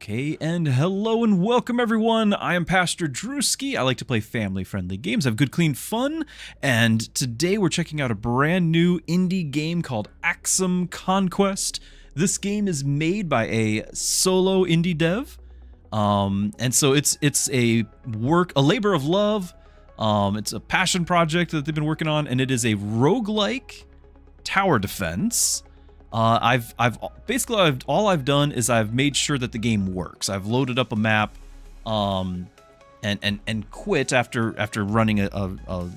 Okay, and hello and welcome everyone. I am Pastor Druski. I like to play family-friendly games, have good, clean fun, and today we're checking out a brand new indie game called Axom Conquest. This game is made by a solo indie dev, and so it's a labor of love. It's a passion project that they've been working on, and it is a roguelike tower defense. Basically all I've done is I've made sure that the game works. I've loaded up a map, and quit after running a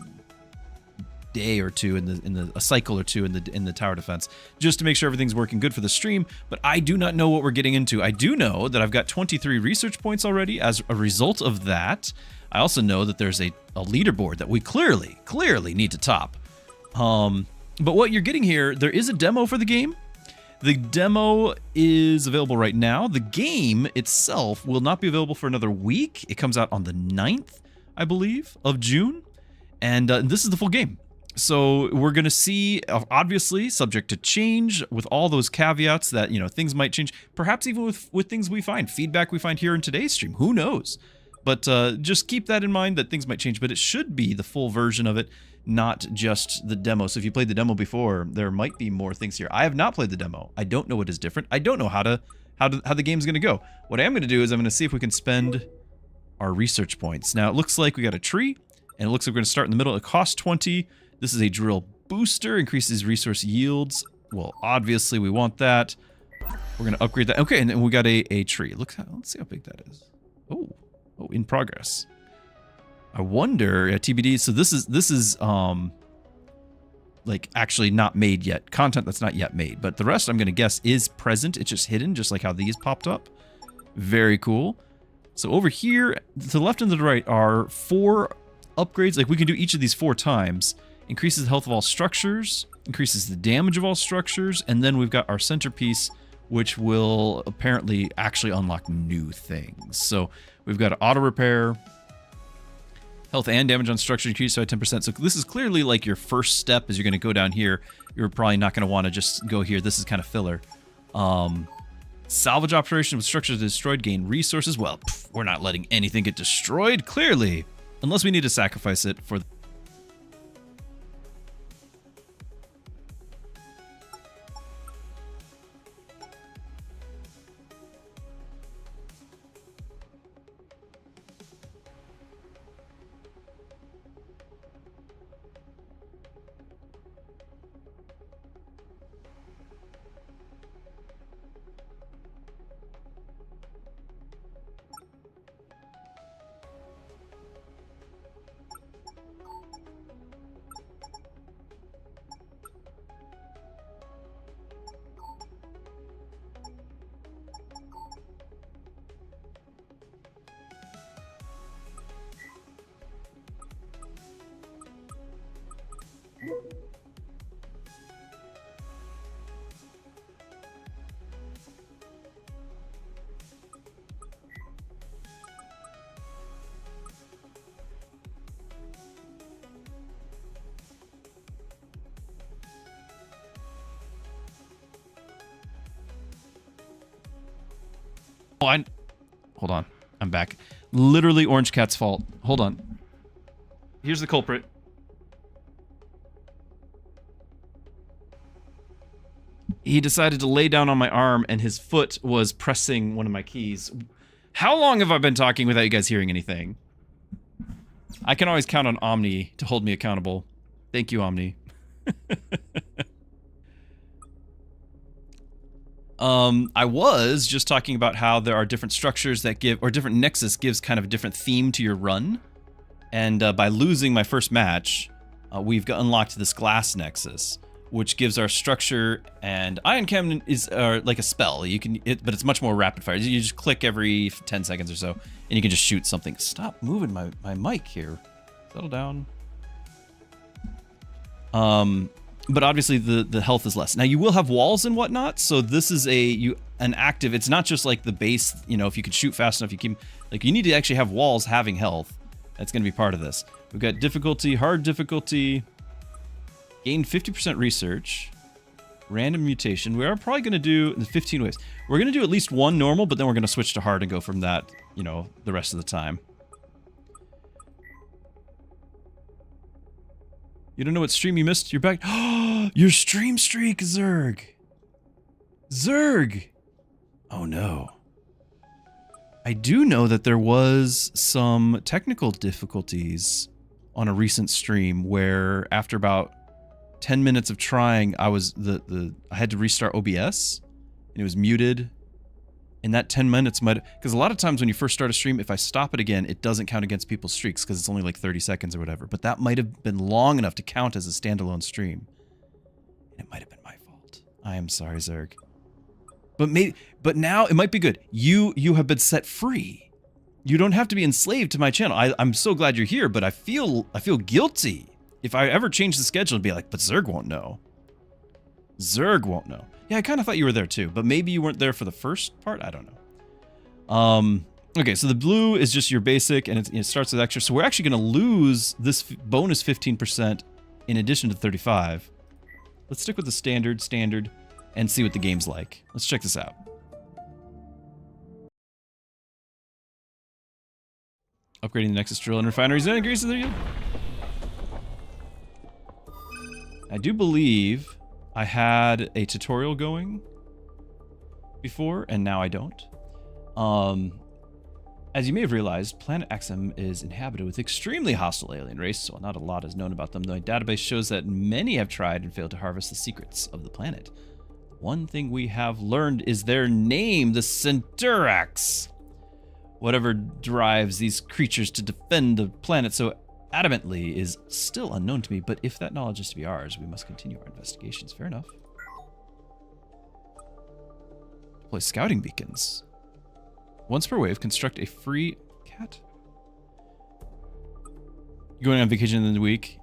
day or two a cycle or two in the tower defense, just to make sure everything's working good for the stream. But I do not know what we're getting into. I do know that I've got 23 research points already as a result of that. I also know that there's a leaderboard that we clearly need to top. But what you're getting here, there is a demo for the game. The demo is available right now. The game itself will not be available for another week. It comes out on the 9th, I believe, of June. And this is the full game. So we're going to see, obviously, subject to change, with all those caveats that, you know, things might change. Perhaps even with things we find, feedback we find here in today's stream. Who knows? But just keep that in mind, that things might change. But it should be the full version of it, not just the demo. So if you played the demo before, there might be more things here. I have not played the demo. I don't know what is different. I don't know how the game's going to go. What I am going to do is I'm going to see if we can spend our research points. Now, it looks like we got a tree, and it looks like we're going to start in the middle. It costs 20. This is a drill booster, increases resource yields. Well, obviously we want that. We're going to upgrade that. Okay, and then we got a tree. Let's see how big that is. Oh, in progress. I wonder, TBD, so this is like actually not made yet. Content that's not yet made, but the rest I'm going to guess is present. It's just hidden, just like how these popped up. Very cool. So over here, to the left and to the right are 4 upgrades. Like we can do each of these 4 times. Increases the health of all structures, increases the damage of all structures, and then we've got our centerpiece, which will apparently actually unlock new things. So we've got auto repair, health and damage on structure increased by 10%. So this is clearly like your first step as you're going to go down here. You're probably not going to want to just go here. This is kind of filler. Salvage operation with structures destroyed, gain resources. Well, we're not letting anything get destroyed, clearly. Unless we need to sacrifice it for... Hold on. I'm back. Literally Orange Cat's fault. Hold on. Here's the culprit. He decided to lay down on my arm, and his foot was pressing one of my keys. How long have I been talking without you guys hearing anything? I can always count on Omni to hold me accountable. Thank you, Omni. I was just talking about how there are different structures that give, or different nexus gives kind of a different theme to your run. And by losing my first match, we've unlocked this glass nexus, which gives our structure, and Iron Cannon is like a spell. You can, but it's much more rapid fire. You just click every 10 seconds or so, and you can just shoot something. Stop moving my mic here. Settle down. But obviously the health is less. Now you will have walls and whatnot, so this is an active. It's not just like the base. You know, if you can shoot fast enough, you can, like, you need to actually have walls having health. That's going to be part of this. We've got difficulty, hard difficulty. Gain 50% research. Random mutation. We are probably going to do the 15 waves. We're going to do at least one normal, but then we're going to switch to hard and go from that, you know, the rest of the time. You don't know what stream you missed? You're back. Your stream streak, Zerg. Zerg. Oh no. I do know that there was some technical difficulties on a recent stream where after about 10 minutes of trying, I had to restart OBS and it was muted. And that 10 minutes might, because a lot of times when you first start a stream, if I stop it again, it doesn't count against people's streaks because it's only like 30 seconds or whatever. But that might have been long enough to count as a standalone stream. And it might have been my fault. I am sorry, Zerg. But now it might be good. You have been set free. You don't have to be enslaved to my channel. I'm so glad you're here, but I feel guilty if I ever change the schedule and be like, but Zerg won't know. Zerg won't know. Yeah, I kind of thought you were there too, but maybe you weren't there for the first part. I don't know. Okay, so the blue is just your basic, and it starts with extra. So we're actually going to lose this bonus 15% in addition to 35. Let's stick with the standard, and see what the game's like. Let's check this out. Upgrading the Nexus drill and refineries and increases the yield. I do believe I had a tutorial going before, and now I don't. As you may have realized, planet Axom is inhabited with extremely hostile alien race, so not a lot is known about them. The database shows that many have tried and failed to harvest the secrets of the planet. One thing we have learned is their name, the Centurax. Whatever drives these creatures to defend the planet so adamantly is still unknown to me, but if that knowledge is to be ours, we must continue our investigations. Fair enough. Deploy scouting beacons. Once per wave, construct a free cat. You going on vacation in the week?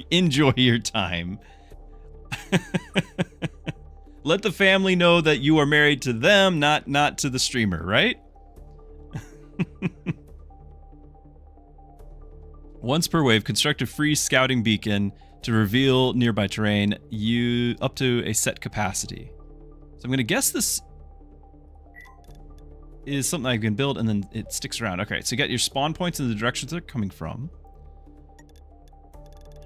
Enjoy your time. Let the family know that you are married to them, not to the streamer, right? Once per wave, construct a free scouting beacon to reveal nearby terrain, up to a set capacity. So I'm going to guess this is something I can build and then it sticks around. Okay, so you got your spawn points in the directions they're coming from.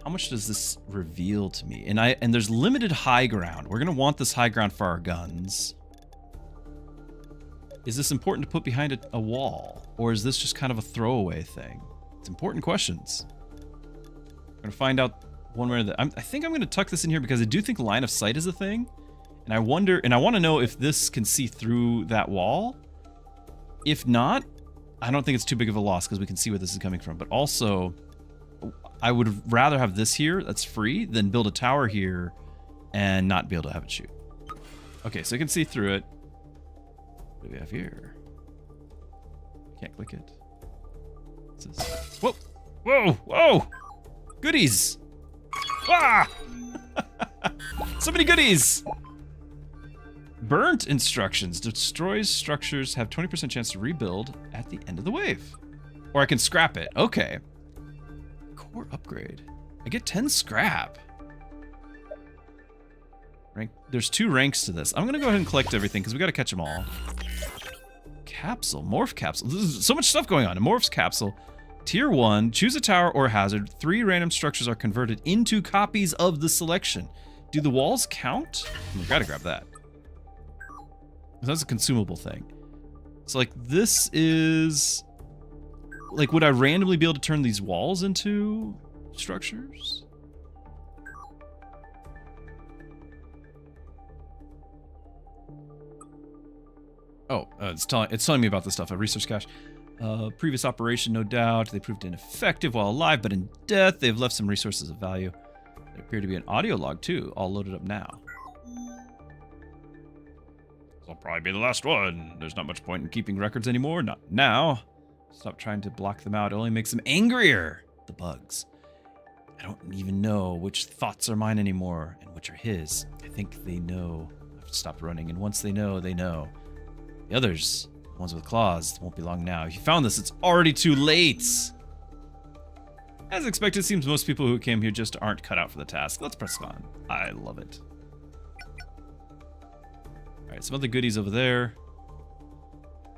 How much does this reveal to me? And there's limited high ground. We're going to want this high ground for our guns. Is this important to put behind a wall? Or is this just kind of a throwaway thing? It's important questions. We're going to find out one way or the other. I think I'm going to tuck this in here because I do think line of sight is a thing. And I wonder, and I want to know if this can see through that wall. If not, I don't think it's too big of a loss because we can see where this is coming from. But also, I would rather have this here that's free than build a tower here and not be able to have it shoot. Okay, so I can see through it. What do we have here? Can't click it. What's this? Whoa! Whoa! Whoa! Goodies! Ah! So many goodies! Burnt instructions. Destroys structures have 20% chance to rebuild at the end of the wave. Or I can scrap it. Okay. Core upgrade. I get 10 scrap. Rank. There's 2 ranks to this. I'm gonna go ahead and collect everything because we gotta catch them all. Capsule. Morph capsule. There's so much stuff going on. A morphs capsule. Tier 1. Choose a tower or hazard. 3 random structures are converted into copies of the selection. Do the walls count? We gotta grab that. That's a consumable thing. So like this is... Like, would I randomly be able to turn these walls into structures? Oh, it's telling me about this stuff. A resource cache. Previous operation, no doubt. They proved ineffective while alive, but in death, they've left some resources of value. There appear to be an audio log, too, all loaded up now. This will probably be the last one. There's not much point in keeping records anymore. Not now. Stop trying to block them out. It only makes them angrier. The bugs. I don't even know which thoughts are mine anymore and which are his. I think they know. I have to stop running, and once they know, they know. The others, the ones with claws, won't be long now. If you found this, it's already too late. As expected, it seems most people who came here just aren't cut out for the task. Let's press on. I love it. Alright, some other goodies over there.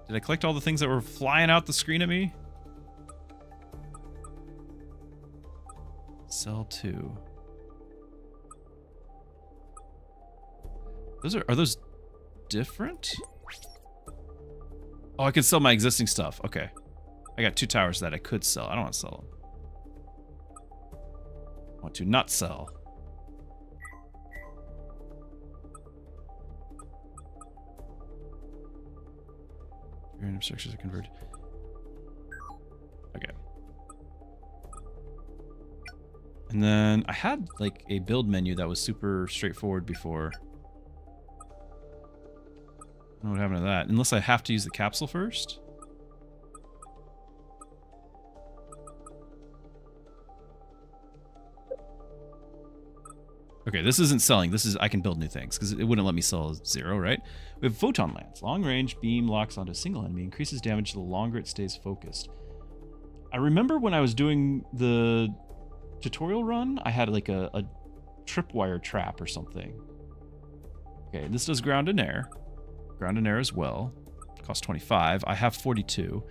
Did I collect all the things that were flying out the screen at me? Cell 2. Are those different? Oh, I can sell my existing stuff. Okay. I got 2 towers that I could sell. I don't want to sell them. I want to not sell. Random structures are converted. Okay. And then I had like a build menu that was super straightforward before. I don't know what happened to that. Unless I have to use the capsule first. Okay, this isn't selling. This is I can build new things because it wouldn't let me sell 0, right? We have photon lance. Long range beam locks onto a single enemy, increases damage the longer it stays focused. I remember when I was doing the tutorial run, I had like a tripwire trap or something. Okay, this does ground and air. Ground and air as well. Cost 25. I have 42.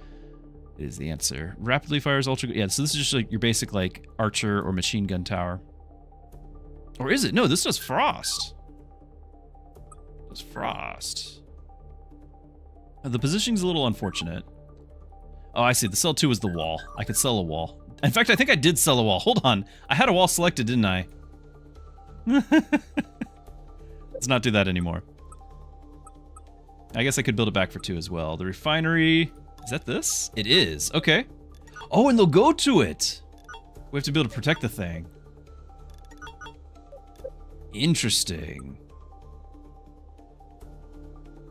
Is the answer. Rapidly fires ultra. Yeah, so this is just like your basic like archer or machine gun tower. Or is it? No, this does frost. It does frost. The positioning's a little unfortunate. Oh, I see. The cell 2 is the wall. I could sell a wall. In fact, I think I did sell a wall. Hold on. I had a wall selected, didn't I? Let's not do that anymore. I guess I could build it back for 2 as well. The refinery... Is that this? It is. Okay. Oh, and they'll go to it. We have to be able to protect the thing. Interesting.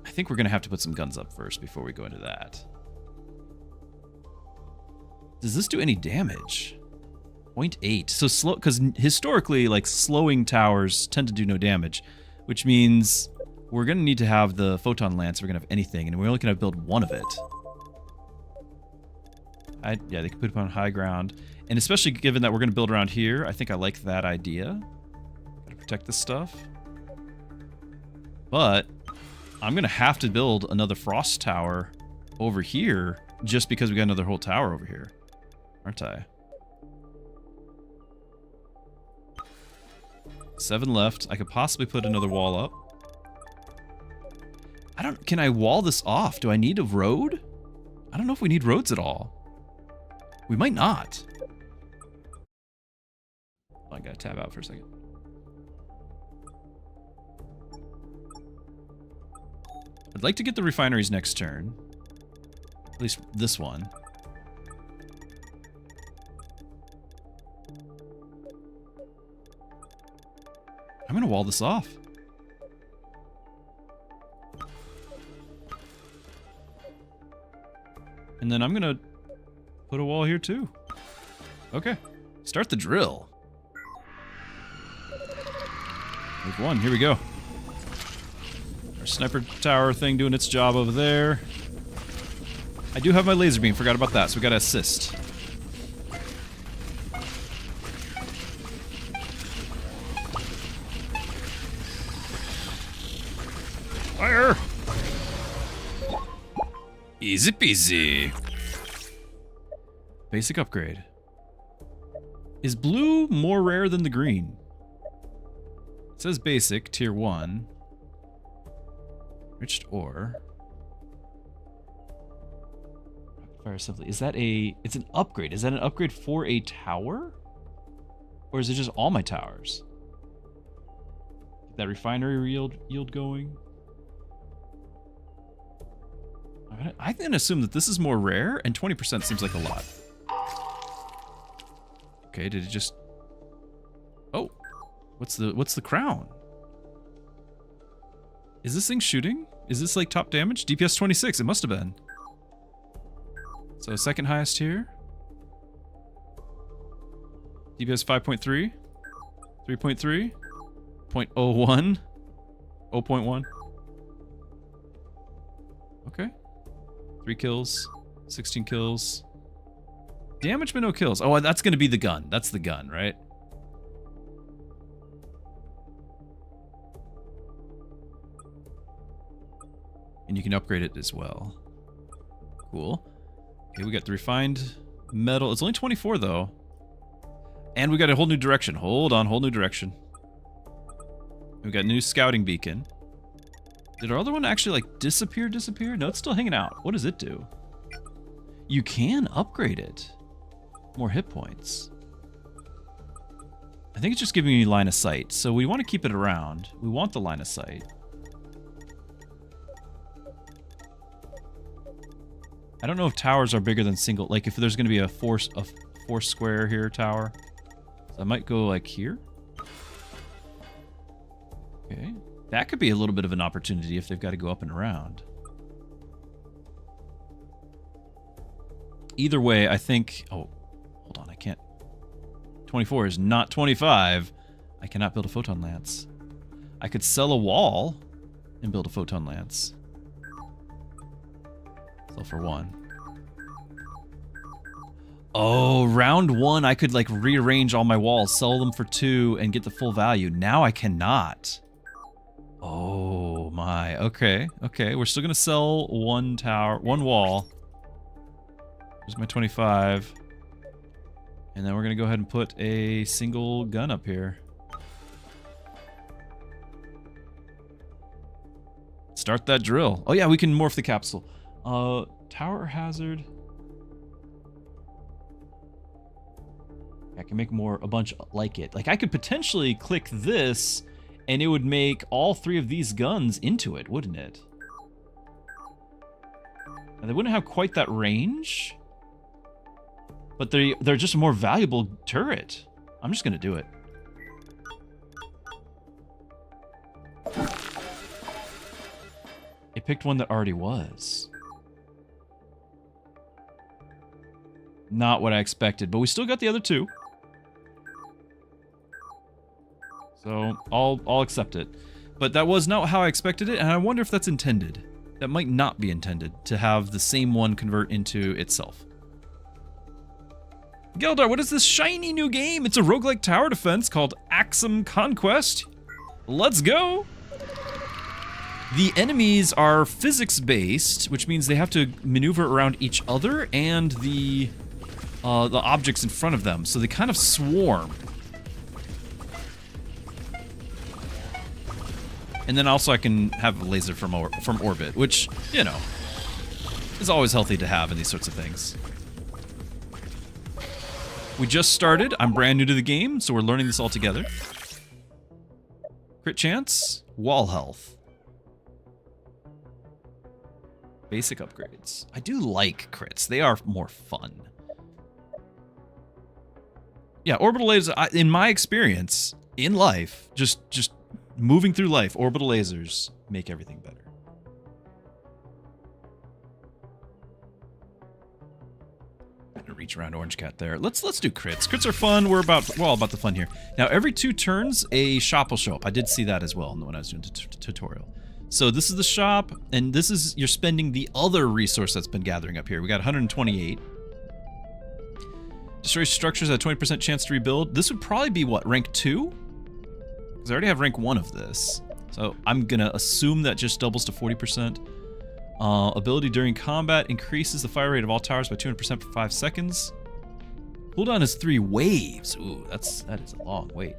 I think we're going to have to put some guns up first before we go into that. Does this do any damage? 0.8. So slow, because historically, like, slowing towers tend to do no damage, which means we're going to need to have the photon lance. We're going to have anything, and we're only going to build one of it. Yeah, they can put it on high ground. And especially given that we're going to build around here, I think I like that idea. Gotta protect this stuff. But I'm going to have to build another frost tower over here just because we got another whole tower over here. Aren't I? 7 left. I could possibly put another wall up. Can I wall this off? Do I need a road? I don't know if we need roads at all. We might not. Oh, I gotta tab out for a second. I'd like to get the refineries next turn. At least this one. I'm gonna wall this off. And then I'm gonna put a wall here too. Okay. Start the drill. Move 1, here we go. Our sniper tower thing doing its job over there. I do have my laser beam, forgot about that, so we gotta assist. Fire! Easy peasy. Basic upgrade. Is blue more rare than the green? It says basic, tier 1. Enriched ore. Fire assembly. Is that it's an upgrade. Is that an upgrade for a tower? Or is it just all my towers? That refinery yield going? I'm gonna assume that this is more rare, and 20% seems like a lot. Okay, did it just... Oh! What's the crown? Is this thing shooting? Is this like top damage? DPS 26, it must have been. So second highest here. DPS 5.3. 3.3. 0.01. 0.1. Okay. 3 kills. 16 kills. Damage but no kills. Oh, that's going to be the gun. That's the gun, right? And you can upgrade it as well. Cool. Okay, we got the refined metal. It's only 24, though. And we got a whole new direction. Hold on, whole new direction. We got a new scouting beacon. Did our other one actually, like, disappear? No, it's still hanging out. What does it do? You can upgrade it. More hit points. I think it's just giving you line of sight. So we want to keep it around. We want the line of sight. I don't know if towers are bigger than single. Like, if there's going to be a four square here tower. So I might go, like, here. Okay. That could be a little bit of an opportunity if they've got to go up and around. Either way, I think... Oh, hold on, I can't... 24 is not 25. I cannot build a photon lance. I could sell a wall and build a photon lance. Sell for 1. Oh, round 1, I could, like, rearrange all my walls, sell them for 2, and get the full value. Now I cannot. Oh, my. Okay, okay. We're still going to sell 1 tower, 1 wall. There's my 25. And then we're going to go ahead and put a single gun up here. Start that drill. Oh, yeah, we can morph the capsule. Tower hazard. I can make a bunch like it. Like, I could potentially click this, and it would make all 3 of these guns into it, wouldn't it? And they wouldn't have quite that range, but they're just a more valuable turret. I'm just gonna do it. It picked one that already was. Not what I expected, but we still got the other 2. So I'll accept it. But that was not how I expected it, and I wonder if that's intended. That might not be intended, to have the same one convert into itself. Geldar, what is this shiny new game? It's a roguelike tower defense called Axom Conquest. Let's go! The enemies are physics-based, which means they have to maneuver around each other and the objects in front of them, so they kind of swarm. And then also I can have a laser from orbit, which, you know, is always healthy to have in these sorts of things. We just started. I'm brand new to the game, so we're learning this all together. Crit chance, wall health. Basic upgrades. I do like crits. They are more fun. Yeah, orbital lasers, in my experience, in life, just moving through life, orbital lasers make everything better. I'm gonna reach around Orange Cat there. Let's do crits. Crits are fun. We're all about the fun here. Now, every 2 turns, a shop will show up. I did see that as well when I was doing the tutorial. So this is the shop, and this is, you're spending the other resource that's been gathering up here. We got 128. Destroy structures at a 20% chance to rebuild. This would probably be, what, rank 2? Because I already have rank 1 of this. So I'm going to assume that just doubles to 40%. Ability during combat increases the fire rate of all towers by 200% for 5 seconds. Cooldown is 3 waves. Ooh, that is a long wait.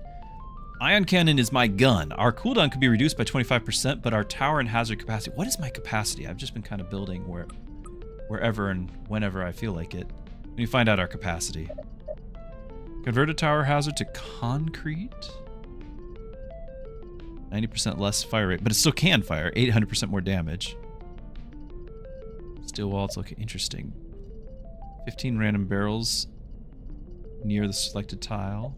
Ion cannon is my gun. Our cooldown could be reduced by 25%, but our tower and hazard capacity... What is my capacity? I've just been kind of building wherever and whenever I feel like it. Let me find out our capacity. Convert a tower hazard to concrete. 90% less fire rate, but it still can fire. 800% more damage. Steel wall, it's looking interesting. 15 random barrels near the selected tile.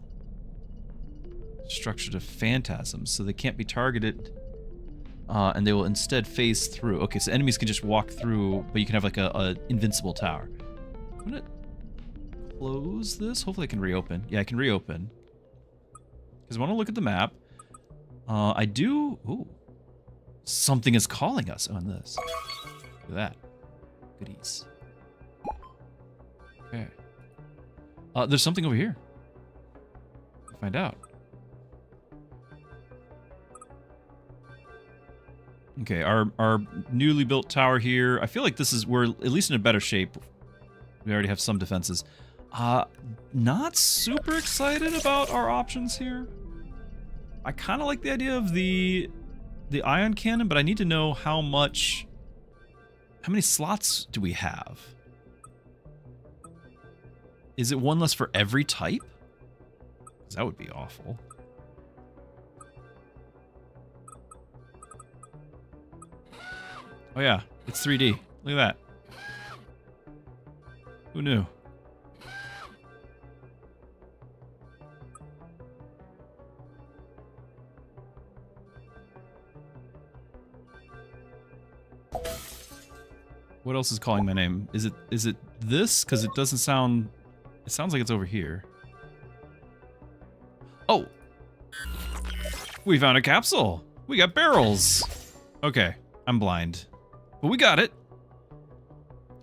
Structured of phantasms, so they can't be targeted, and they will instead phase through. Okay, so enemies can just walk through, but you can have like a invincible tower. I'm gonna close this. Hopefully I can reopen. Yeah, I can reopen. Because I want to look at the map. I do... Ooh. Something is calling us on this. Look at that. Goodies. Okay. There's something over here. Find out. Okay, our newly built tower here. I feel like we're at least in a better shape. We already have some defenses. Not super excited about our options here. I kind of like the idea of the ion cannon, but I need to know how many slots do we have? Is it one less for every type? 'Cause that would be awful. Oh yeah, it's 3D. Look at that. Who knew? What else is calling my name? Is it this? Because it doesn't sound... It sounds like it's over here. Oh! We found a capsule! We got barrels! Okay, I'm blind. But we got it!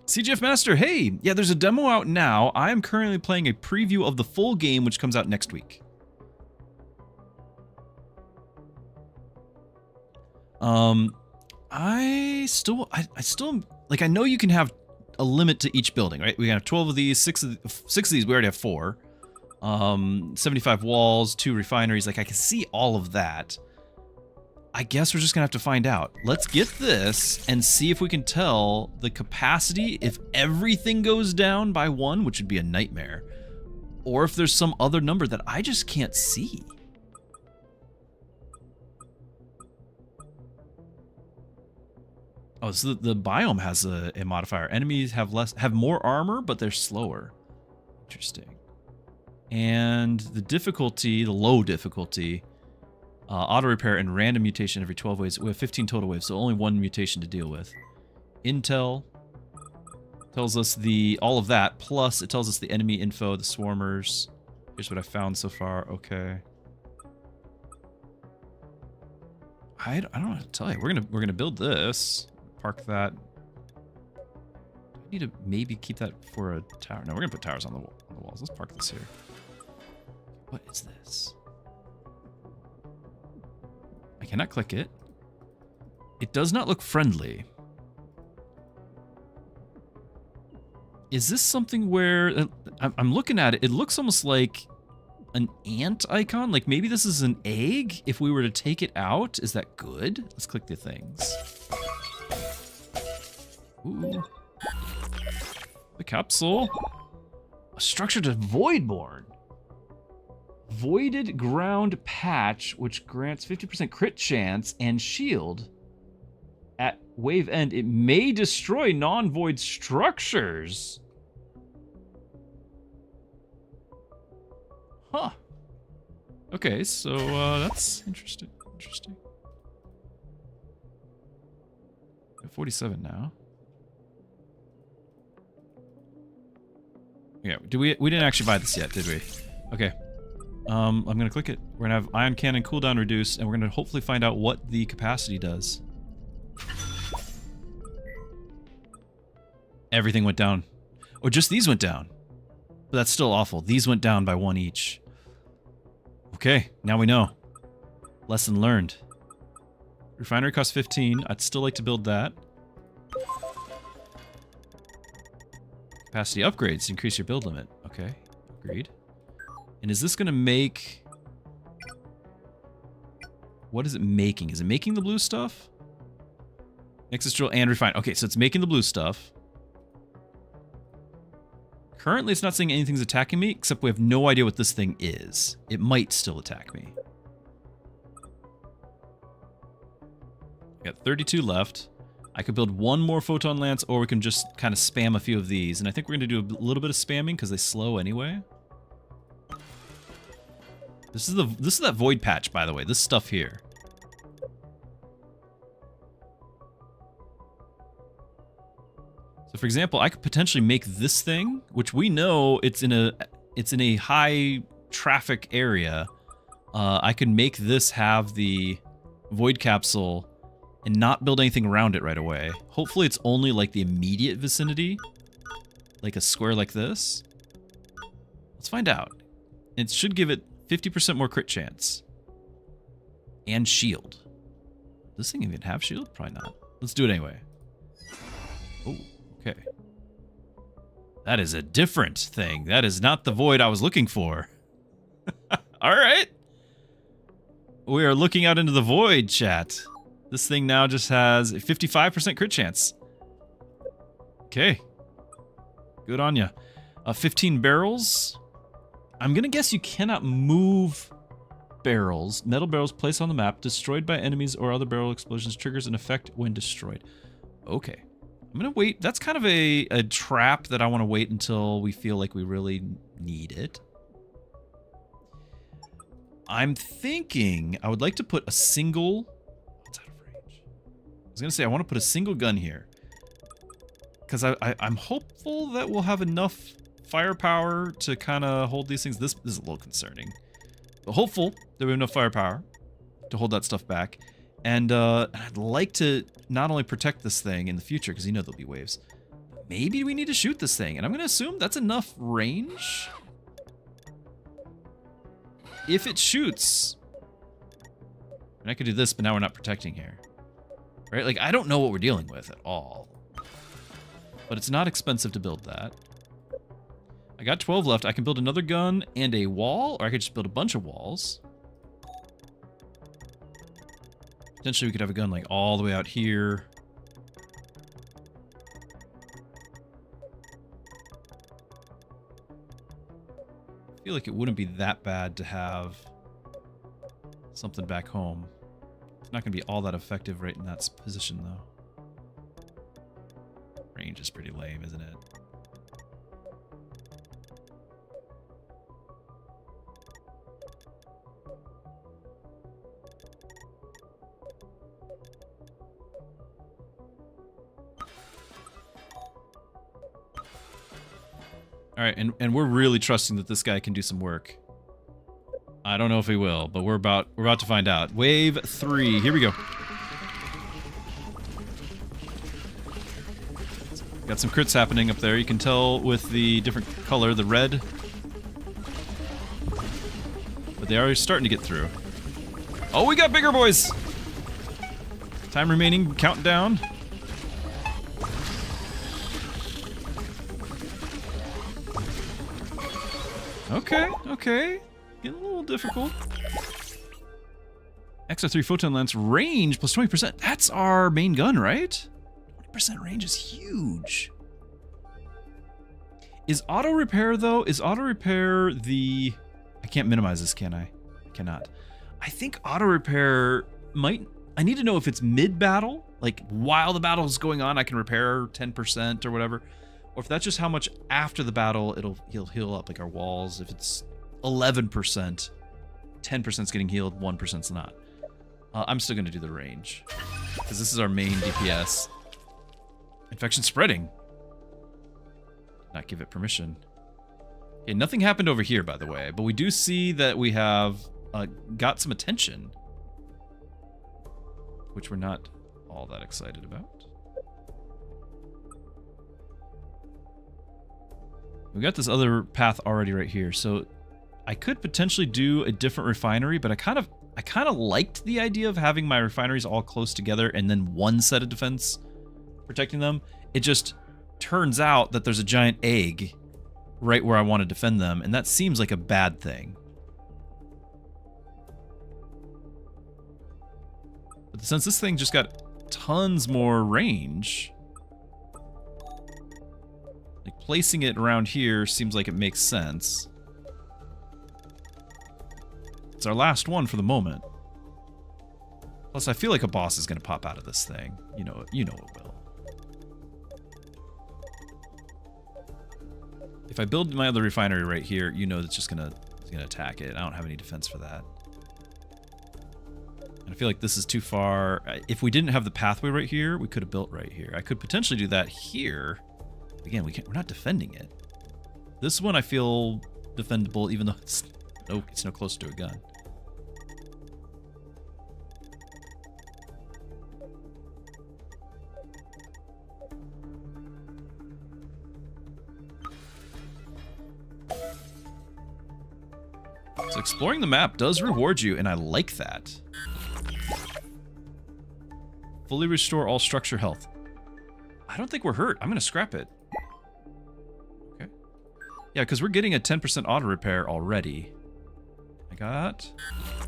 CGF Master, hey! Yeah, there's a demo out now. I am currently playing a preview of the full game, which comes out next week. I still, like, I know you can have a limit to each building, right? We have 12 of these, six of these, we already have 4. 75 walls, 2 refineries, like, I can see all of that. I guess we're just gonna have to find out. Let's get this and see if we can tell the capacity if everything goes down by 1, which would be a nightmare, or if there's some other number that I just can't see. Oh, so the biome has a modifier. Enemies have more armor, but they're slower. Interesting. And the difficulty, the low difficulty, auto repair and random mutation every 12 waves. We have 15 total waves, so only 1 mutation to deal with. Intel tells us all of that, plus it tells us the enemy info, the swarmers. Here's what I found so far. Okay. I don't know what to tell you. We're gonna build this. Park that. I need to maybe keep that for a tower. No, we're gonna put towers on the walls. Let's park this here. What is this? I cannot click it. It does not look friendly. Is this something where... I'm looking at it. It looks almost like an ant icon. Like maybe this is an egg. If we were to take it out, is that good? Let's click the things. Ooh. The capsule. A structure to Voidborn. Voided ground patch, which grants 50% crit chance and shield. At wave end, it may destroy non-void structures. Huh. Okay, so that's interesting. Interesting. We have 47 now. Yeah, we didn't actually buy this yet, did we? Okay. I'm gonna click it. We're gonna have ion cannon cooldown reduced, and we're gonna hopefully find out what the capacity does. Everything went down. Oh, just these went down. But that's still awful. These went down by 1 each. Okay, now we know. Lesson learned. Refinery costs 15. I'd still like to build that. Capacity upgrades increase your build limit. Okay, agreed. And is this gonna make... What is it making? Is it making the blue stuff? Nexus drill and refine. Okay, so it's making the blue stuff. Currently, it's not saying anything's attacking me, except we have no idea what this thing is. It might still attack me. Got 32 left. I could build 1 more photon lance, or we can just kind of spam a few of these. And I think we're going to do a little bit of spamming because they slow anyway. This is that void patch, by the way. This stuff here. So, for example, I could potentially make this thing, which we know it's in a high traffic area. I could make this have the void capsule and not build anything around it right away. Hopefully, it's only like the immediate vicinity, like a square like this. Let's find out. It should give it 50% more crit chance. And shield. Does this thing even have shield? Probably not. Let's do it anyway. Oh, okay. That is a different thing. That is not the void I was looking for. All right. We are looking out into the void, chat. This thing now just has a 55% crit chance. Okay. Good on ya. 15 barrels. I'm gonna guess you cannot move barrels. Metal barrels placed on the map, destroyed by enemies or other barrel explosions, triggers an effect when destroyed. Okay. I'm gonna wait. That's kind of a trap that I want to wait until we feel like we really need it. I'm thinking I would like to put a single... What's out of range? I was gonna say I want to put a single gun here. Because I'm hopeful that we'll have enough firepower to kind of hold these things. This is a little concerning. But hopeful that we have enough firepower to hold that stuff back. And I'd like to not only protect this thing in the future, because you know there'll be waves. Maybe we need to shoot this thing. And I'm going to assume that's enough range. If it shoots... And I could do this, but now we're not protecting here. Right? Like, I don't know what we're dealing with at all. But it's not expensive to build that. I got 12 left. I can build another gun and a wall, or I could just build a bunch of walls. Potentially we could have a gun like all the way out here. I feel like it wouldn't be that bad to have something back home. It's not going to be all that effective right in that position, though. Range is pretty lame, isn't it? All right, and we're really trusting that this guy can do some work. I don't know if he will, but we're about to find out. Wave 3, here we go. Got some crits happening up there. You can tell with the different color, the red. But they are starting to get through. Oh, we got bigger boys! Time remaining, counting down. Okay, okay. Getting a little difficult. XR3 Photon Lance range plus 20%. That's our main gun, right? 20% range is huge. Is auto repair though? Is auto repair the... I can't minimize this, can I? I cannot. I think auto repair might... I need to know if it's mid-battle, like while the battle is going on, I can repair 10% or whatever. Or if that's just how much after the battle he'll heal up, like our walls. If it's 11%, 10%'s getting healed, 1%'s not. I'm still gonna do the range. Because this is our main DPS. Infection spreading. Not give it permission. Okay, nothing happened over here, by the way, but we do see that we have got some attention, which we're not all that excited about. We got this other path already right here, so I could potentially do a different refinery, but I kind of liked the idea of having my refineries all close together and then one set of defense protecting them. It just turns out that there's a giant egg right where I want to defend them, and that seems like a bad thing. But since this thing just got tons more range, like placing it around here seems like it makes sense. It's our last one for the moment. Plus, I feel like a boss is going to pop out of this thing. You know it will. If I build my other refinery right here, you know it's just gonna attack it. I don't have any defense for that. And I feel like this is too far. If we didn't have the pathway right here, we could have built right here. I could potentially do that here. Again, we're not defending it. This one I feel defendable, even though it's no closer to a gun. So exploring the map does reward you, and I like that. Fully restore all structure health. I don't think we're hurt. I'm going to scrap it. Okay. Yeah, because we're getting a 10% auto repair already. I got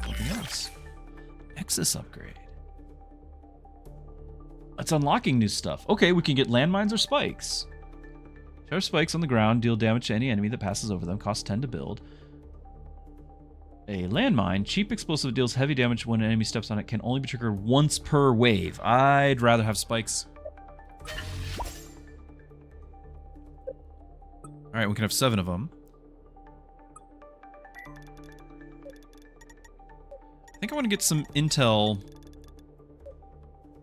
something else. Nexus upgrade. It's unlocking new stuff. Okay, we can get landmines or spikes. Charge spikes on the ground, deal damage to any enemy that passes over them, cost 10 to build. A landmine, cheap explosive, deals heavy damage when an enemy steps on it, can only be triggered once per wave. I'd rather have spikes. Alright, we can have 7 of them. I think I want to get some intel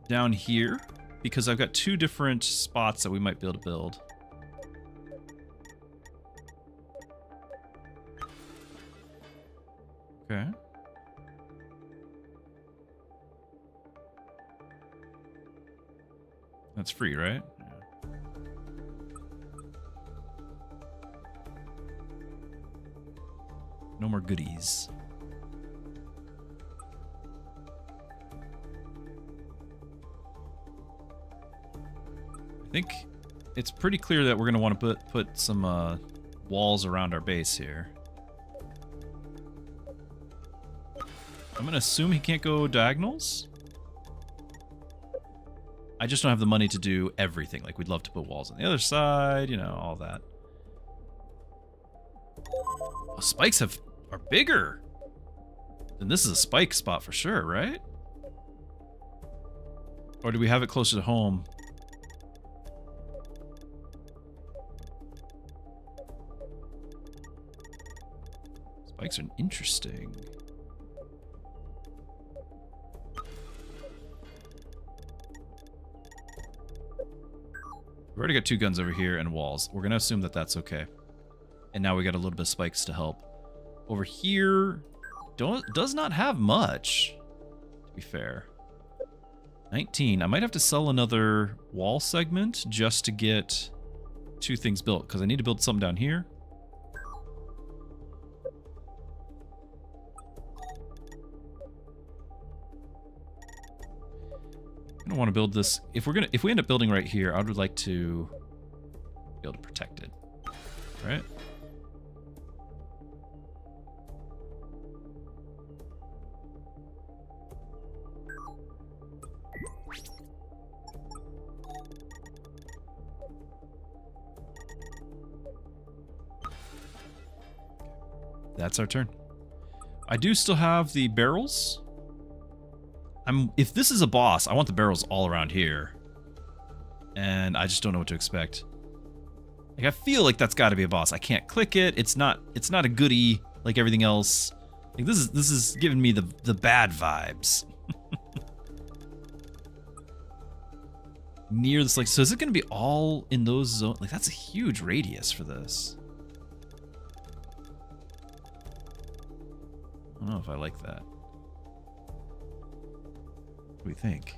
down here, because I've got 2 different spots that we might be able to build. Okay. That's free, right? Yeah. No more goodies. I think it's pretty clear that we're going to want to put some walls around our base here. I'm going to assume he can't go diagonals. I just don't have the money to do everything. Like, we'd love to put walls on the other side, you know, all that. Oh, spikes are bigger. Then this is a spike spot for sure, right? Or do we have it closer to home? Spikes are interesting. We've already got 2 guns over here and walls. We're going to assume that that's okay. And now we got a little bit of spikes to help. Over here, does not have much, to be fair. 19. I might have to sell another wall segment just to get 2 things built, because I need to build something down here. I don't want to build this. If we end up building right here, I would like to be able to protect it. Right? That's our turn. I do still have the barrels. If this is a boss, I want the barrels all around here. And I just don't know what to expect. Like, I feel like that's got to be a boss. I can't click it. It's not a goodie like everything else. Like, this is giving me the bad vibes. Near this, like, so is it going to be all in those zones? Like, that's a huge radius for this. I don't know if I like that. What do we think?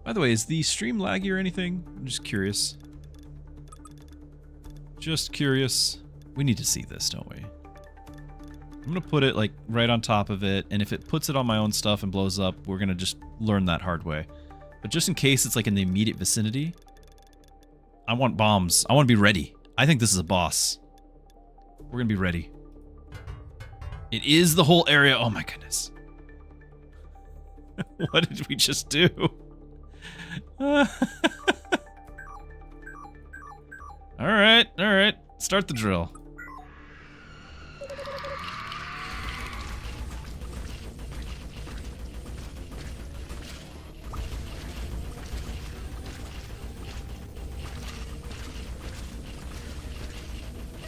By the way, is the stream laggy or anything? I'm just curious. Just curious. We need to see this, don't we? I'm gonna put it like right on top of it, and if it puts it on my own stuff and blows up, we're gonna just learn that hard way. But just in case it's like in the immediate vicinity, I want bombs. I want to be ready. I think this is a boss. We're gonna be ready. It is the whole area. Oh my goodness. What did we just do? Alright, alright. Start the drill.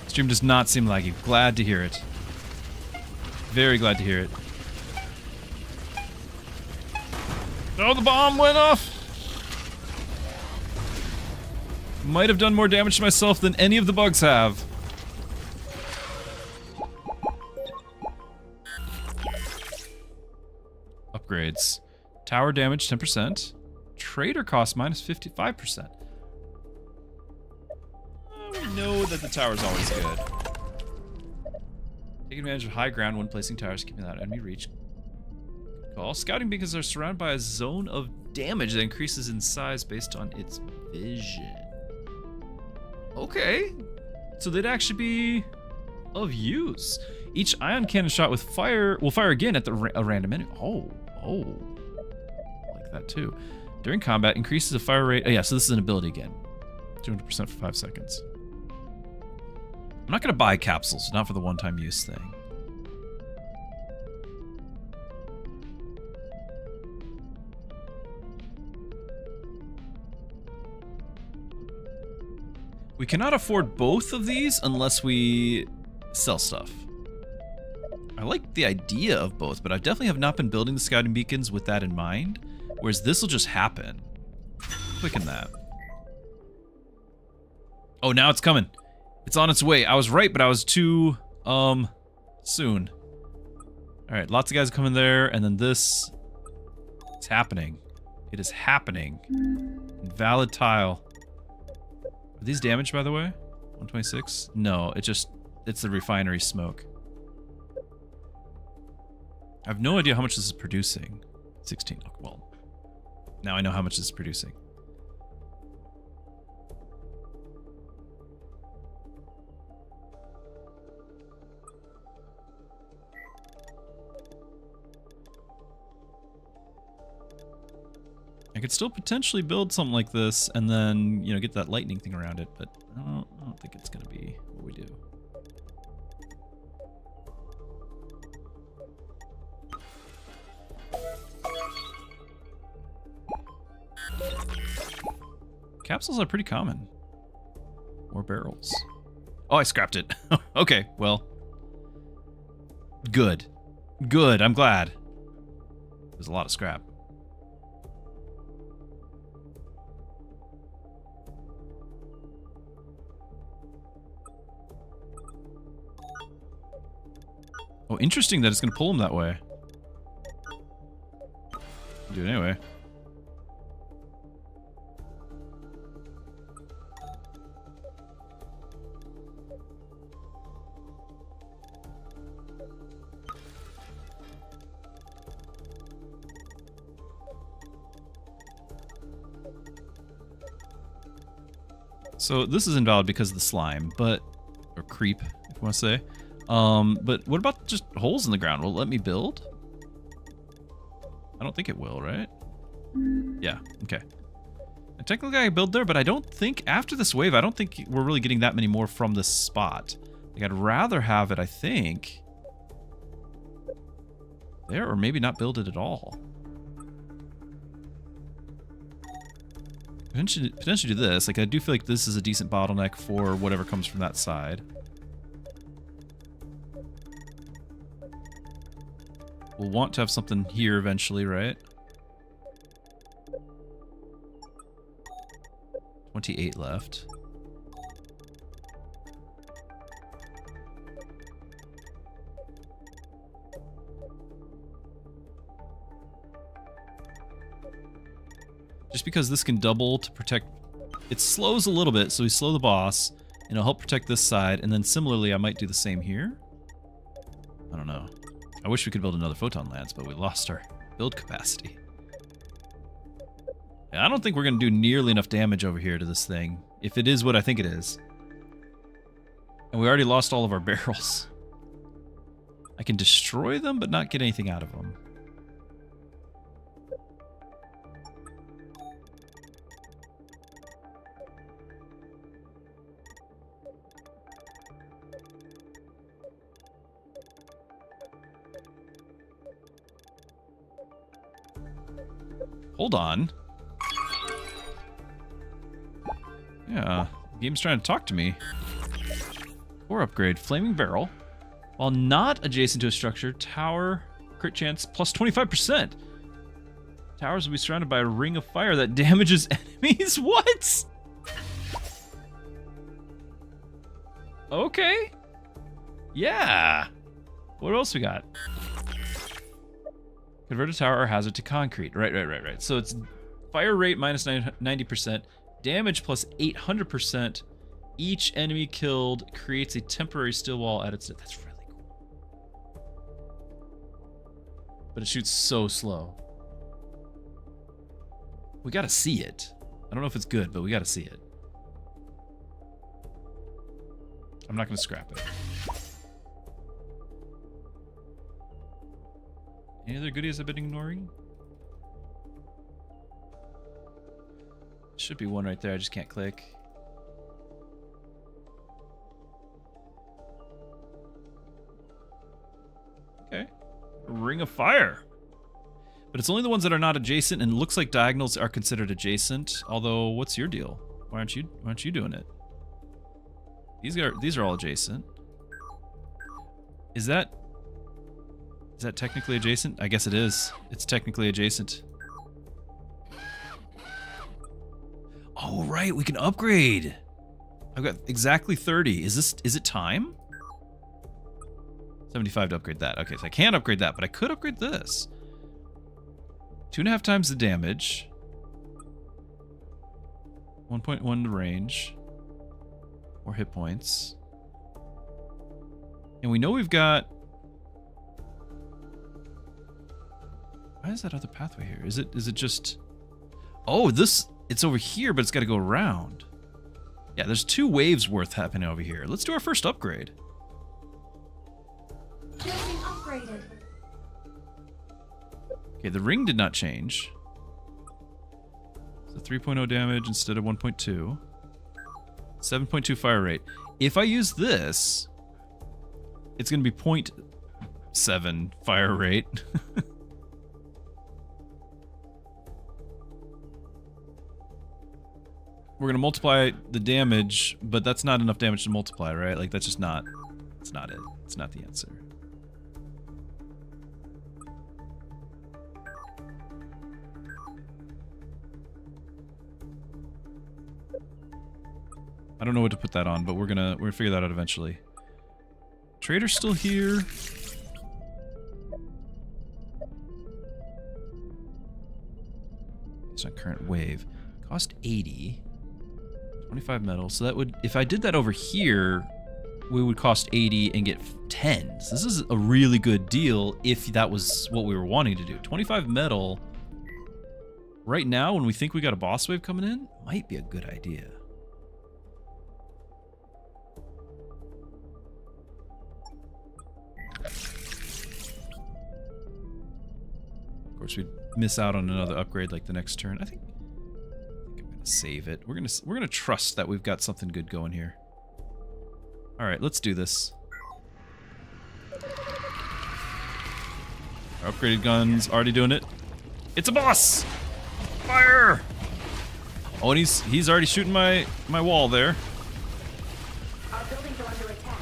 Stream does not seem laggy. Glad to hear it. Very glad to hear it. Oh, the bomb went off! Might have done more damage to myself than any of the bugs have. Upgrades. Tower damage 10%. Trader cost minus 55%. We know that the tower's always good. Take advantage of high ground when placing towers, keeping that enemy reach. Call. Scouting beacons are surrounded by a zone of damage that increases in size based on its vision. Okay. So they'd actually be of use. Each ion cannon shot with fire will fire again at a random enemy. Oh. Like that too. During combat, increases the fire rate. Oh yeah, so this is an ability again. 200% for 5 seconds. I'm not going to buy capsules, not for the one-time use thing. We cannot afford both of these unless we sell stuff. I like the idea of both, but I definitely have not been building the scouting beacons with that in mind, whereas this will just happen. Clicking that. Oh, now it's coming. It's on its way. I was right, but I was too, soon. Alright, lots of guys coming there, and then this... It's happening. It is happening. Invalid tile. Are these damaged, by the way? 126? No, it's the refinery smoke. I have no idea how much this is producing. 16. Well, now I know how much this is producing. I could still potentially build something like this and then, you know, get that lightning thing around it, but I don't think it's going to be what we do. Capsules are pretty common. More barrels. Oh, I scrapped it. Okay, well. Good. Good, I'm glad. There's a lot of scrap. Oh, interesting that it's going to pull him that way. Do it anyway. So this is invalid because of the slime, but... Or creep, if you want to say. But what about just holes in the ground? Will it let me build? I don't think it will, right? Yeah, okay. And technically I build there, but I don't think, after this wave, I don't think we're really getting that many more from this spot. Like, I'd rather have it, I think, there, or maybe not build it at all. Potentially do this. Like, I do feel like this is a decent bottleneck for whatever comes from that side. We'll want to have something here eventually, right? 28 left. Just because this can double to protect... It slows a little bit, so we slow the boss, and it'll help protect this side, and then similarly I might do the same here? I don't know. I wish we could build another photon lance, but we lost our build capacity. I don't think we're going to do nearly enough damage over here to this thing, if it is what I think it is. And we already lost all of our barrels. I can destroy them, but not get anything out of them. Hold on. Yeah, the game's trying to talk to me. Core upgrade, flaming barrel. While not adjacent to a structure, tower crit chance plus 25%. Towers will be surrounded by a ring of fire that damages enemies. What? Okay. Yeah. What else we got? Convert a tower or hazard to concrete. Right. So it's Fire rate minus 90%. Damage plus 800%. Each enemy killed creates a temporary still wall at its... That's really cool. But it shoots so slow. We gotta see it. I don't know if it's good, but we gotta see it. I'm not gonna scrap it. Any other goodies I've been ignoring? Should be one right there, I just can't click. Okay. Ring of Fire. But it's only the ones that are not adjacent, and it looks like diagonals are considered adjacent. Although, what's your deal? Why aren't you doing it? These are all adjacent. Is that technically adjacent? I guess it is. It's technically adjacent. Oh right, we can upgrade. I've got exactly 30. Is it time? 75 to upgrade that. Okay, so I can't upgrade that, but I could upgrade this. 2.5 times the damage. 1.1 the range. More hit points. And we know we've got... Why is that other pathway here? Is it just... Oh, this... It's over here, but it's got to go around. Yeah, there's 2 waves worth happening over here. Let's do our first upgrade. Building upgraded. Okay, the ring did not change. So 3.0 damage instead of 1.2. 7.2 fire rate. If I use this, it's going to be 0.7 fire rate. We're going to multiply the damage, but that's not enough damage to multiply, right? Like, that's just not... It's not it. It's not the answer. I don't know what to put that on, but we're gonna figure that out eventually. Trader's still here. It's on current wave. Cost 80. 25 metal. So that would, if I did that over here, we would cost 80 and get 10s. This is a really good deal if that was what we were wanting to do. 25 metal. Right now, when we think we got a boss wave coming in, might be a good idea. Of course, we'd miss out on another upgrade like the next turn. I think I'm gonna save it. We're gonna trust that we've got something good going here. All right, let's do this. Our upgraded gun's already doing it. It's a boss! Fire! Oh, and he's already shooting my wall there. Our buildings are under attack.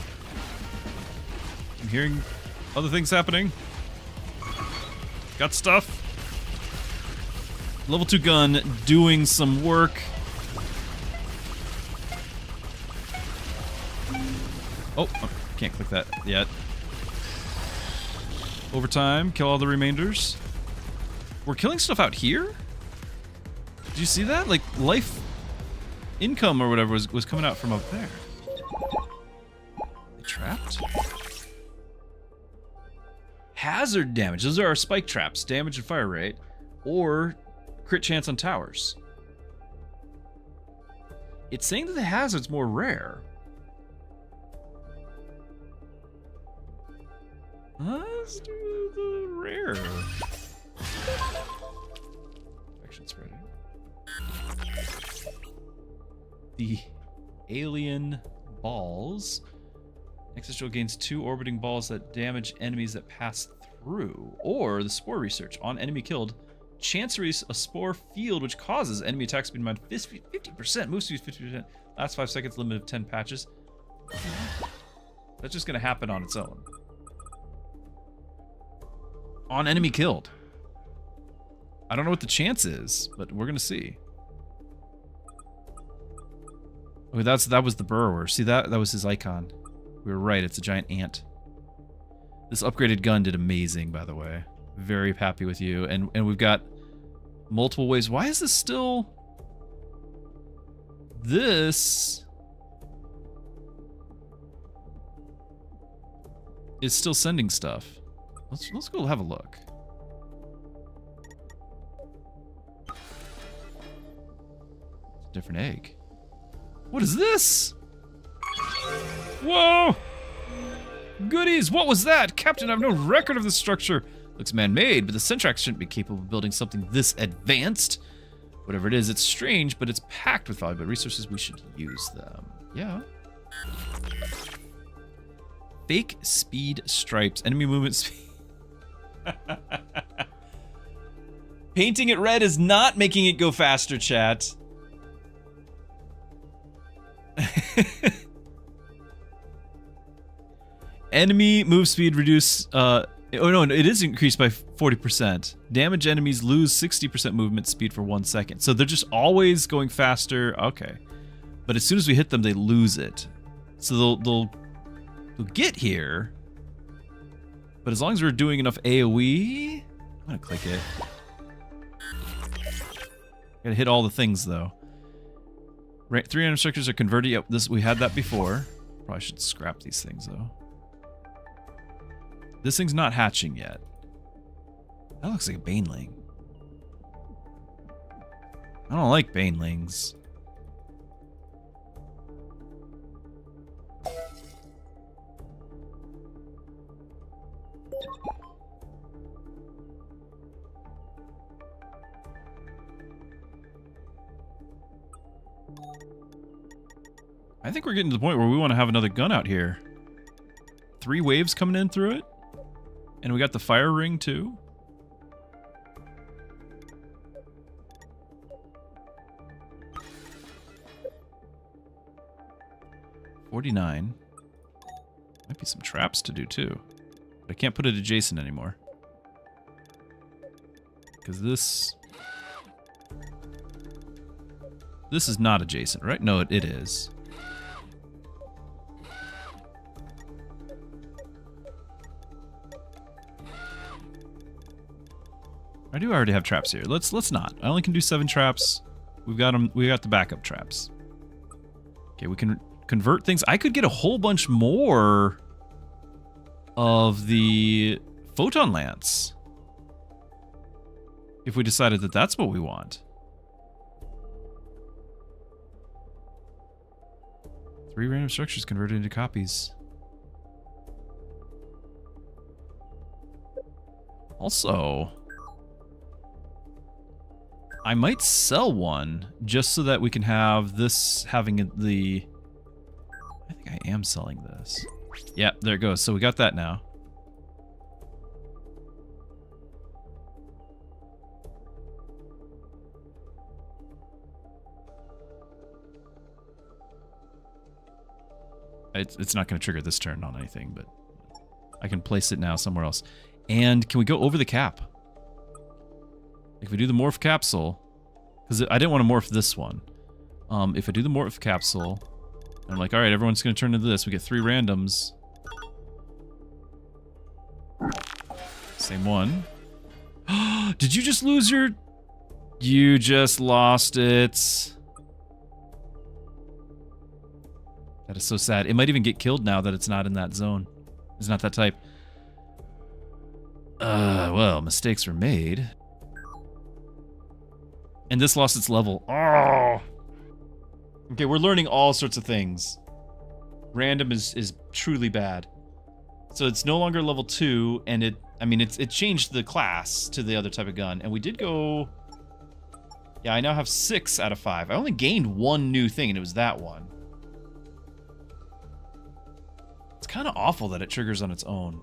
I'm hearing other things happening. Got stuff. Level 2 gun doing some work. Oh, can't click that yet. Overtime, kill all the remainders. We're killing stuff out here? Did you see that? Like, life income or whatever was coming out from up there. They trapped? Hazard damage. Those are our spike traps. Damage and fire rate. Or crit chance on towers. It's saying that the hazard's more rare. Let's do the rare. Infection spreading. The alien balls. Exegil gains 2 orbiting balls that damage enemies that pass through. Or the spore research. On enemy killed, chance to release a spore field which causes enemy attack speed by 50%. Move speed 50%. Last 5 seconds, limit of 10 patches. That's just going to happen on its own. On enemy killed. I don't know what the chance is, but we're going to see. Okay, that was the burrower. See, that was his icon. We were right, it's a giant ant. This upgraded gun did amazing, by the way. Very happy with you. And we've got multiple ways. Why is this still... This... is still sending stuff. Let's go have a look. Different egg. What is this? Whoa! Goodies! What was that? Captain, I have no record of the structure. Looks man-made, but the Centrax shouldn't be capable of building something this advanced. Whatever it is, it's strange, but it's packed with valuable resources. We should use them. Yeah. Fake speed stripes. Enemy movement speed. Painting it red is not making it go faster, chat. Enemy move speed reduce, oh no, it is increased by 40%. Damage enemies lose 60% movement speed for 1 second. So they're just always going faster. Okay. But as soon as we hit them, they lose it. So they'll get here. But as long as we're doing enough AoE, I'm gonna click it. Gotta hit all the things though. 300 structures are converted. Yep, we had that before. Probably should scrap these things though. This thing's not hatching yet. That looks like a baneling. I don't like banelings. I think we're getting to the point where we want to have another gun out here. 3 waves coming in through it. And we got the fire ring too. $49. Might be some traps to do too. But I can't put it adjacent anymore. Because this is not adjacent, right? No, it is. I do already have traps here. Let's not. I only can do 7 traps. We've got them. We got the backup traps. Okay, we can convert things. I could get a whole bunch more of the photon lance if we decided that that's what we want. 3 random structures converted into copies. Also, I might sell one just so that we can have this having the... I think I am selling this. Yeah, there it goes. So we got that now. It's not going to trigger this turn on anything, but I can place it now somewhere else. And can we go over the cap? If we do the morph capsule, because I didn't want to morph this one. If I do the morph capsule, I'm like, all right, everyone's going to turn into this. We get 3 randoms. Same one. Did you just lose your... You just lost it. That is so sad. It might even get killed now that it's not in that zone. It's not that type. Well, mistakes were made. And this lost its level. Oh! Okay, we're learning all sorts of things. Random is truly bad. So it's no longer level 2, and it changed the class to the other type of gun. And we did go... Yeah, I now have 6 out of 5. I only gained 1 new thing, and it was that one. It's kind of awful that it triggers on its own.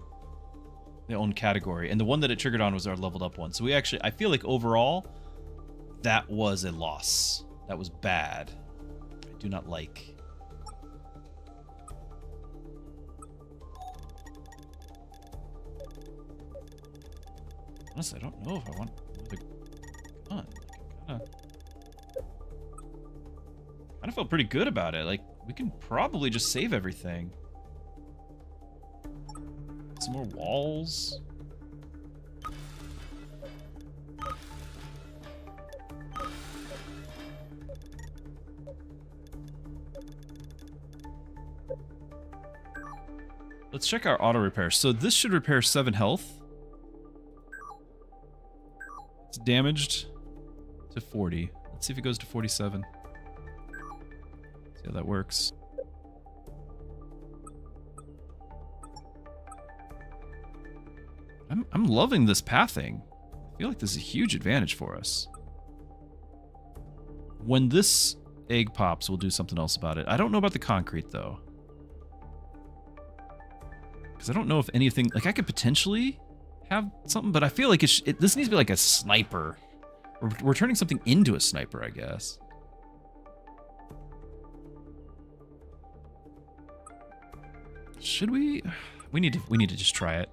The own category. And the one that it triggered on was our leveled up one. So we actually... I feel like overall, that was a loss. That was bad. I do not like. Honestly, I don't know if I want another gun. I kind of felt pretty good about it. Like, we can probably just save everything. Some more walls. Let's check our auto repair. So this should repair 7 health. It's damaged to 40. Let's see if it goes to 47. See how that works. I'm loving this pathing. I feel like this is a huge advantage for us. When this egg pops, we'll do something else about it. I don't know about the concrete, though. Because I don't know if anything... Like, I could potentially have something, but I feel like this needs to be like a sniper. We're turning something into a sniper, I guess. Should we? We need to just try it.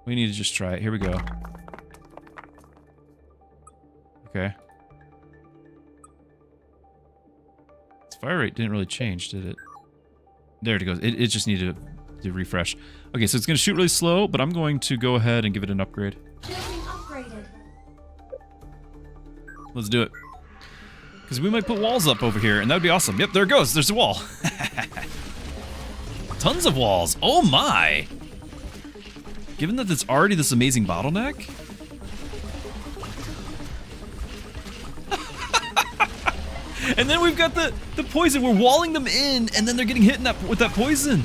We need to just try it. Here we go. Okay. Its fire rate didn't really change, did it? There it goes. It just needed to refresh. Okay, so it's going to shoot really slow, but I'm going to go ahead and give it an upgrade. Building upgraded. Let's do it. Because we might put walls up over here, and that would be awesome. Yep, there it goes. There's a wall. Tons of walls. Oh my! Given that it's already this amazing bottleneck... And then we've got the poison. We're walling them in, and then they're getting hit with that poison.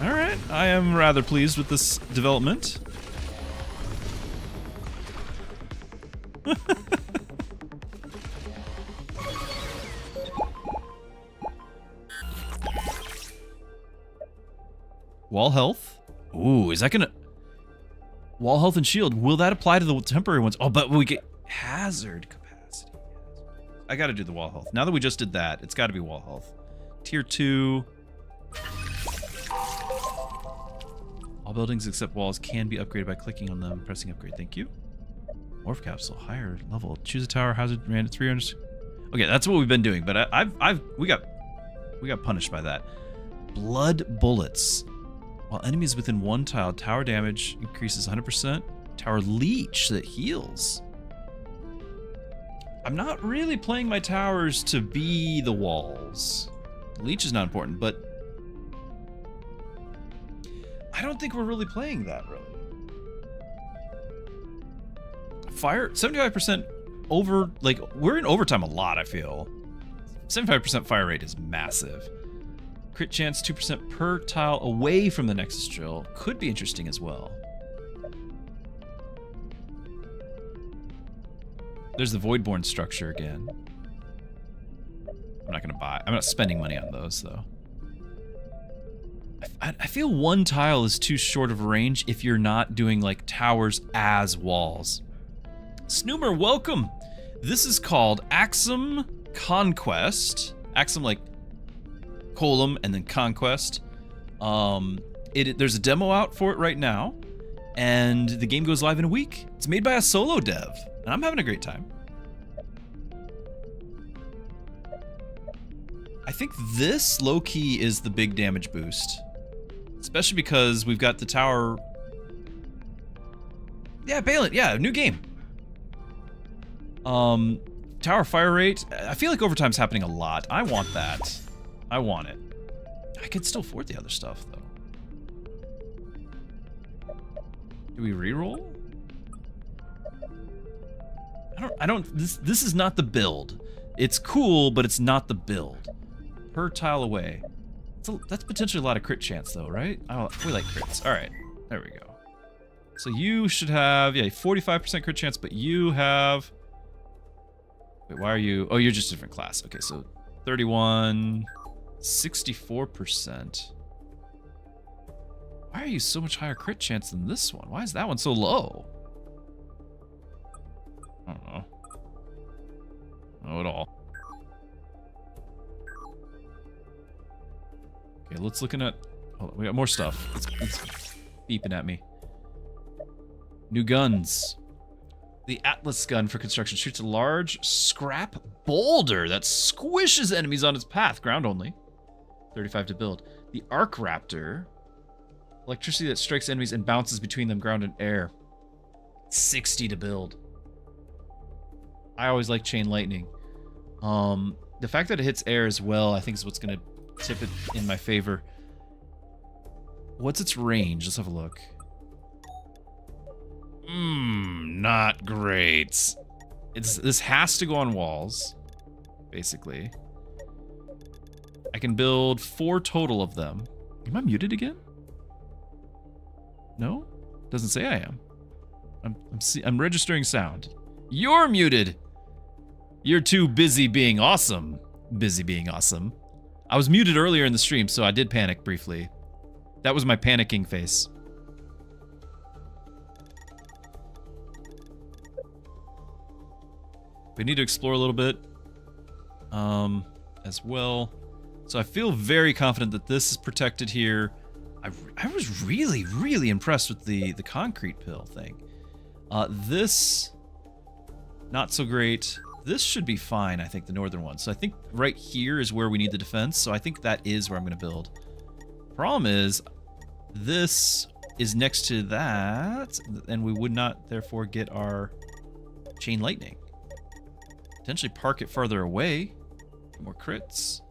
All right, I am rather pleased with this development. Wall health. Ooh, is that gonna... Wall health and shield. Will that apply to the temporary ones? Oh, but we get hazard capacity. I gotta do the wall health. Now that we just did that, it's gotta be wall health. Tier 2. All buildings except walls can be upgraded by clicking on them and pressing upgrade. Thank you. Morph capsule, higher level. Choose a tower, hazard, ran at 300. Okay, that's what we've been doing, but we got punished by that. Blood bullets. While enemies within one tile, tower damage increases 100%. Tower leech that heals. I'm not really playing my towers to be the walls. Leech is not important, but I don't think we're really playing that, really. Fire, 75% over, like, we're in overtime a lot, I feel. 75% fire rate is massive. Crit chance 2% per tile away from the Nexus drill. Could be interesting as well. There's the Voidborn structure again. I'm not gonna buy. I'm not spending money on those though. I feel one tile is too short of a range if you're not doing like towers as walls. Snoomer, welcome. This is called Axom Conquest. Axom like column and then Conquest. There's a demo out for it right now, and the game goes live in a week. It's made by a solo dev, and I'm having a great time. I think this low-key is the big damage boost, especially because we've got the tower. Yeah, Balin. Yeah, new game. Tower fire rate. I feel like overtime's happening a lot. I want that. I want it. I could still afford the other stuff, though. Do we reroll? This is not the build. It's cool, but it's not the build. Per tile away. That's potentially a lot of crit chance, though, right? We like crits. All right, there we go. So you should have, yeah, 45% crit chance, but you have... Wait, why are you... Oh, you're just a different class. Okay, so 31... 64%. Why are you so much higher crit chance than this one? Why is that one so low? I don't know. Not at all. Okay, let's looking at... Hold on, we got more stuff. It's beeping at me. New guns. The Atlas gun for construction shoots a large scrap boulder that squishes enemies on its path. Ground only. 35 to build. The Arc Raptor. Electricity that strikes enemies and bounces between them, ground and air. 60 to build. I always like chain lightning. The fact that it hits air as well, I think is what's gonna tip it in my favor. What's its range? Let's have a look. Not great. This has to go on walls, basically. I can build 4 total of them. Am I muted again? No? Doesn't say I am. I'm registering sound. You're muted! You're too busy being awesome. Busy being awesome. I was muted earlier in the stream, so I did panic briefly. That was my panicking face. We need to explore a little bit as well. So I feel very confident that this is protected here. I was really, really impressed with the concrete pill thing. This, not so great. This should be fine, I think, the northern one. So I think right here is where we need the defense. So I think that is where I'm going to build. Problem is, this is next to that, and we would not, therefore, get our chain lightning. Potentially park it farther away. Get more crits.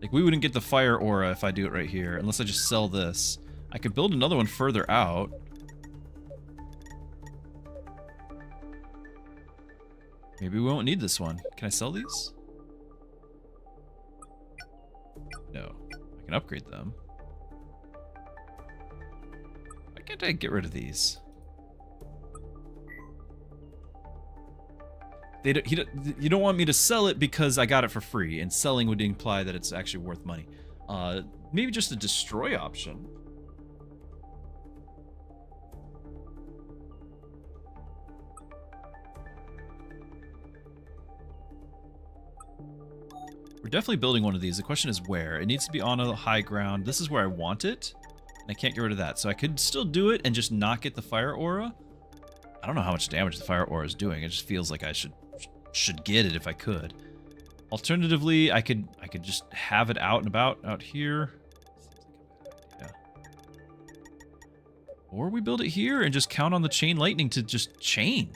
Like, we wouldn't get the fire aura if I do it right here, unless I just sell this. I could build another one further out. Maybe we won't need this one. Can I sell these? No. I can upgrade them. Why can't I get rid of these? You don't want me to sell it because I got it for free, and selling would imply that it's actually worth money. Maybe just a destroy option. We're definitely building one of these. The question is where. It needs to be on a high ground. This is where I want it, and I can't get rid of that. So I could still do it and just not get the fire aura. I don't know how much damage the fire aura is doing. It just feels like I should get it if I could. Alternatively, I could just have it out and about out here. Yeah. Or we build it here and just count on the chain lightning to just chain.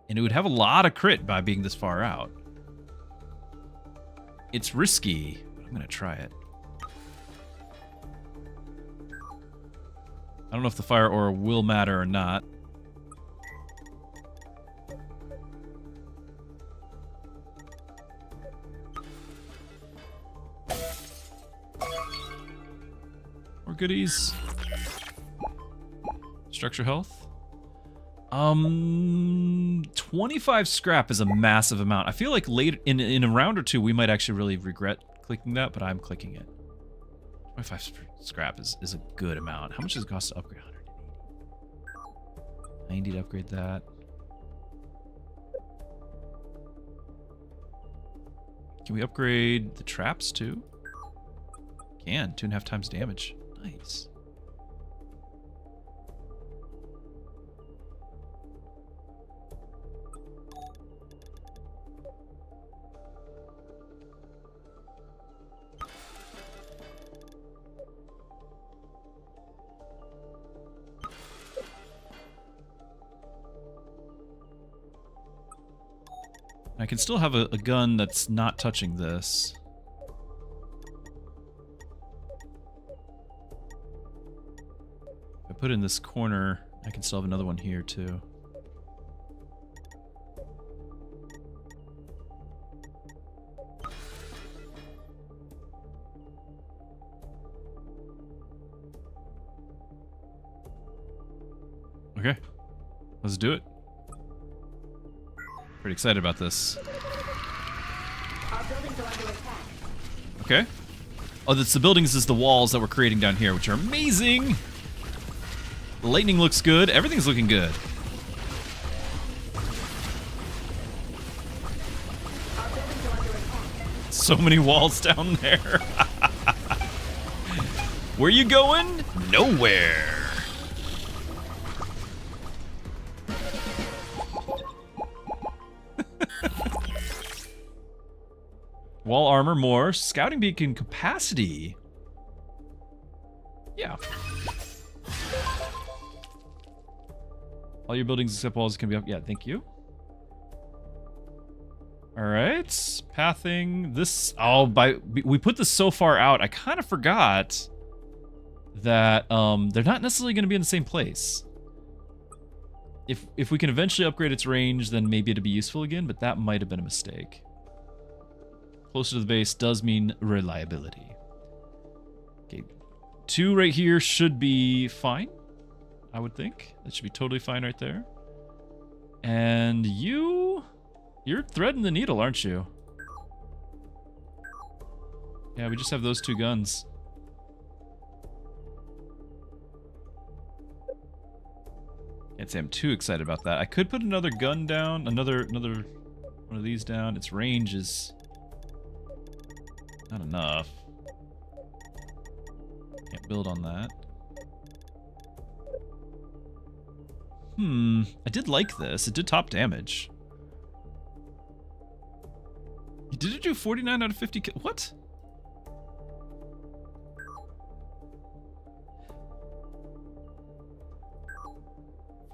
And it would have a lot of crit by being this far out. It's risky, but I'm gonna try it. I don't know if the fire aura will matter or not. More goodies. Structure health. 25 scrap is a massive amount. I feel like later in a round or two we might actually really regret clicking that, but I'm clicking it. 25 scrap is a good amount. How much does it cost to upgrade? 180. 90 to upgrade that. Can we upgrade the traps too? Can. 2.5 times damage. Nice. I can still have a gun that's not touching this. If I put it in this corner, I can still have another one here too. Okay, let's do it. Pretty excited about this. Our buildings are under attack. Okay. Oh, that's the buildings is the walls that we're creating down here, which are amazing. The lightning looks good. Everything's looking good. Our buildings are under attack. So many walls down there. Where you going? Nowhere. Wall armor more. Scouting beacon capacity. Yeah. All your buildings except walls can be up. Yeah, thank you. All right, pathing this. Oh, we put this so far out. I kind of forgot that they're not necessarily going to be in the same place. If we can eventually upgrade its range, then maybe it'll be useful again. But that might have been a mistake. Closer to the base does mean reliability. Okay, 2 right here should be fine. I would think that should be totally fine right there. And you're threading the needle, aren't you? Yeah, we just have those 2 guns. Can't say I'm too excited about that. I could put another gun down, another one of these down. Its range is not enough. Can't build on that. I did like this. It did top damage. Did it do 49 out of 50 kills? What?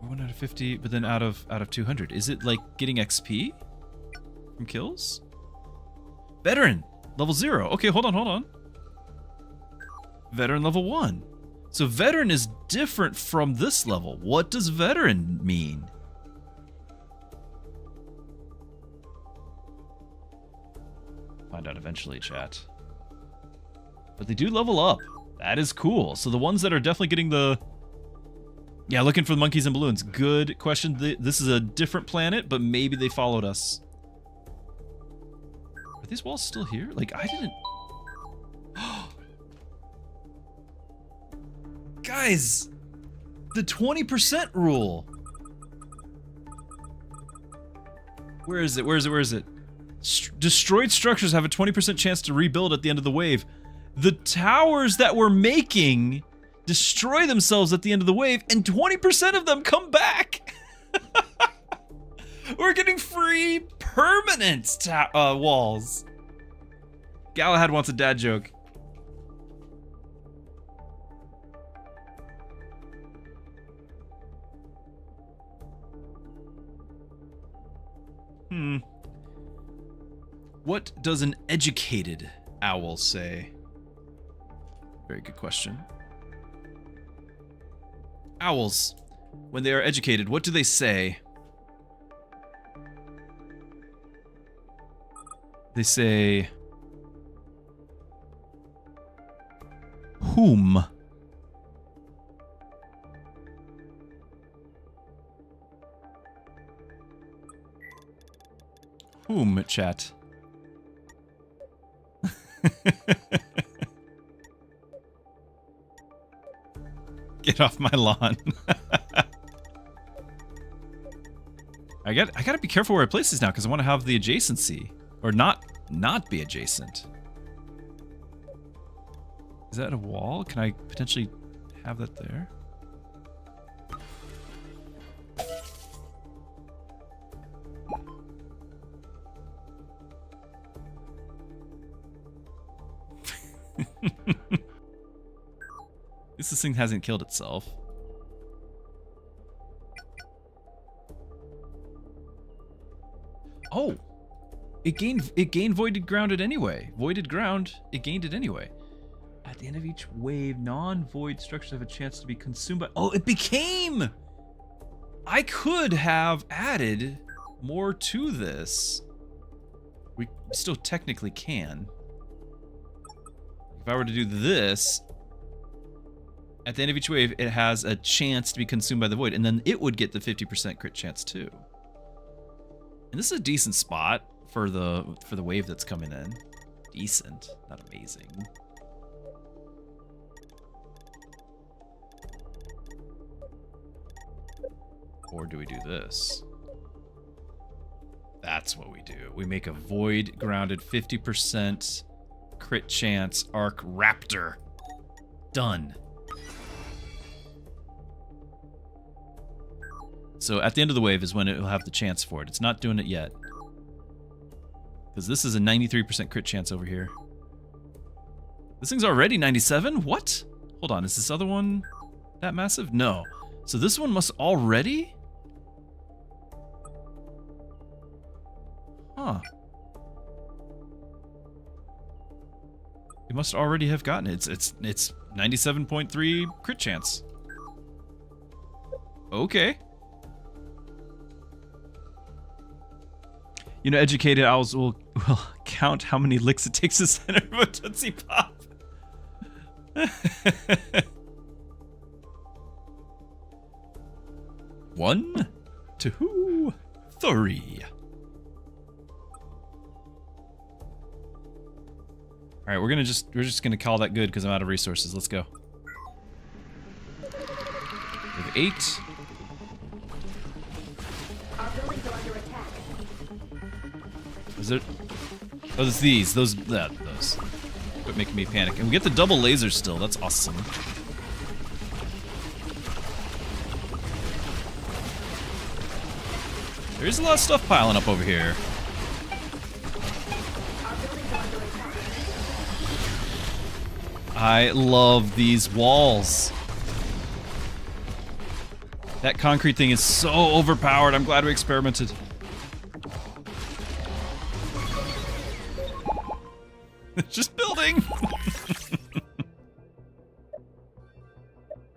One out of 50, but then out of 200. Is it like getting XP from kills? Veteran level 0. Okay, hold on. Veteran level 1. So veteran is different from this level. What does veteran mean? Find out eventually, chat. But they do level up. That is cool. So the ones that are definitely getting the... Yeah, looking for the monkeys and balloons. Good question. This is a different planet, but maybe they followed us. Are these walls still here? Like, I didn't... Guys! The 20% rule! Where is it? Destroyed structures have a 20% chance to rebuild at the end of the wave. The towers that we're making destroy themselves at the end of the wave, and 20% of them come back! We're getting free permanent walls. Galahad wants a dad joke. What does an educated owl say? Very good question. Owls, when they are educated, what do they say? They say... Whom? Whom, chat? Get off my lawn. I gotta be careful where I place these now because I want to have the adjacency. Or not be adjacent. Is that a wall? Can I potentially have that there? This thing hasn't killed itself. Oh, it gained voided grounded anyway. Voided ground, it gained it anyway. At the end of each wave, non-void structures have a chance to be consumed by... Oh, it became... I could have added more to this. We still technically can. If I were to do this, at the end of each wave, it has a chance to be consumed by the void, and then it would get the 50% crit chance too. And this is a decent spot for the wave that's coming in. Decent, not amazing. Or do we do this? That's what we do. We make a void grounded 50% crit chance arc raptor. Done. So at the end of the wave is when it will have the chance for it. It's not doing it yet. Because this is a 93% crit chance over here. This thing's already 97? What? Hold on, is this other one that massive? No. So this one must already Huh. It must already have gotten it. It's 97.3 crit chance. Okay. You know, educated owls will count how many licks it takes to center of a Tootsie Pop. 1, 2, 3. All right, we're just gonna call that good because I'm out of resources. Let's go. We have 8. Our buildings are under attack. Is it? Oh, it's these. Those. Quit making me panic. And we get the double laser still. That's awesome. There's a lot of stuff piling up over here. Our buildings are under attack. I love these walls. That concrete thing is so overpowered. I'm glad we experimented. Just building.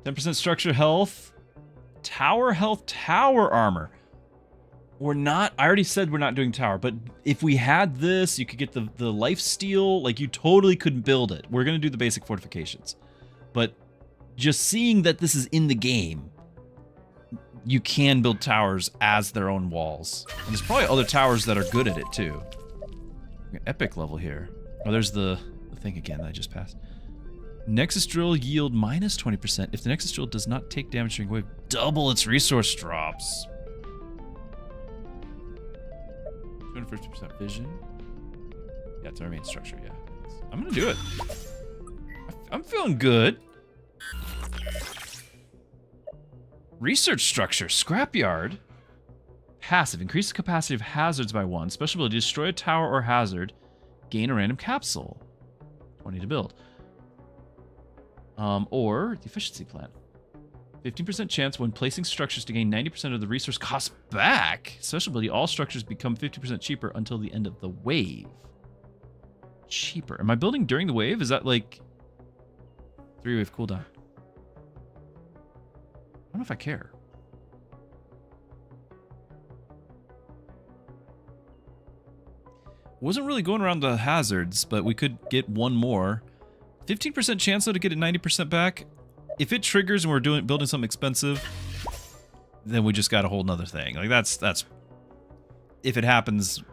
10% structure health. Tower health, tower armor. We're not, I already said we're not doing tower, but if we had this, you could get the life steal. Like, you totally could build it. We're going to do the basic fortifications. But just seeing that this is in the game, you can build towers as their own walls. And there's probably other towers that are good at it, too. Epic level here. Oh, there's the thing again that I just passed. Nexus drill yield minus 20%. If the Nexus drill does not take damage during wave, double its resource drops. 250% vision. Yeah, it's our main structure, yeah. I'm gonna do it. I'm feeling good. Research structure, scrapyard. Passive, increase the capacity of hazards by 1. Special ability, destroy a tower or hazard. Gain a random capsule. 20 to build. Or the efficiency plant. 15% chance when placing structures to gain 90% of the resource cost back. Special ability, all structures become 50% cheaper until the end of the wave. Cheaper. Am I building during the wave? Is that like 3-wave cooldown? I don't know if I care. Wasn't really going around the hazards, but we could get one more. 15% chance though to get it 90% back. If it triggers and we're building something expensive, then we just got a whole nother thing. Like that's if it happens,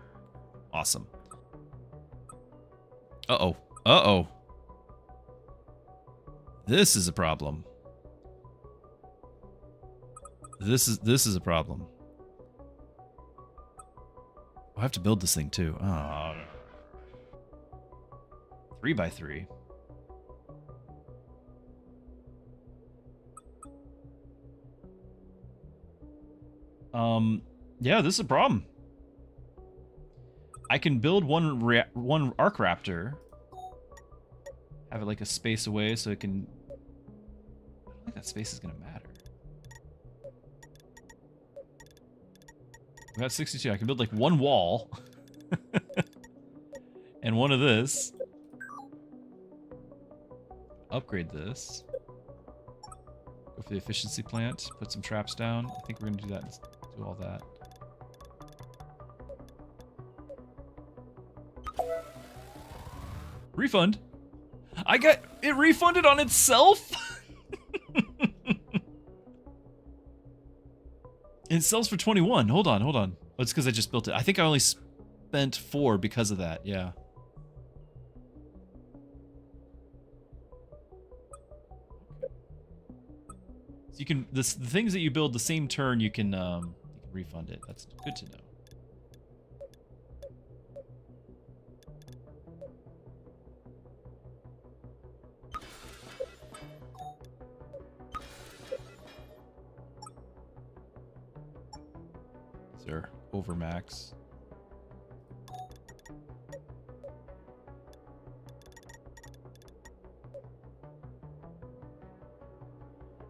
awesome. Uh-oh. Uh-oh. This is a problem. This is a problem. I have to build this thing too. Oh. 3x3. Yeah, this is a problem. I can build one arc raptor. Have it like a space away so it can. I don't think that space is gonna matter. We got 62. I can build like one wall. And one of this. Upgrade this. Go for the efficiency plant. Put some traps down. I think we're gonna do that. Do all that. Refund. I got it refunded on itself. It sells for 21. Hold on. Oh, it's because I just built it. I think I only spent 4 because of that. Yeah. So you can the things that you build the same turn you can refund it. That's good to know. They're over max.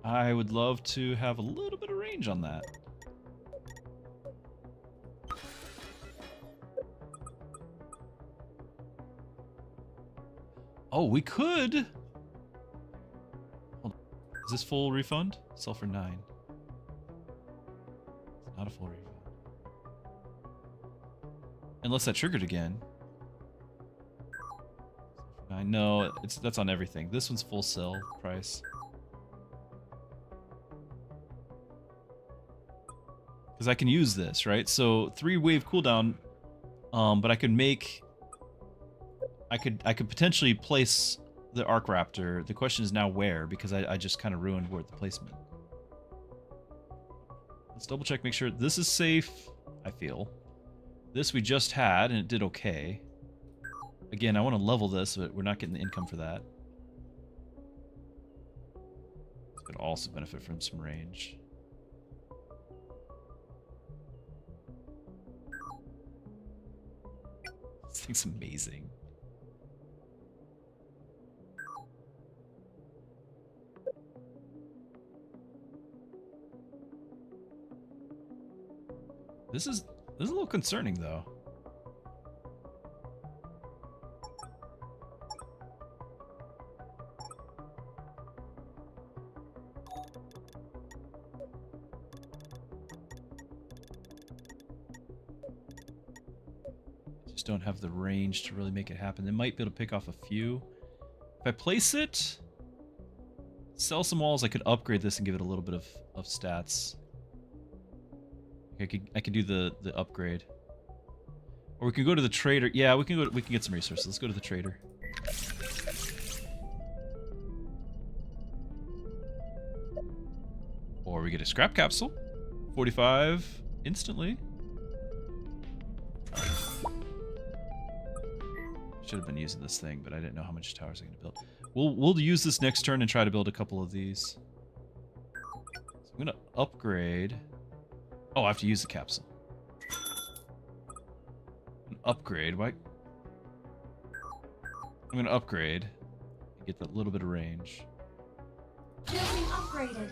I would love to have a little bit of range on that. Oh, we could. Hold on. Is this full refund? Sell for 9. It's not a full refund. Unless that triggered again. 9. No, that's on everything. This one's full sell price. Because I can use this, right? So 3 wave cooldown, but I could make. I could potentially place the Arc Raptor. The question is now where, because I just kind of ruined where the placement. Let's double check, make sure this is safe. I feel. This we just had, and it did okay. Again, I want to level this, but we're not getting the income for that. This could also benefit from some range. This thing's amazing. This is a little concerning, though. Just don't have the range to really make it happen. They might be able to pick off a few. If I place it, sell some walls, I could upgrade this and give it a little bit of stats. I could do the upgrade, or we can go to the trader. Yeah, we can get some resources. Let's go to the trader. Or we get a scrap capsule, 45 instantly. Should have been using this thing, but I didn't know how much towers I'm going to build. We'll use this next turn and try to build a couple of these. So I'm going to upgrade. Oh, I have to use the capsule. An upgrade. Why? I'm going to upgrade and get that little bit of range. Building upgraded.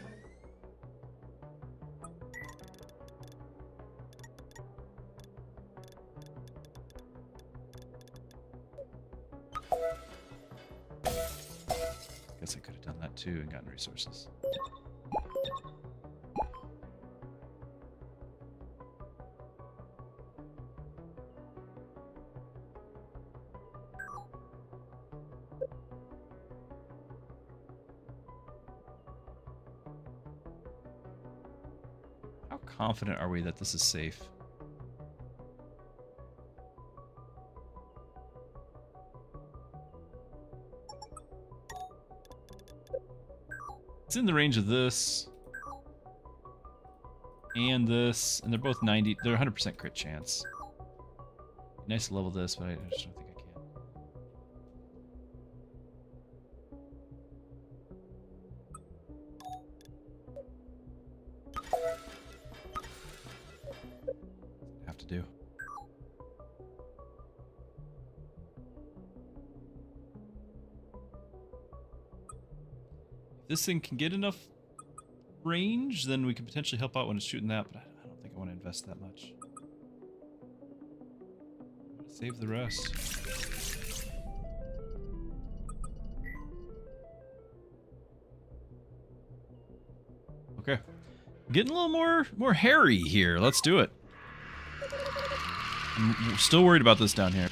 Guess I could have done that too and gotten resources. How confident are we that this is safe? It's in the range of this and this, and they're both 90. They're 100% crit chance. Nice to level this, but I just don't think I can. Have to do. If this thing can get enough range, then we can potentially help out when it's shooting that, but I don't think I want to invest that much. Save the rest. Okay. Getting a little more hairy here. Let's do it. I'm still worried about this down here.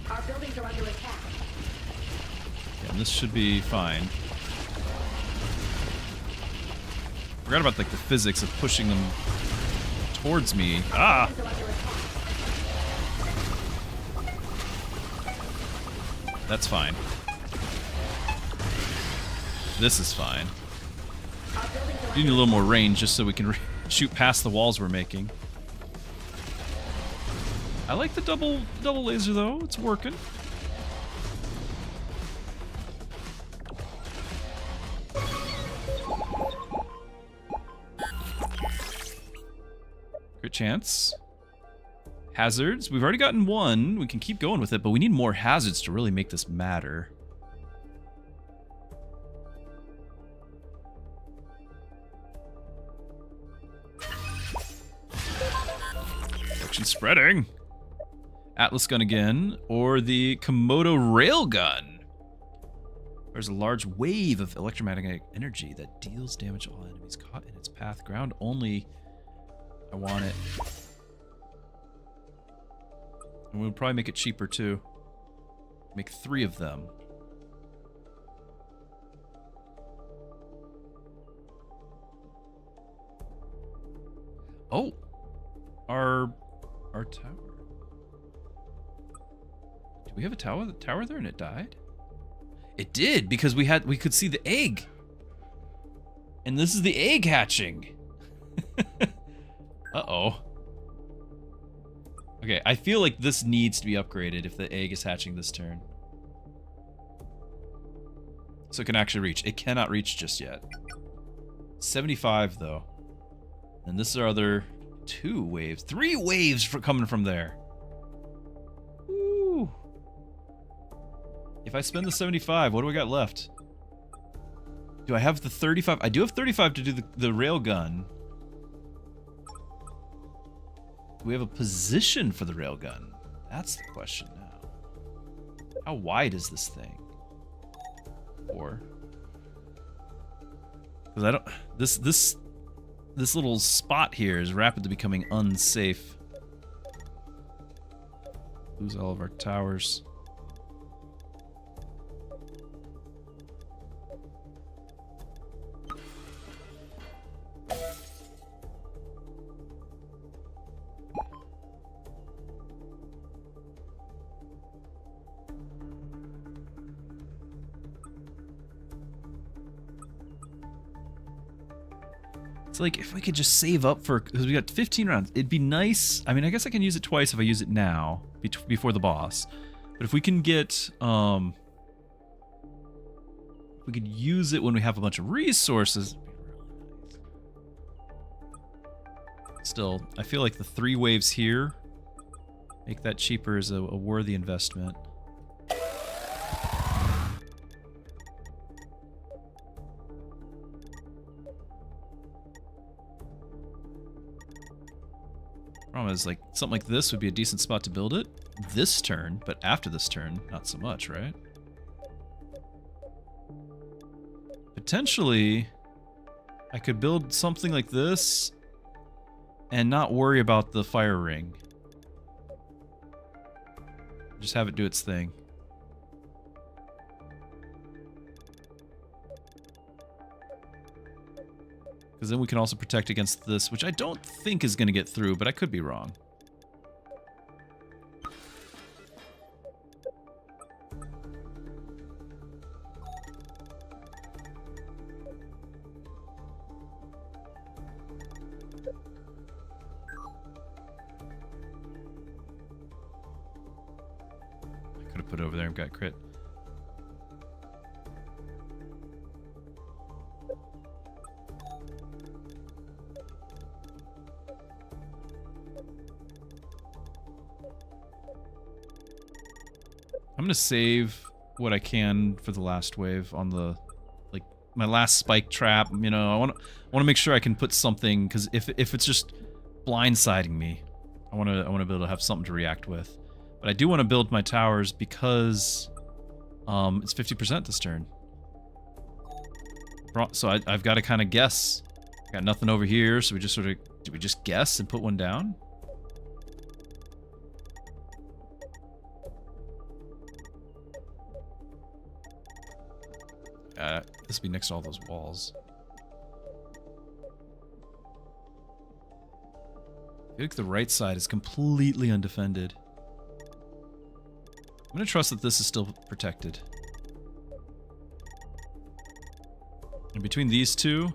Our buildings are under attack. Yeah, and this should be fine. Forgot about like the physics of pushing them towards me. Ah! Buildings are under attack. That's fine. This is fine. Our buildings are We need a little more range just so we can shoot past the walls we're making. I like the double laser though. It's working. Crit chance. Hazards. We've already gotten one. We can keep going with it, but we need more hazards to really make this matter. Infection spreading. Atlas gun again, or the Komodo railgun. There's a large wave of electromagnetic energy that deals damage to all enemies caught in its path. Ground only. I want it. And we'll probably make it cheaper too. Make 3 of them. Oh, our tower. Do we have a tower there and it died? It did, because we could see the egg. And this is the egg hatching. Uh-oh. Okay, I feel like this needs to be upgraded if the egg is hatching this turn. So it can actually reach. It cannot reach just yet. 75 though. And this is our other 2 waves. 3 waves coming from there. Woo. If I spend the 75, what do I got left? Do I have the 35? I do have 35 to do the railgun. Do we have a position for the railgun? That's the question now. How wide is this thing? 4. Because I don't. This little spot here is rapidly becoming unsafe. Lose all of our towers. It's like, if I could just save up for, because we got 15 rounds, it'd be nice. I mean, I guess I can use it twice if I use it now, before the boss. But if we can get, we could use it when we have a bunch of resources. Still, I feel like the 3 waves here, make that cheaper is a worthy investment. Problem is, like, something like this would be a decent spot to build it this turn, but after this turn, not so much, right? Potentially, I could build something like this and not worry about the fire ring. Just have it do its thing. Because then we can also protect against this, which I don't think is going to get through, but I could be wrong. I could have put it over there and got crit. I'm gonna save what I can for the last wave on the, like, my last spike trap. You know, I want to make sure I can put something, because if it's just blindsiding me, I want to be able to have something to react with. But I do want to build my towers because it's 50% this turn. So I've got to kind of guess. I got nothing over here, so we just sort of, do we just guess and put one down? This will be next to all those walls. I feel like the right side is completely undefended. I'm gonna trust that this is still protected. And between these 2,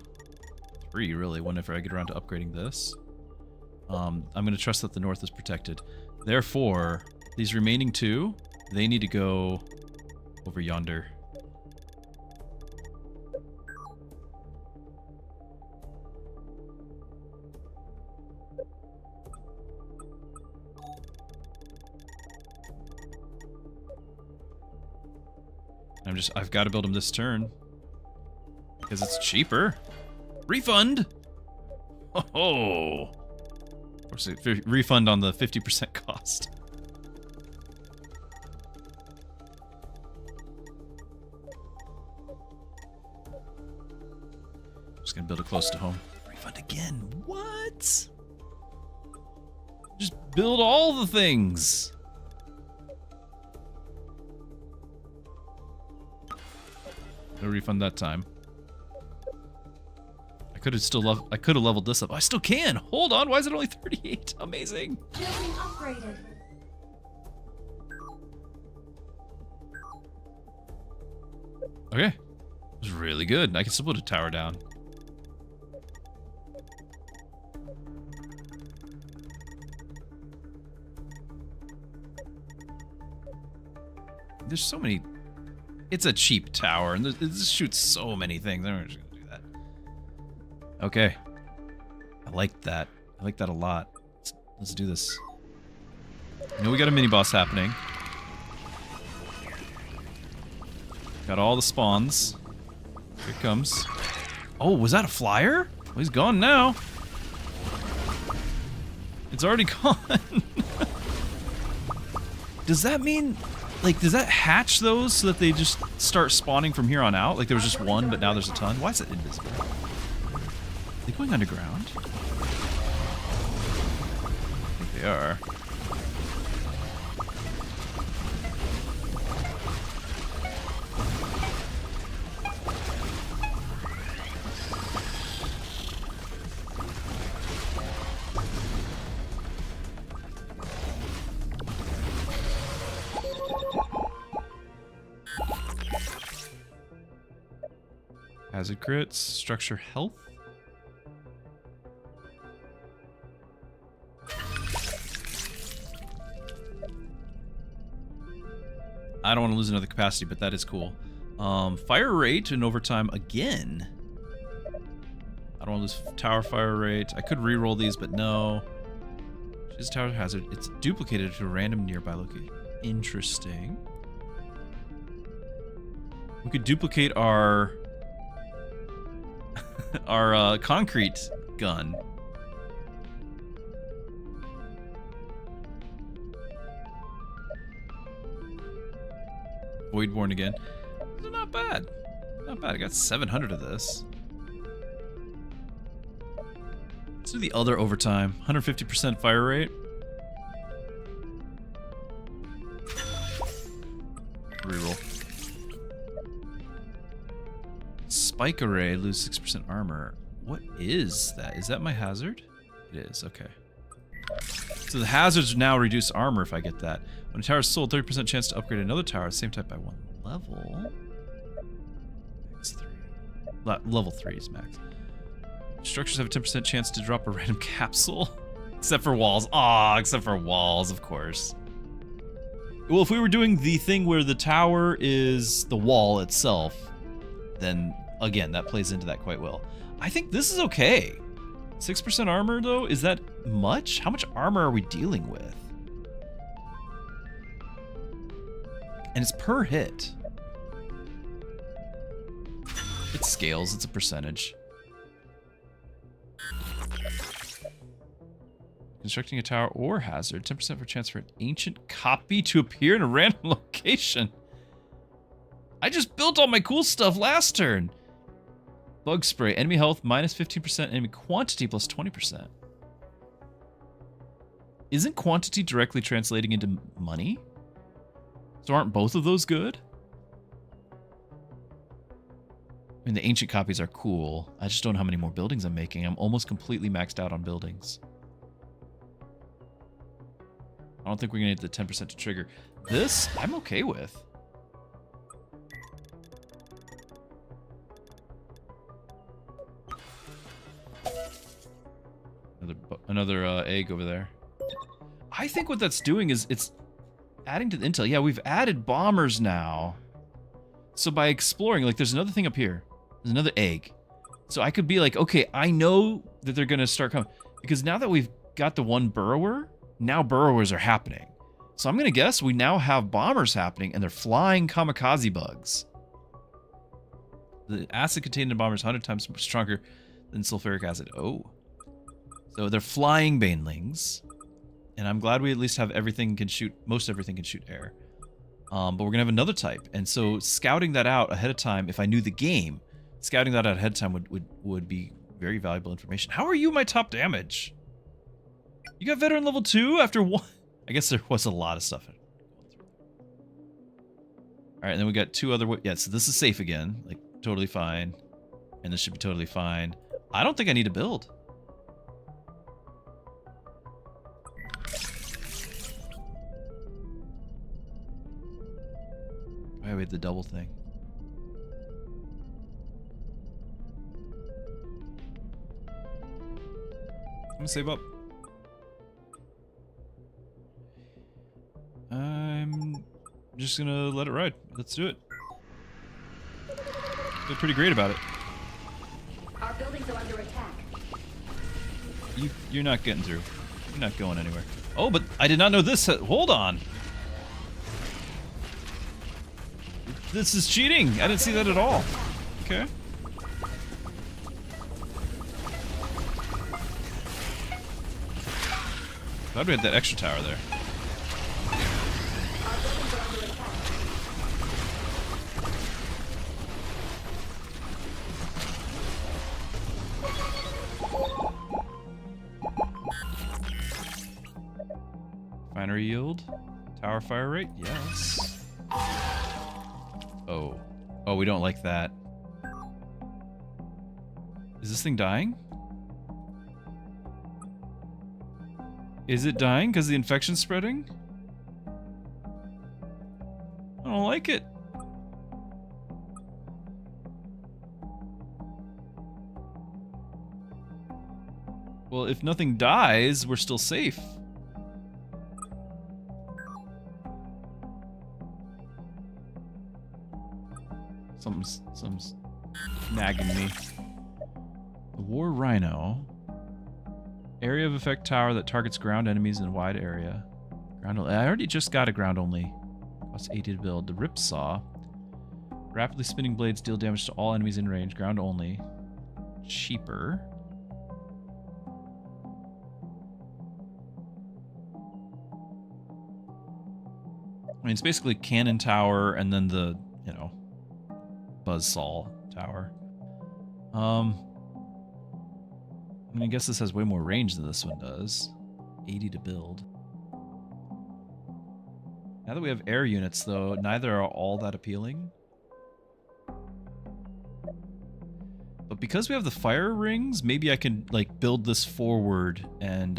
3 really, whenever I get around to upgrading this, I'm gonna trust that the north is protected. Therefore, these remaining 2, they need to go over yonder. I've got to build them this turn. Because it's cheaper. Refund! Oh! Of course, refund on the 50% cost. Just gonna build it close to home. Refund again. What? Just build all the things. No refund that time. I could have leveled this up. I still can. Hold on. Why is it only 38? Amazing. Building upgraded. Okay. It was really good. I can still put a tower down. There's so many. It's a cheap tower, and this shoots so many things. I'm just gonna do that. Okay. I like that. I like that a lot. Let's do this. I know we got a mini boss happening. Got all the spawns. Here it comes. Oh, was that a flyer? Well, he's gone now. It's already gone. Does that mean, like, does that hatch those so that they just start spawning from here on out? Like there was just one, but now there's a ton? Why is it invisible? Are they going underground? I think they are. Hazard crits, structure health. I don't want to lose another capacity, but that is cool. Fire rate and overtime again. I don't want to lose tower fire rate. I could reroll these, but no. Choose tower hazard. It's duplicated to a random nearby location. Interesting. We could duplicate our our concrete gun. Voidborn again. Not bad. Not bad. I got 700 of this. Let's do the other overtime. 150% fire rate. Reroll. Spike array, lose 6% armor. What is that? Is that my hazard? It is, okay. So the hazards now reduce armor if I get that. When a tower is sold, 30% chance to upgrade another tower at the same type by 1 level. Max 3. Level 3 is max. Structures have a 10% chance to drop a random capsule. Except for walls. Aw, except for walls, of course. Well, if we were doing the thing where the tower is the wall itself, then, again, that plays into that quite well. I think this is okay. 6% armor, though? Is that much? How much armor are we dealing with? And it's per hit. It scales. It's a percentage. Constructing a tower or hazard. 10% for chance for an ancient copy to appear in a random location. I just built all my cool stuff last turn. Bug spray. Enemy health minus 15%. Enemy quantity plus 20%. Isn't quantity directly translating into money? So aren't both of those good? I mean, the ancient copies are cool. I just don't know how many more buildings I'm making. I'm almost completely maxed out on buildings. I don't think we're going to need the 10% to trigger. This, I'm okay with. Another egg over there. I think what that's doing is it's adding to the intel. Yeah, we've added bombers now. So by exploring, like there's another thing up here. There's another egg. So I could be like, okay, I know that they're going to start coming. Because now that we've got the one burrower, now burrowers are happening. So I'm going to guess we now have bombers happening and they're flying kamikaze bugs. The acid contained in bombers is 100 times stronger than sulfuric acid. Oh. So they're flying banelings. And I'm glad we at least have everything can shoot, most everything can shoot air. But we're going to have another type. And so scouting that out ahead of time, if I knew the game, scouting that out ahead of time would be very valuable information. How are you my top damage? You got veteran level 2 after 1? I guess there was a lot of stuff. Alright, and then we got 2 other... Yeah, so this is safe again. Like, totally fine. And this should be totally fine. I don't think I need to build. Oh, we had the double thing. I'm gonna save up. I'm just gonna let it ride. Let's do it. Feel pretty great about it. Our buildings are under attack. You're not getting through. You're not going anywhere. Oh, but I did not know this. Hold on. This is cheating. I didn't see that at all. Okay. Glad we had that extra tower there. Refinery yield? Tower fire rate? Yes. Oh. Oh, we don't like that. Is this thing dying? Is it dying because the infection's spreading? I don't like it. Well, if nothing dies, we're still safe. Something's nagging me. The War Rhino. Area of effect tower that targets ground enemies in a wide area. Ground only. I already just got a ground only. Costs 80 to build. The Rip Saw. Rapidly spinning blades deal damage to all enemies in range. Ground only. Cheaper. I mean, it's basically cannon tower and then the, you know, buzzsaw tower. I mean, I guess this has way more range than this one does. 80 to build. Now that we have air units, though, neither are all that appealing. But because we have the fire rings, maybe I can, like, build this forward and,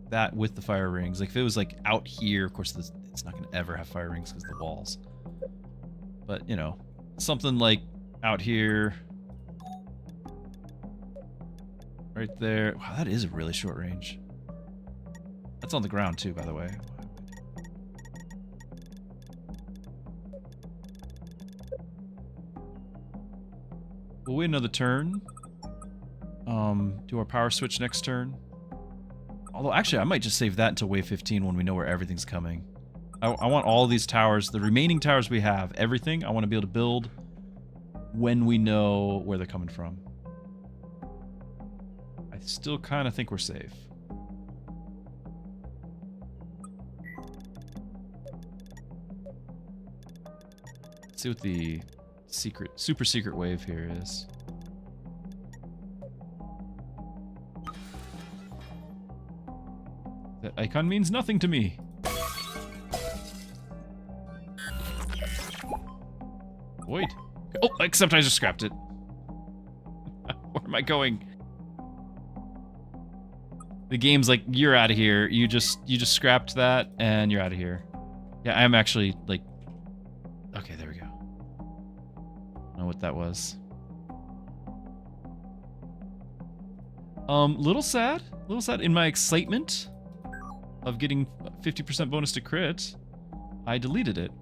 that with the fire rings. Like, if it was, like, out here, of course, it's not going to ever have fire rings because of the walls. But, you know, something like out here. Right there. Wow, that is a really short range. That's on the ground too, by the way. We'll wait another turn. Do our power switch next turn. Although, actually, I might just save that until wave 15 when we know where everything's coming. I want all these towers, the remaining towers we have, everything, I want to be able to build when we know where they're coming from. I still kind of think we're safe. Let's see what the super secret wave here is. That icon means nothing to me. Void. Oh, except I just scrapped it. Where am I going? The game's like, you're out of here. You just scrapped that and you're out of here. Yeah, I'm actually like, okay, there we go. I don't know what that was. Little sad in my excitement of getting 50% bonus to crit, I deleted it.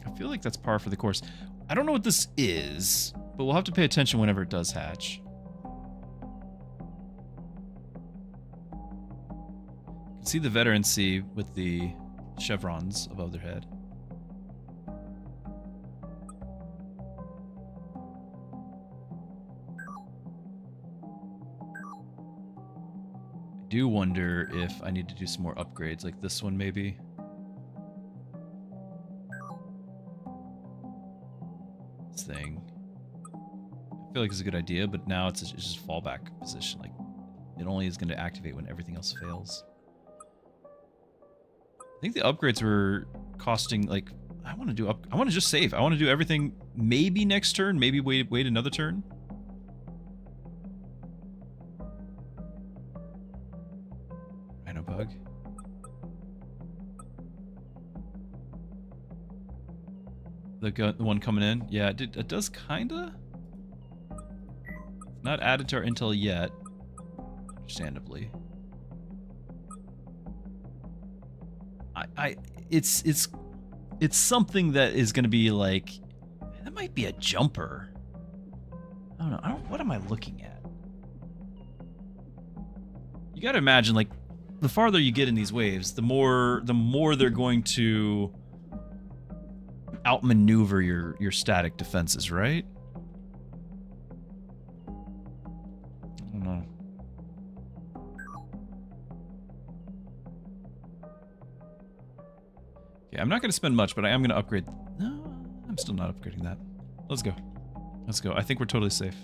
I feel like that's par for the course. I don't know what this is, but we'll have to pay attention whenever it does hatch. You can see the veterancy with the chevrons above their head. I do wonder if I need to do some more upgrades, like this one maybe. I feel like it's a good idea, but now it's just fallback position. Like, it only is going to activate when everything else fails. I think the upgrades were costing, like, I want to just save. I want to do everything maybe next turn, maybe wait another turn. Rhino bug. The one coming in. Yeah, it does kinda. Not added to our intel yet, understandably. It's something that is going to be like, that might be a jumper. I don't know. What am I looking at? You got to imagine, like, the farther you get in these waves, the more they're going to outmaneuver your static defenses, right? I don't know. Okay, I'm not going to spend much, but I am going to upgrade. No, I'm still not upgrading that. Let's go. Let's go. I think we're totally safe.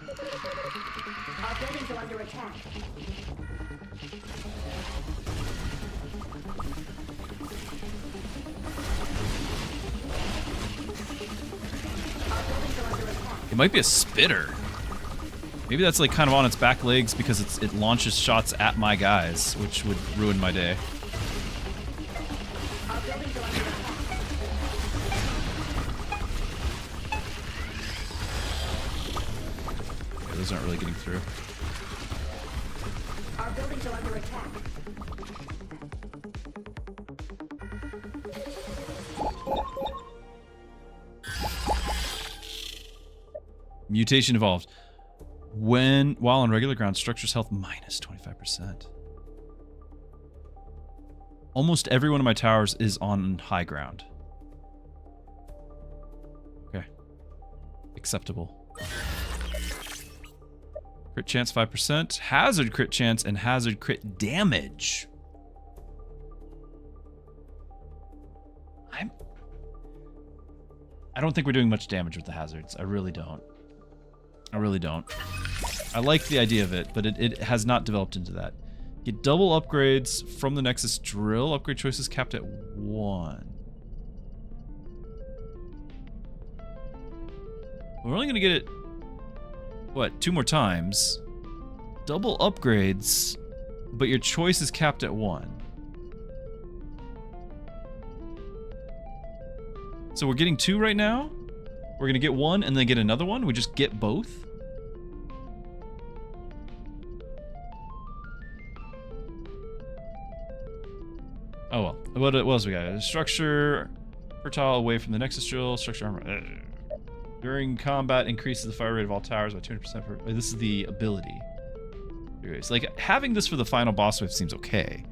Our buildings are under attack. It might be a spitter. Maybe that's like kind of on its back legs because it launches shots at my guys, which would ruin my day. Okay, those aren't really getting through. Our buildings are under attack. Mutation evolved. While on regular ground, structure's health minus 25%. Almost every one of my towers is on high ground. Okay. Acceptable. Crit chance 5%. Hazard crit chance and hazard crit damage. I don't think we're doing much damage with the hazards. I really don't. I really don't. I like the idea of it, but it has not developed into that. Get double upgrades from the Nexus drill. Upgrade choices capped at 1. We're only going to get it, what, 2 more times. Double upgrades, but your choice is capped at 1. So we're getting 2 right now. We're going to get 1 and then get another one. We just get both. Oh well. What else we got? Structure fertile away from the Nexus drill. Structure armor. During combat, increases the fire rate of all towers by 200%. This is the ability. Like, having this for the final boss wave seems okay.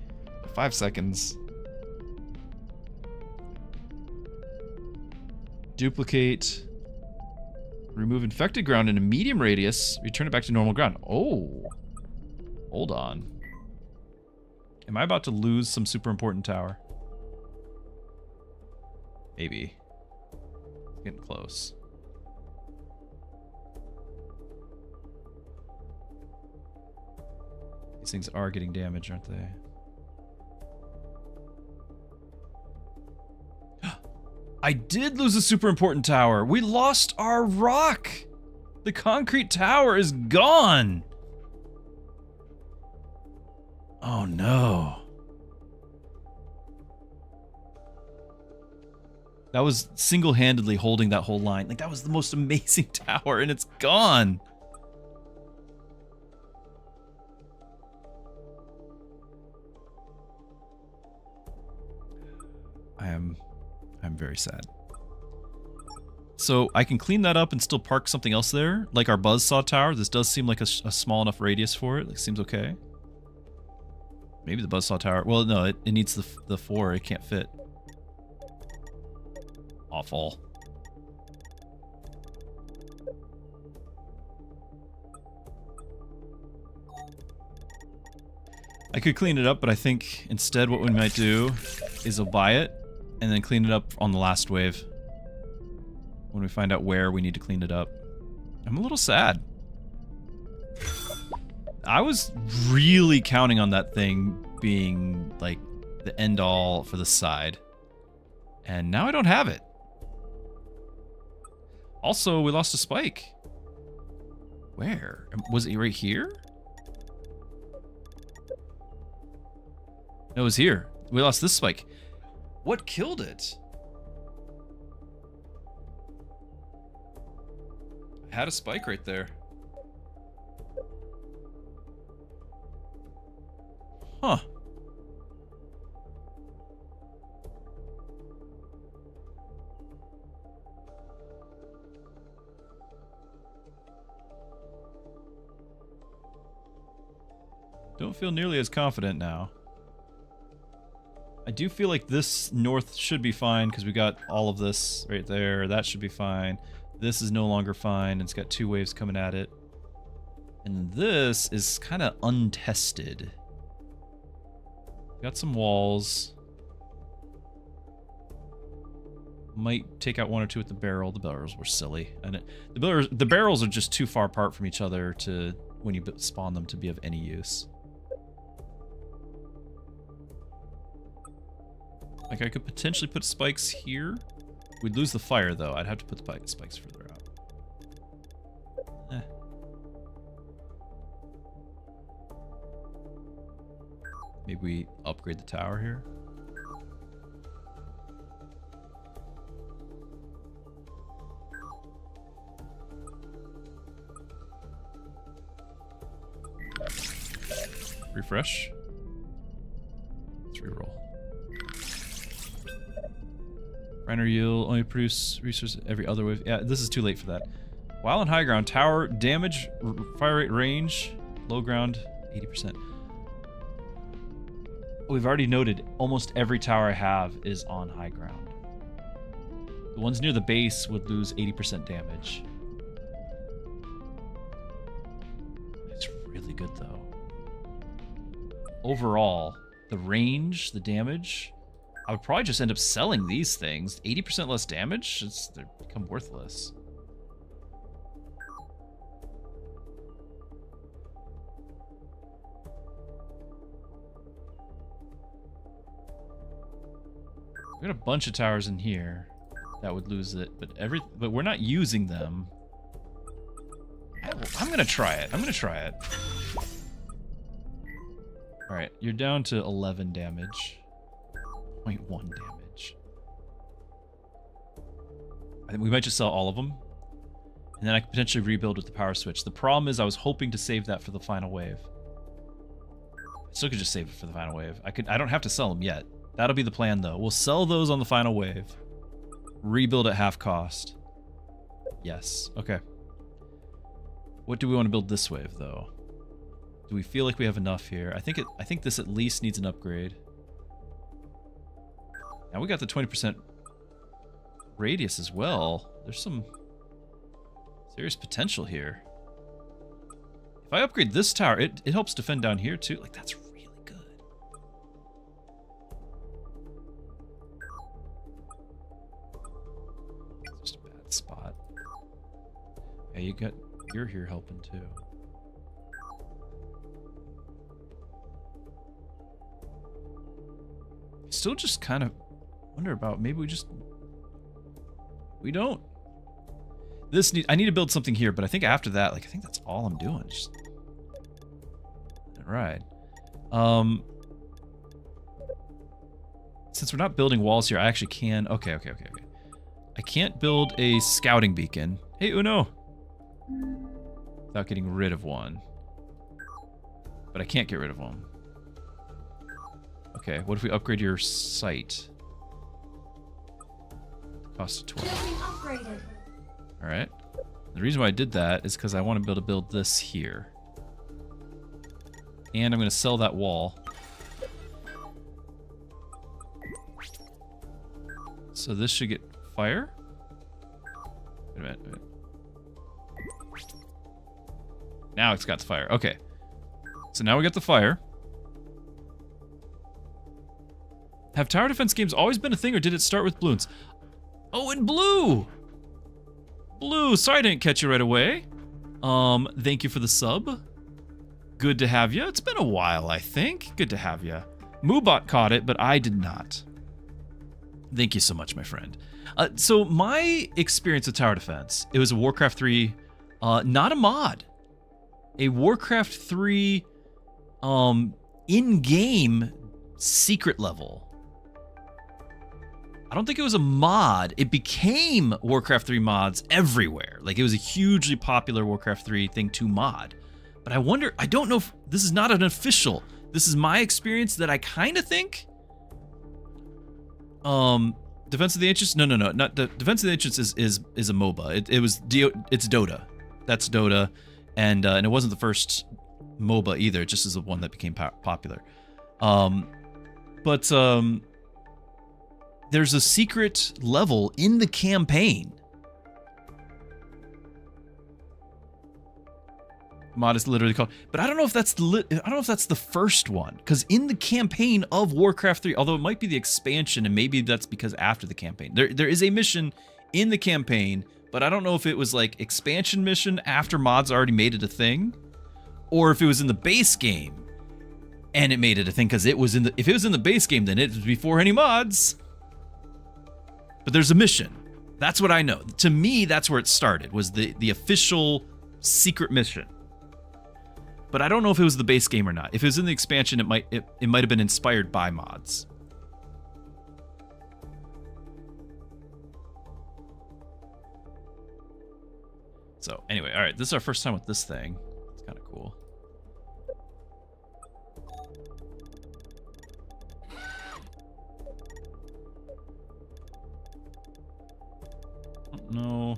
5 seconds. Duplicate. Remove infected ground in a medium radius. Return it back to normal ground. Oh. Hold on. Am I about to lose some super important tower? Maybe. Getting close. These things are getting damaged, aren't they? I did lose a super important tower. We lost our rock. The concrete tower is gone. Oh no. That was single-handedly holding that whole line. Like, that was the most amazing tower and it's gone. I'm very sad. So I can clean that up and still park something else there, like our buzzsaw tower. This does seem like a small enough radius for it. It seems okay. Maybe the buzzsaw tower. Well, no, it needs the 4. It can't fit. Awful. I could clean it up, but I think instead what we might do is I'll buy it and then clean it up on the last wave. when we find out where we need to clean it up. I'm a little sad. I was really counting on that thing being like the end all for the side. And now I don't have it. Also, we lost a spike. Where? Was it right here? No, it was here. We lost this spike. What killed it? I had a spike right there. Huh. Don't feel nearly as confident now. I do feel like this north should be fine because we got all of this right there. That should be fine. This is no longer fine. It's got 2 waves coming at it. And this is kind of untested. Got some walls. Might take out 1 or 2 with the barrel. The barrels were silly. And the barrels are just too far apart from each other to, when you spawn them, to be of any use. Like, I could potentially put spikes here. We'd lose the fire, though. I'd have to put the spikes further out. Maybe we upgrade the tower here. Refresh. Let's reroll. Reiner yield only produce resources every other wave. Yeah, this is too late for that. While on high ground, tower damage, fire rate, range, low ground, 80%. We've already noted almost every tower I have is on high ground. The ones near the base would lose 80% damage. It's really good though. Overall, the range, the damage, I would probably just end up selling these things. 80% less damage, they become worthless. We got a bunch of towers in here that would lose it, but we're not using them. I'm gonna try it. All right, you're down to 11 damage. 0.1 damage. I think we might just sell all of them. And then I could potentially rebuild with the power switch. The problem is I was hoping to save that for the final wave. I still could just save it for the final wave. I don't have to sell them yet. That'll be the plan though. We'll sell those on the final wave. Rebuild at half cost. Yes. Okay. What do we want to build this wave though? Do we feel like we have enough here? I think this at least needs an upgrade. Now we got the 20% radius as well. There's some serious potential here. If I upgrade this tower, it helps defend down here too. Like, that's really good. It's just a bad spot. Yeah, you're here helping too. Still just kind of wonder about, maybe we don't. I need to build something here, but I think after that, like, I think that's all I'm doing. Just right. Since we're not building walls here, I actually can. Okay. I can't build a scouting beacon. Hey, Uno. Without getting rid of one. But I can't get rid of one. Okay, what if we upgrade your site? Cost of 12. Alright. The reason why I did that is because I want to be able to build this here. And I'm going to sell that wall. So this should get fire? Wait a minute. Now it's got the fire. Okay. So now we got the fire. Have tower defense games always been a thing, or did it start with balloons? Oh, in blue! Blue, sorry I didn't catch you right away. Thank you for the sub. Good to have you. It's been a while, I think. Good to have you. Moobot caught it, but I did not. Thank you so much, my friend. So my experience with Tower Defense, it was a Warcraft 3, not a mod. A Warcraft 3 in-game secret level. I don't think it was a mod. It became Warcraft 3 mods everywhere. Like, it was a hugely popular Warcraft 3 thing to mod. But I wonder, I don't know if this is not an official. This is my experience that I kind of think. Defense of the Ancients? No, not Defense of the Ancients is a MOBA. It's Dota. That's Dota, and it wasn't the first MOBA either. It just is the one that became popular. There's a secret level in the campaign. Mod is literally called, but I don't know if that's the first one, because in the campaign of Warcraft 3, although it might be the expansion, and maybe that's because after the campaign, there is a mission in the campaign, but I don't know if it was like expansion mission after mods already made it a thing, or if it was in the base game and it made it a thing, because if it was in the base game, then it was before any mods. But there's a mission. That's what I know. To me, that's where it started, was the official secret mission. But I don't know if it was the base game or not. If it was in the expansion, it might have been inspired by mods. So anyway, all right, this is our first time with this thing. It's kind of cool. No.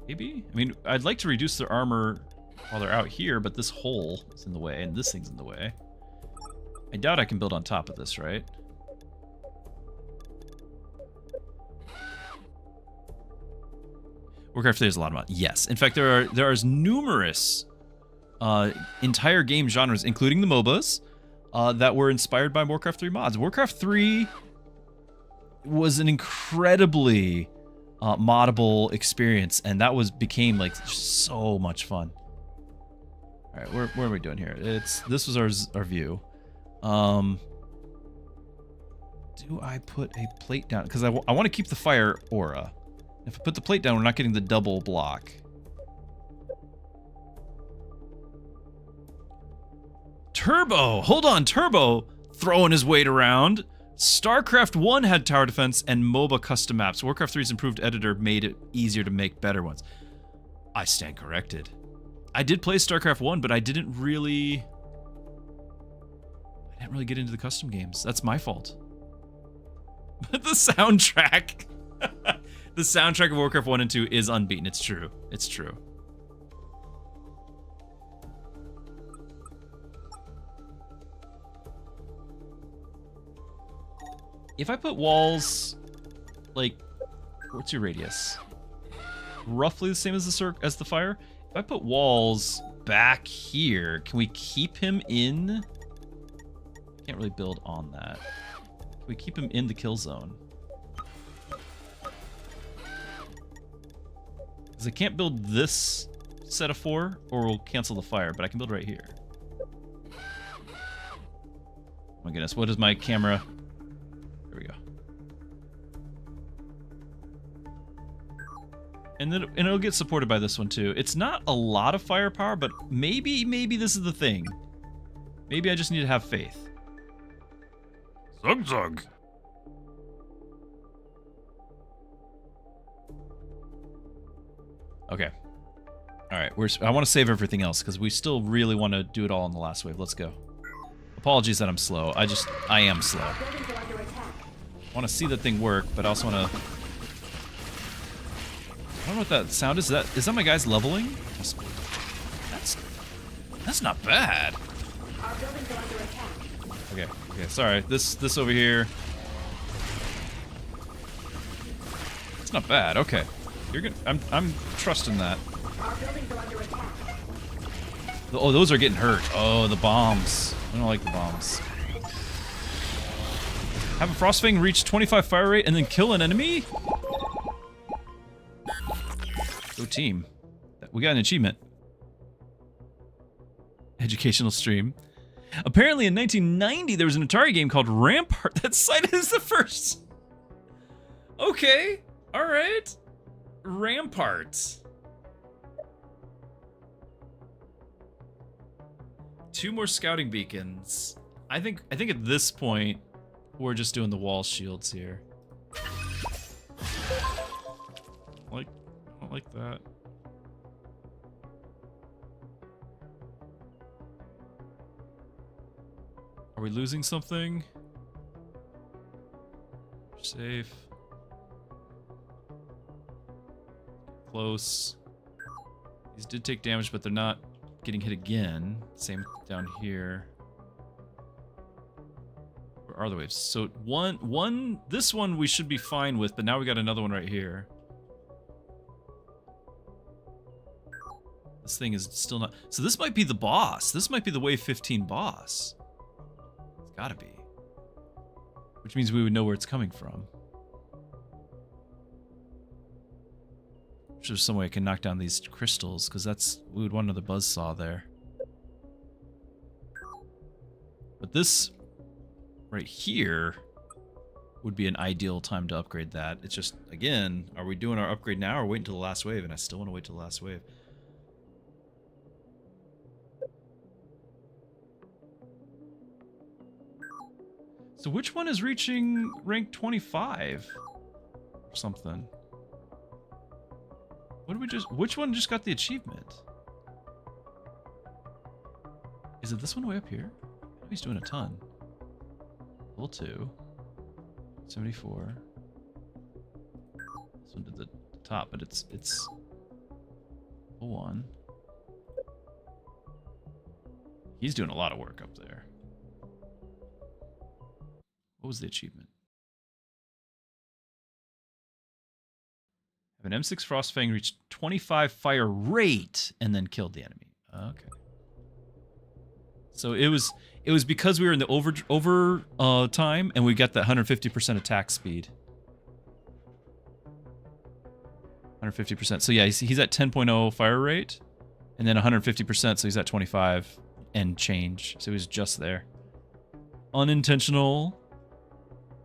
Maybe? I mean, I'd like to reduce their armor while they're out here, but this hole is in the way, and this thing's in the way. I doubt I can build on top of this, right? Warcraft 3 has a lot of mods. Yes. In fact, there are numerous entire game genres, including the MOBAs, that were inspired by Warcraft 3 mods. Warcraft 3 was an incredibly moddable experience, and that became like so much fun. All right, where are we doing here? This was our view. Do I put a plate down? Because I want to keep the fire aura. If I put the plate down, we're not getting the double block. Turbo! Hold on, Turbo throwing his weight around. StarCraft 1 had tower defense and MOBA custom maps. Warcraft 3's improved editor made it easier to make better ones. I stand corrected. I did play StarCraft 1, but I didn't really get into the custom games. That's my fault. But the soundtrack... the soundtrack of Warcraft 1 and 2 is unbeaten. It's true. It's true. If I put walls, like, what's your radius? Roughly the same as the fire. If I put walls back here, can we keep him in? Can't really build on that. Can we keep him in the kill zone? Because I can't build this set of 4, or we'll cancel the fire, but I can build right here. Oh my goodness, what is my camera? There we go. And then it'll get supported by this one too. It's not a lot of firepower, but maybe this is the thing. Maybe I just need to have faith. Zug zug. Okay. All right. I want to save everything else because we still really want to do it all in the last wave. Let's go. Apologies that I'm slow. I am slow. I want to see the thing work, but I also want to... I don't know what that sound is. Is that my guys leveling? That's not bad. Okay, sorry. This over here. It's not bad. Okay. You're good. I'm trusting that. Oh, those are getting hurt. Oh, the bombs. I don't like the bombs. Have a Frostfang reach 25 fire rate and then kill an enemy? Go team. We got an achievement. Educational stream. Apparently in 1990 there was an Atari game called Rampart that's cited as the first. Okay, all right. Rampart. 2 more scouting beacons. I think at this point we're just doing the wall shields here. I don't like that. Are we losing something? Safe. Close. These did take damage, but they're not getting hit again. Same down here. Where are the waves? So this one we should be fine with, but now we got another one right here. This thing is still not... So this might be the boss. This might be the wave 15 boss. It's gotta be. Which means we would know where it's coming from. There's some way I can knock down these crystals, because that's... We would want another buzzsaw there. But this... right here... would be an ideal time to upgrade that. It's just, again, are we doing our upgrade now or wait until the last wave? And I still want to wait till the last wave. So which one is reaching rank 25 or something? What did we just... Which one just got the achievement? Is it this one way up here? He's doing a ton. Level 2. 74. This one did the top, but it's level 1. He's doing a lot of work up there. What was the achievement? Have an M6 Frostfang reach 25 fire rate and then killed the enemy. Okay. So it was because we were in the over time and we got that 150% attack speed. 150%. So yeah, he's at 10.0 fire rate and then 150%, so he's at 25 and change. So he was just there. Unintentional,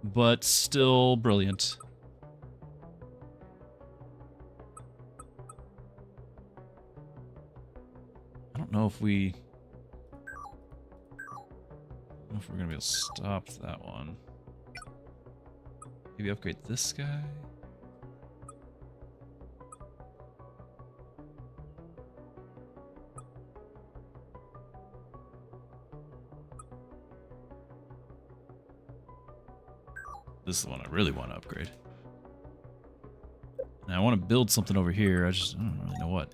but still brilliant. I don't know if we're gonna be able to stop that one. Maybe upgrade this guy. This is the one I really want to upgrade. And I want to build something over here. I don't really know what.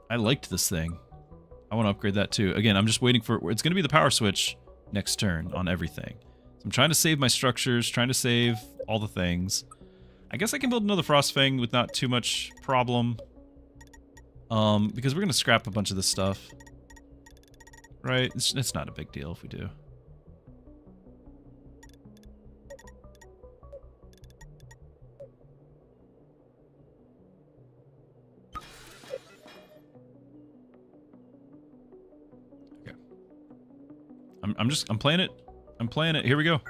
I liked this thing. I want to upgrade that too. Again, I'm just waiting for... It's going to be the power switch next turn on everything. So I'm trying to save my structures, trying to save all the things. I guess I can build another Frostfang with not too much problem. Because we're going to scrap a bunch of this stuff. Right? It's not a big deal if we do. Okay. I'm playing it. I'm playing it. Here we go.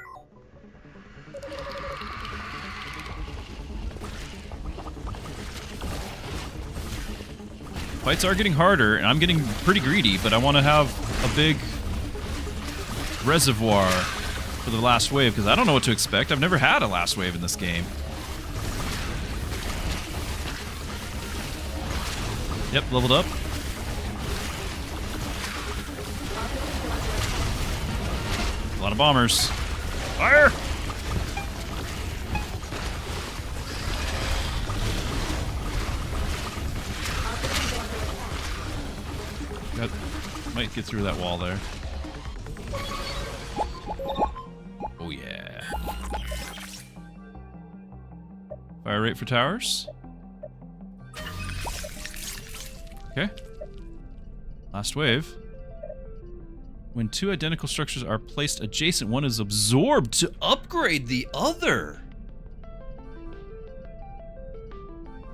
Fights are getting harder, and I'm getting pretty greedy, but I want to have a big reservoir for the last wave, because I don't know what to expect. I've never had a last wave in this game. Yep, leveled up. A lot of bombers. Fire! Might get through that wall there. Oh yeah. Fire rate for towers. Okay. Last wave. When two identical structures are placed adjacent, one is absorbed to upgrade the other.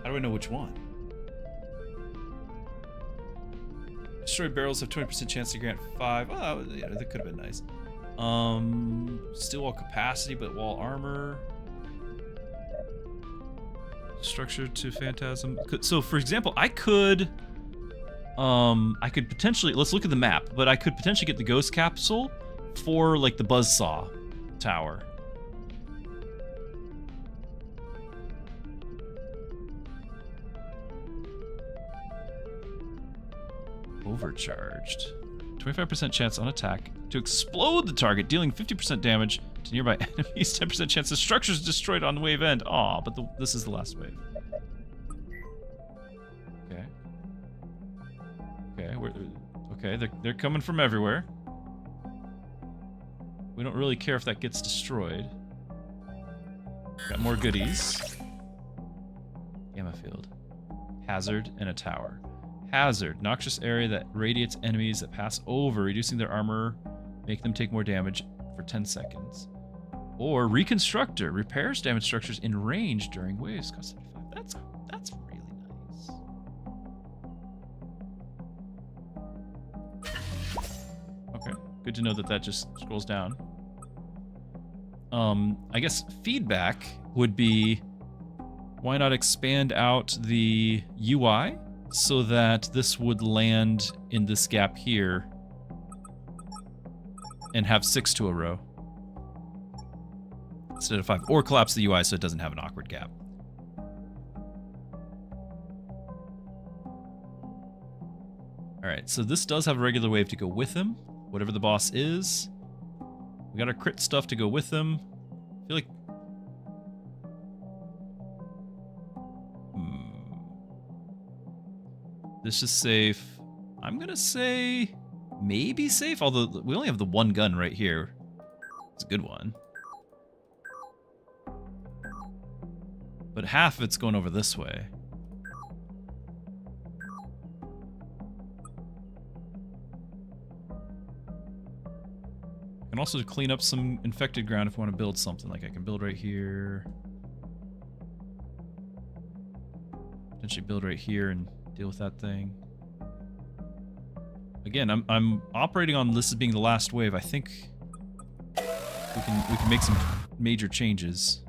How do I know which one? Destroyed barrels have 20% chance to grant 5. Oh, yeah, that could have been nice. Steel wall capacity, but wall armor. Structure to phantasm. So, for example, I could potentially, let's look at the map, but I could potentially get the ghost capsule for, like, the buzzsaw tower. Overcharged. 25% chance on attack to explode the target, dealing 50% damage to nearby enemies. 10% chance the structure is destroyed on the wave end. Aw, but this is the last wave. Okay. Okay, they're coming from everywhere. We don't really care if that gets destroyed. Got more goodies. Gamma field. Hazard and a tower. Hazard. Noxious area that radiates enemies that pass over, reducing their armor, make them take more damage for 10 seconds. Or Reconstructor. Repairs damaged structures in range during waves. Cost 75. That's really nice. Okay. Good to know that just scrolls down. I guess feedback would be, why not expand out the UI so that this would land in this gap here and have 6 to a row instead of 5, or collapse the UI so it doesn't have an awkward gap. Alright, so this does have a regular wave to go with him, whatever the boss is. We got our crit stuff to go with him. I feel like... This is safe. I'm gonna say maybe safe, although we only have the one gun right here. It's a good one. But half of it's going over this way. I can also clean up some infected ground if I want to build something. Like I can build right here. Potentially build right here and deal with that thing. Again, I'm operating on this as being the last wave. I think we can make some major changes.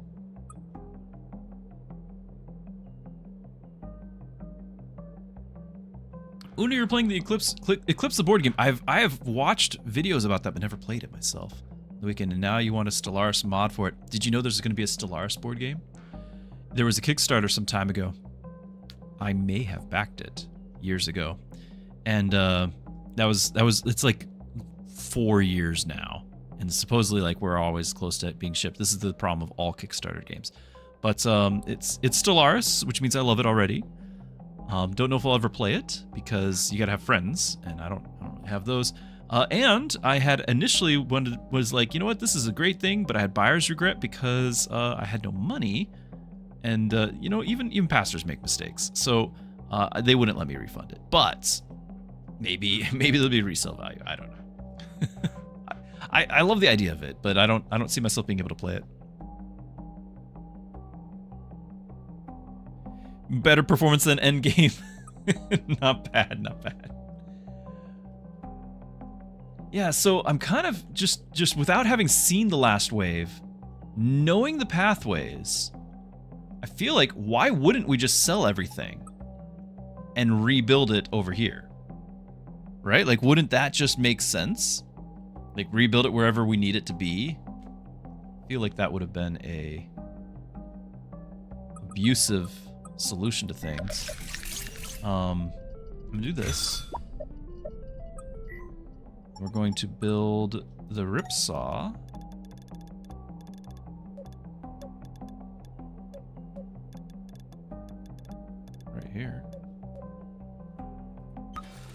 Una, you're playing the Eclipse the board game. I have watched videos about that but never played it myself. The weekend, and now you want a Stellaris mod for it. Did you know there's going to be a Stellaris board game? There was a Kickstarter some time ago. I may have backed it years ago, and it's like 4 years now, and supposedly like we're always close to it being shipped. This is the problem of all Kickstarter games, but it's Stellaris, which means I love it already. Don't know if I'll ever play it because you gotta have friends, and I don't have those. And I had initially was like, you know what, this is a great thing, but I had buyer's regret because I had no money. And, you know, even pastors make mistakes. So they wouldn't let me refund it. But maybe there'll be resale value. I don't know. I love the idea of it, but I don't see myself being able to play it. Better performance than Endgame. Not bad, not bad. Yeah, so I'm kind of just without having seen the last wave, knowing the pathways, I feel like, why wouldn't we just sell everything and rebuild it over here? Right? Like, wouldn't that just make sense? Like, rebuild it wherever we need it to be? I feel like that would have been a abusive solution to things. I'm gonna do this. We're going to build the ripsaw. Here.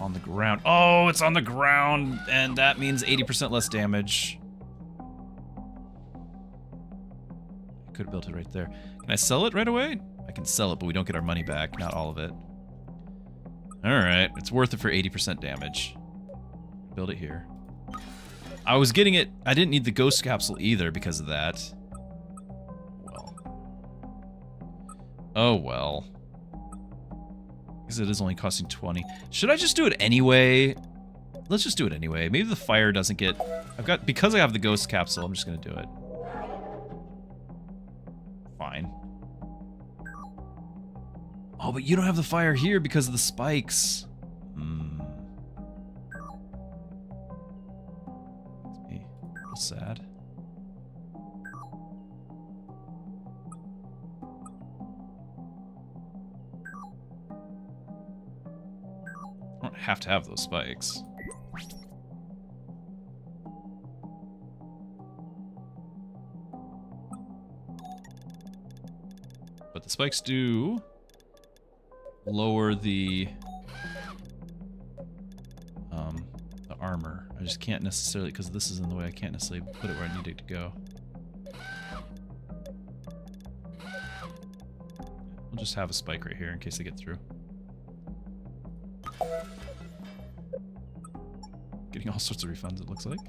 On the ground. Oh, it's on the ground, and that means 80% less damage. I could have built it right there. Can I sell it right away? I can sell it, but we don't get our money back. Not all of it. Alright, it's worth it for 80% damage. Build it here. I was getting it... I didn't need the ghost capsule either because of that. Well. Oh well. Because it is only costing 20. Should I just do it anyway? Let's just do it anyway. Maybe the fire doesn't get... Because I have the ghost capsule, I'm just gonna do it. Fine. Oh, but you don't have the fire here because of the spikes. Makes me a little sad. I don't have to have those spikes. But the spikes do lower the armor. I just can't necessarily, because this is in the way, I can't necessarily put it where I need it to go. We'll just have a spike right here in case they get through. Getting all sorts of refunds, it looks like.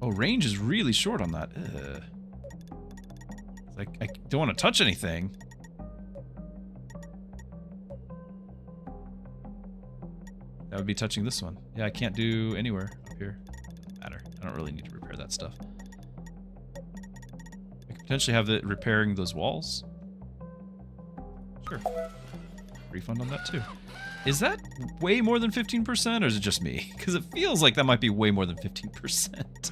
Oh, range is really short on that. Ugh. Like, I don't want to touch anything. That would be touching this one. Yeah, I can't do anywhere up here. Doesn't matter. I don't really need to repair that stuff. I could potentially have it repairing those walls. Sure. Refund on that too. Is that way more than 15%, or is it just me? Because it feels like that might be way more than 15%.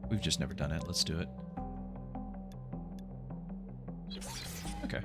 We've just never done it. Let's do it. Okay.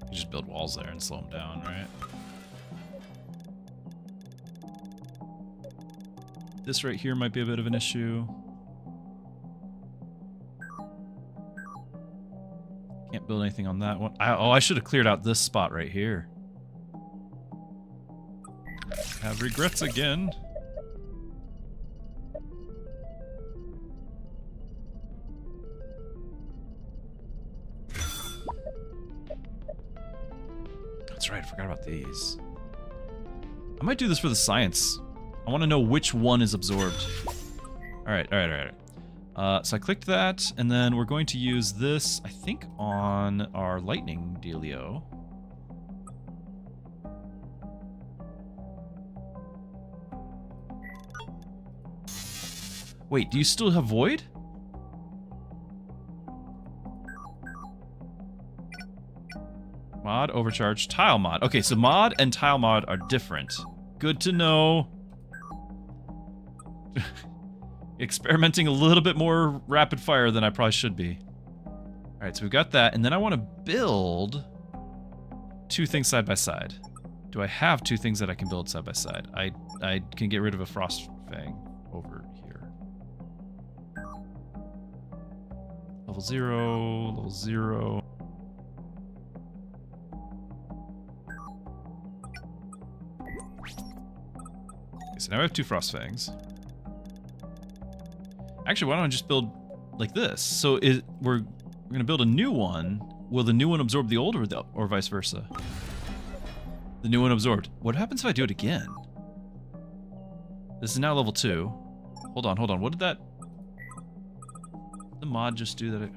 You just build walls there and slow them down, right? This right here might be a bit of an issue. Can't build anything on that one. Oh, I should have cleared out this spot right here. Have regrets again. That's right, I forgot about these. I might do this for the science. I want to know which one is absorbed. Alright. So I clicked that, and then we're going to use this, I think, on our lightning dealio. Wait, do you still have void? Mod, overcharge, tile mod. Okay, so mod and tile mod are different. Good to know. Experimenting a little bit more rapid fire than I probably should be. Alright, so we've got that, and then I want to build two things side by side. Do I have two things that I can build side by side? I can get rid of a frost fang over here. Level 0, level 0. Okay, so now I have two frost fangs. Actually, why don't I just build like this? So we're gonna build a new one. Will the new one absorb the old, or vice versa? The new one absorbed. What happens if I do it again? This is now level 2. Hold on. What did that... the mod just do that?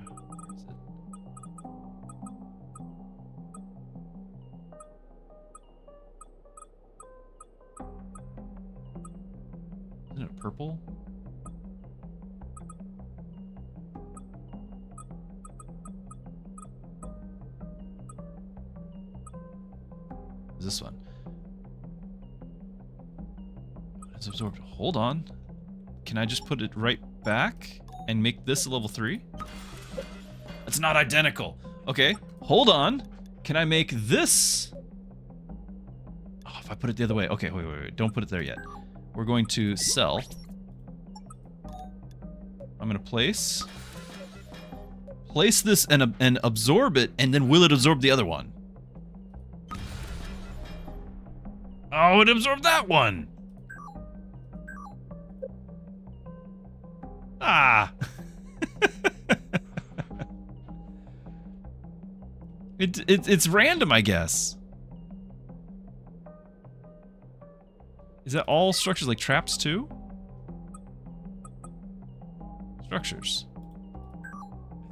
purple. This one. It's absorbed. Hold on. Can I just put it right back and make this a level 3? It's not identical. Okay, hold on. Can I make this? Oh, if I put it the other way. Okay, wait. Don't put it there yet. We're going to sell. I'm gonna place this and absorb it, and then will it absorb the other one? Oh, it absorbed that one! Ah! It's random, I guess. Is that all structures like traps too? Structures.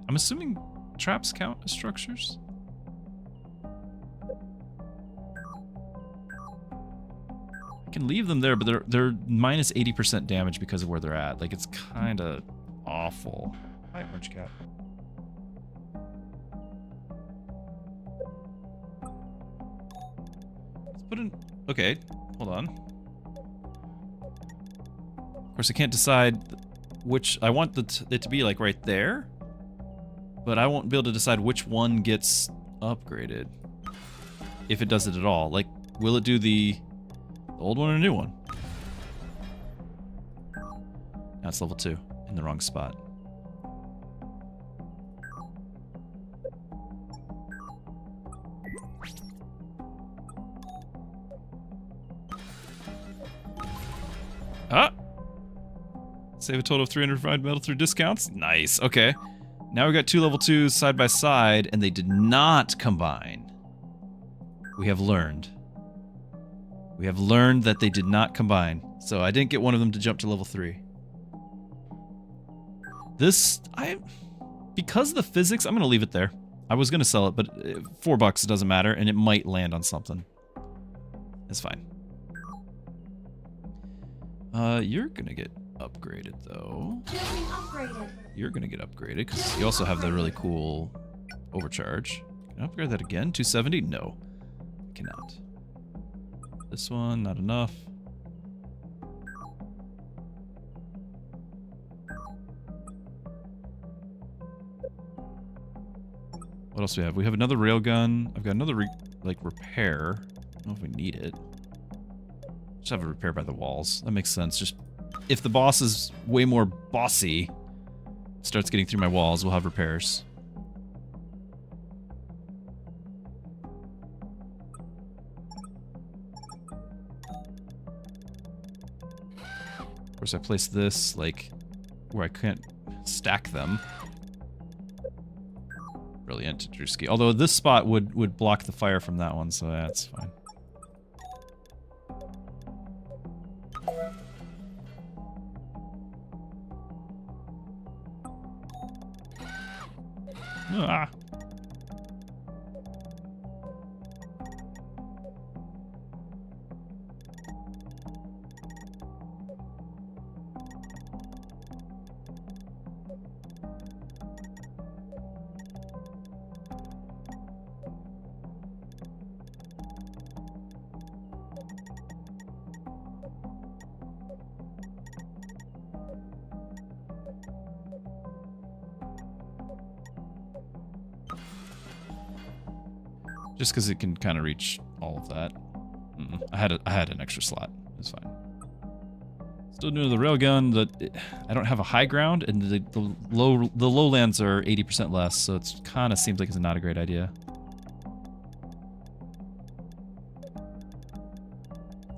I'm assuming traps count as structures? I can leave them there, but they're minus 80% damage because of where they're at. Like, it's kind of awful. Hi, Orange Cat. Let's put in... Okay, hold on. Of course, I can't decide which... I want it to be, like, right there. But I won't be able to decide which one gets upgraded. If it does it at all. Like, will it do the old one or a new one? Now it's level 2. In the wrong spot. Ah! Save a total of 305 metal through discounts. Nice. Okay. Now we got 2 level 2s side by side, and they did not combine. We have learned. We have learned that they did not combine. So I didn't get one of them to jump to level 3. Because of the physics, I'm gonna leave it there. I was gonna sell it, but $4 it doesn't matter, and it might land on something. It's fine. You're gonna get upgraded though. Building upgraded. You're gonna get upgraded because you also have the really cool overcharge. Can I upgrade that again? 270? No, I cannot. This one, not enough. What else do we have? We have another railgun. I've got another repair. I don't know if we need it. Just have a repair by the walls. That makes sense. Just if the boss is way more bossy, starts getting through my walls, we'll have repairs. Of course, I place this like where I can't stack them. Brilliant, Druski. Although this spot would block the fire from that one, so that's fine. Ah. Just because it can kind of reach all of that. I had an extra slot. It's fine. Still doing the railgun. I don't have a high ground, and the lowlands are 80% less, so it's kind of seems like it's not a great idea.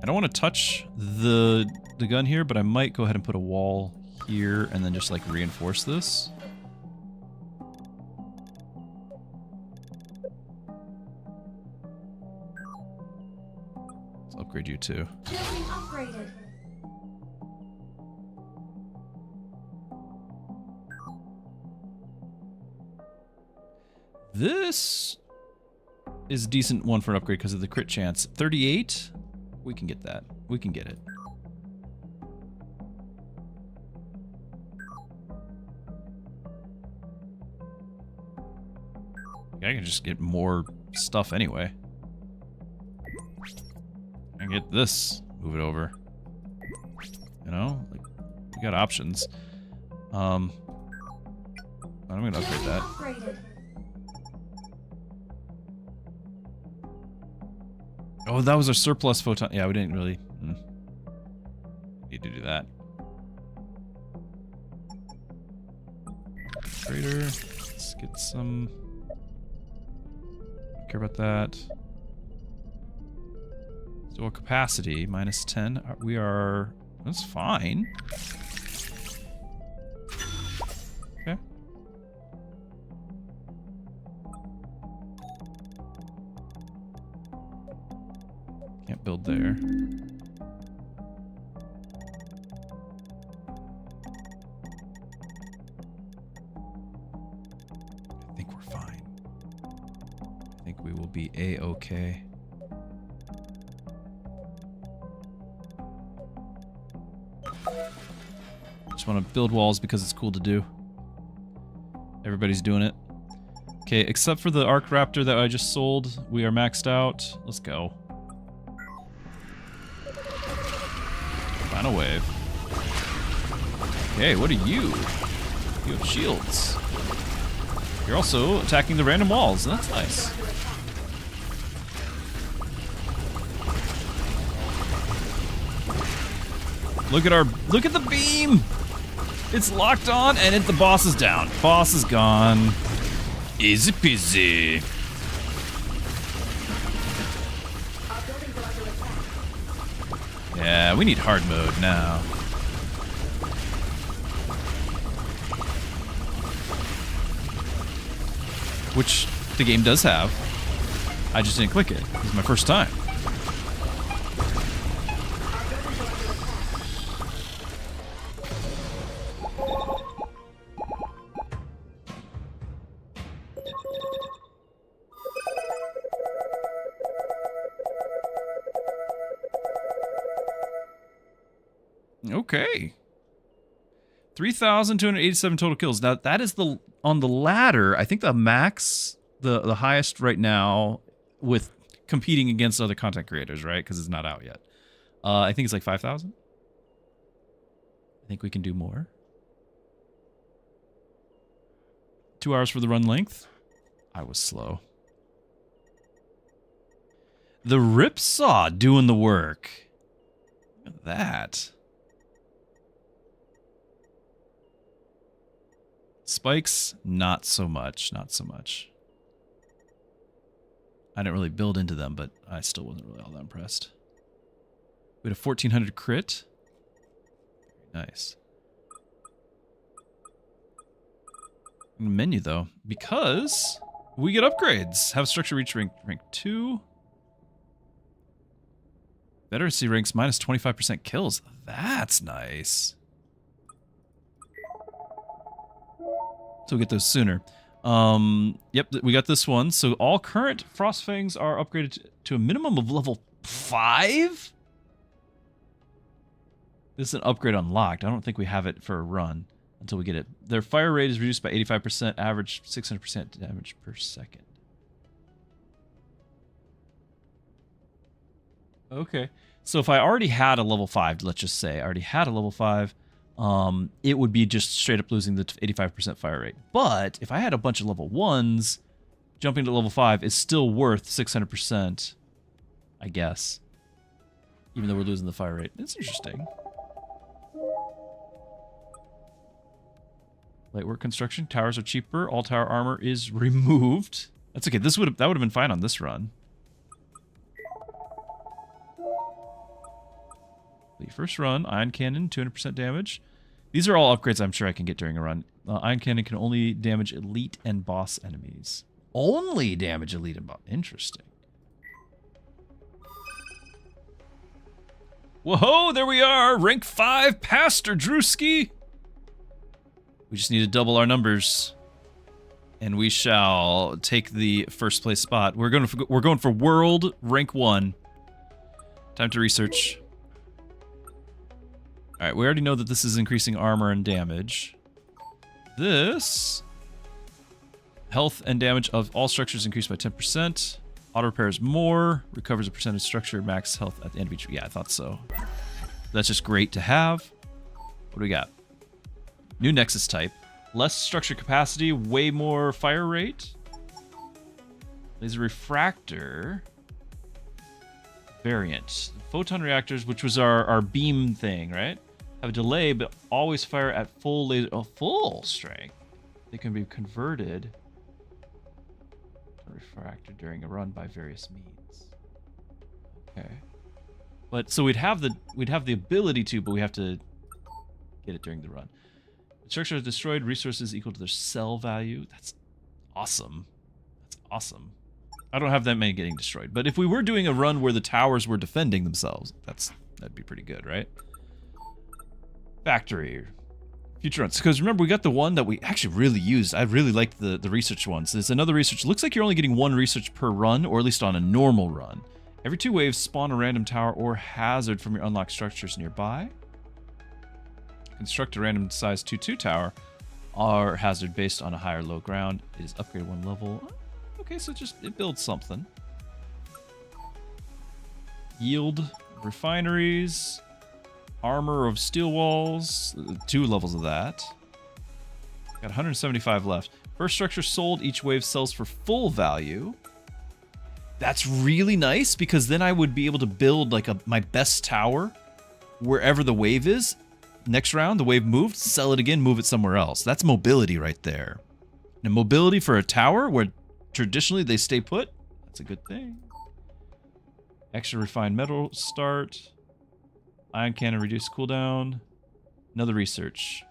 I don't want to touch the gun here, but I might go ahead and put a wall here and then just like reinforce this. Upgrade you too. Building upgraded. This is a decent one for an upgrade because of the crit chance. 38? We can get that. We can get it. I can just get more stuff anyway. I can get this, move it over. You know, like, we got options. I'm gonna upgrade that. Upgraded. Oh, that was our surplus photon. Yeah, we didn't really need to do that. Upgrader. Let's get some. Don't care about that. So capacity minus 10. We are. That's fine. Okay. Can't build there. I think we're fine. I think we will be A-okay. Just want to build walls because it's cool to do. Everybody's doing it. Okay, except for the Arc Raptor that I just sold, we are maxed out. Let's go. Final wave. Okay, what are you? You have shields. You're also attacking the random walls. That's nice. Look at the beam! It's locked on and the boss is down. Boss is gone. Easy peasy. Yeah, we need hard mode now. Which the game does have. I just didn't click it. This is my first time. Okay. 3,287 total kills. Now that is the on the ladder. I think the max, the highest right now with competing against other content creators, right? Because it's not out yet. I think it's like 5,000. I think we can do more. 2 hours for the run length. I was slow. The Ripsaw doing the work. Look at that. Spikes, not so much, not so much. I didn't really build into them, but I still wasn't really all that impressed. We had a 1,400 crit. Nice. Menu, though, because we get upgrades. Have structure reach rank 2. Veterancy ranks minus 25% kills. That's nice. So we'll get those sooner. Yep, we got this one. So all current Frostfangs are upgraded to a minimum of level 5? This is an upgrade unlocked. I don't think we have it for a run until we get it. Their fire rate is reduced by 85%, average 600% damage per second. Okay. So if I already had a level 5, let's just say I already had a level 5, it would be just straight up losing the 85% fire rate. But if I had a bunch of level 1s, jumping to level 5 is still worth 600%, I guess. Even though we're losing the fire rate. It's interesting. Lightwork construction. Towers are cheaper. All tower armor is removed. That's okay. That would have been fine on this run. The first run, Ion Cannon, 200% damage. These are all upgrades I'm sure I can get during a run. Ion Cannon can only damage elite and boss enemies. Only damage elite and boss. Interesting. Whoa, there we are! Rank 5, Pastor Druski! We just need to double our numbers. And we shall take the first place spot. We're going for World Rank 1. Time to research. Alright, we already know that this is increasing armor and damage. This Health and damage of all structures increased by 10%. Auto repairs more. Recovers a percentage structure. Max health at the end of each. Yeah, I thought so. That's just great to have. What do we got? New Nexus type. Less structure capacity. Way more fire rate. Laser refractor. Variant. Photon reactors, which was our beam thing, right? Have a delay, but always fire at full laser. Oh, full strength. They can be converted to refractor during a run by various means. Okay. But so we'd have the ability to, but we have to get it during the run. The structure is destroyed, resources equal to their cell value. That's awesome. That's awesome. I don't have that many getting destroyed, but if we were doing a run where the towers were defending themselves, that'd be pretty good, right? Factory. Future runs. Because remember, we got the one that we actually really used. I really liked the research ones. There's another research. Looks like you're only getting one research per run, or at least on a normal run. Every 2 waves, spawn a random tower or hazard from your unlocked structures nearby. Construct a random size 2/2 tower or hazard based on a high or low ground. It is upgraded 1 level. Okay, so it builds something. Yield refineries. Armor of steel walls. 2 levels of that. Got 175 left. First structure sold. Each wave sells for full value. That's really nice because then I would be able to build like my best tower wherever the wave is. Next round, the wave moved, sell it again, move it somewhere else. That's mobility right there. And mobility for a tower where traditionally they stay put, that's a good thing. Extra refined metal start. Ion cannon, reduce cooldown. Another research.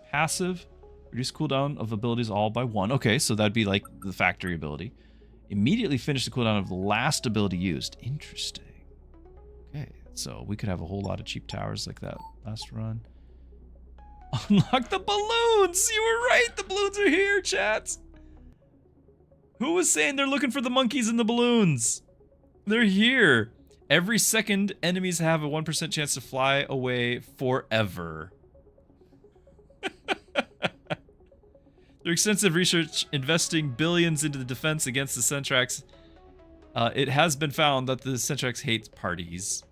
Passive, reduce cooldown of abilities all by 1. Okay, so that'd be like the factory ability. Immediately finish the cooldown of the last ability used. Interesting. Okay, so we could have a whole lot of cheap towers like that last run. Unlock the balloons! You were right! The balloons are here, chats! Who was saying they're looking for the monkeys and the balloons? They're here. Every second, enemies have a 1% chance to fly away forever. Through extensive research investing billions into the defense against the Centrax, it has been found that the Centrax hates parties.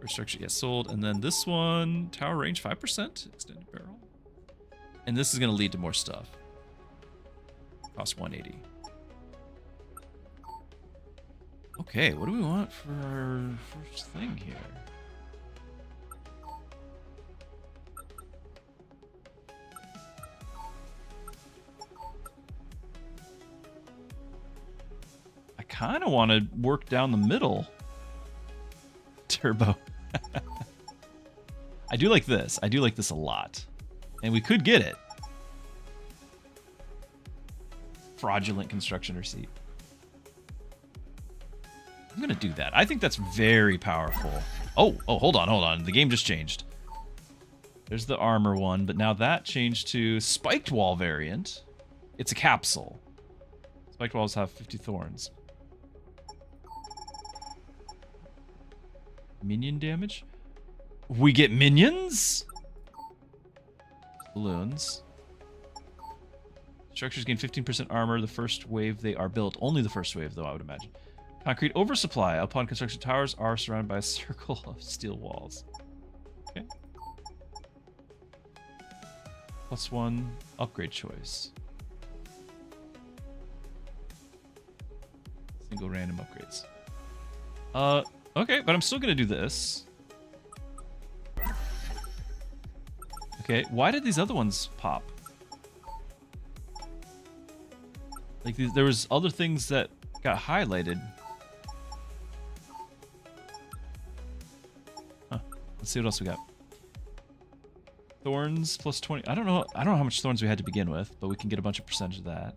First structure, yes, sold. And then this one, tower range 5%, extended barrel. And this is going to lead to more stuff. Cost 180. Okay, what do we want for our first thing here? I kind of want to work down the middle. Turbo. I do like this. I do like this a lot. And we could get it. Fraudulent construction receipt. I'm going to do that. I think that's very powerful. Oh, hold on. The game just changed. There's the armor one, but now that changed to spiked wall variant. It's a capsule. Spiked walls have 50 thorns. Minion damage? We get minions? Balloons. Structures gain 15% armor the first wave they are built. Only the first wave, though, I would imagine. Concrete oversupply. Upon construction, towers are surrounded by a circle of steel walls. Okay. +1 upgrade choice. Single random upgrades. Okay, but I'm still gonna do this. Okay, why did these other ones pop? Like, there was other things that got highlighted. Huh. Let's see what else we got. Thorns +20. I don't know how much thorns we had to begin with, but we can get a bunch of percentage of that.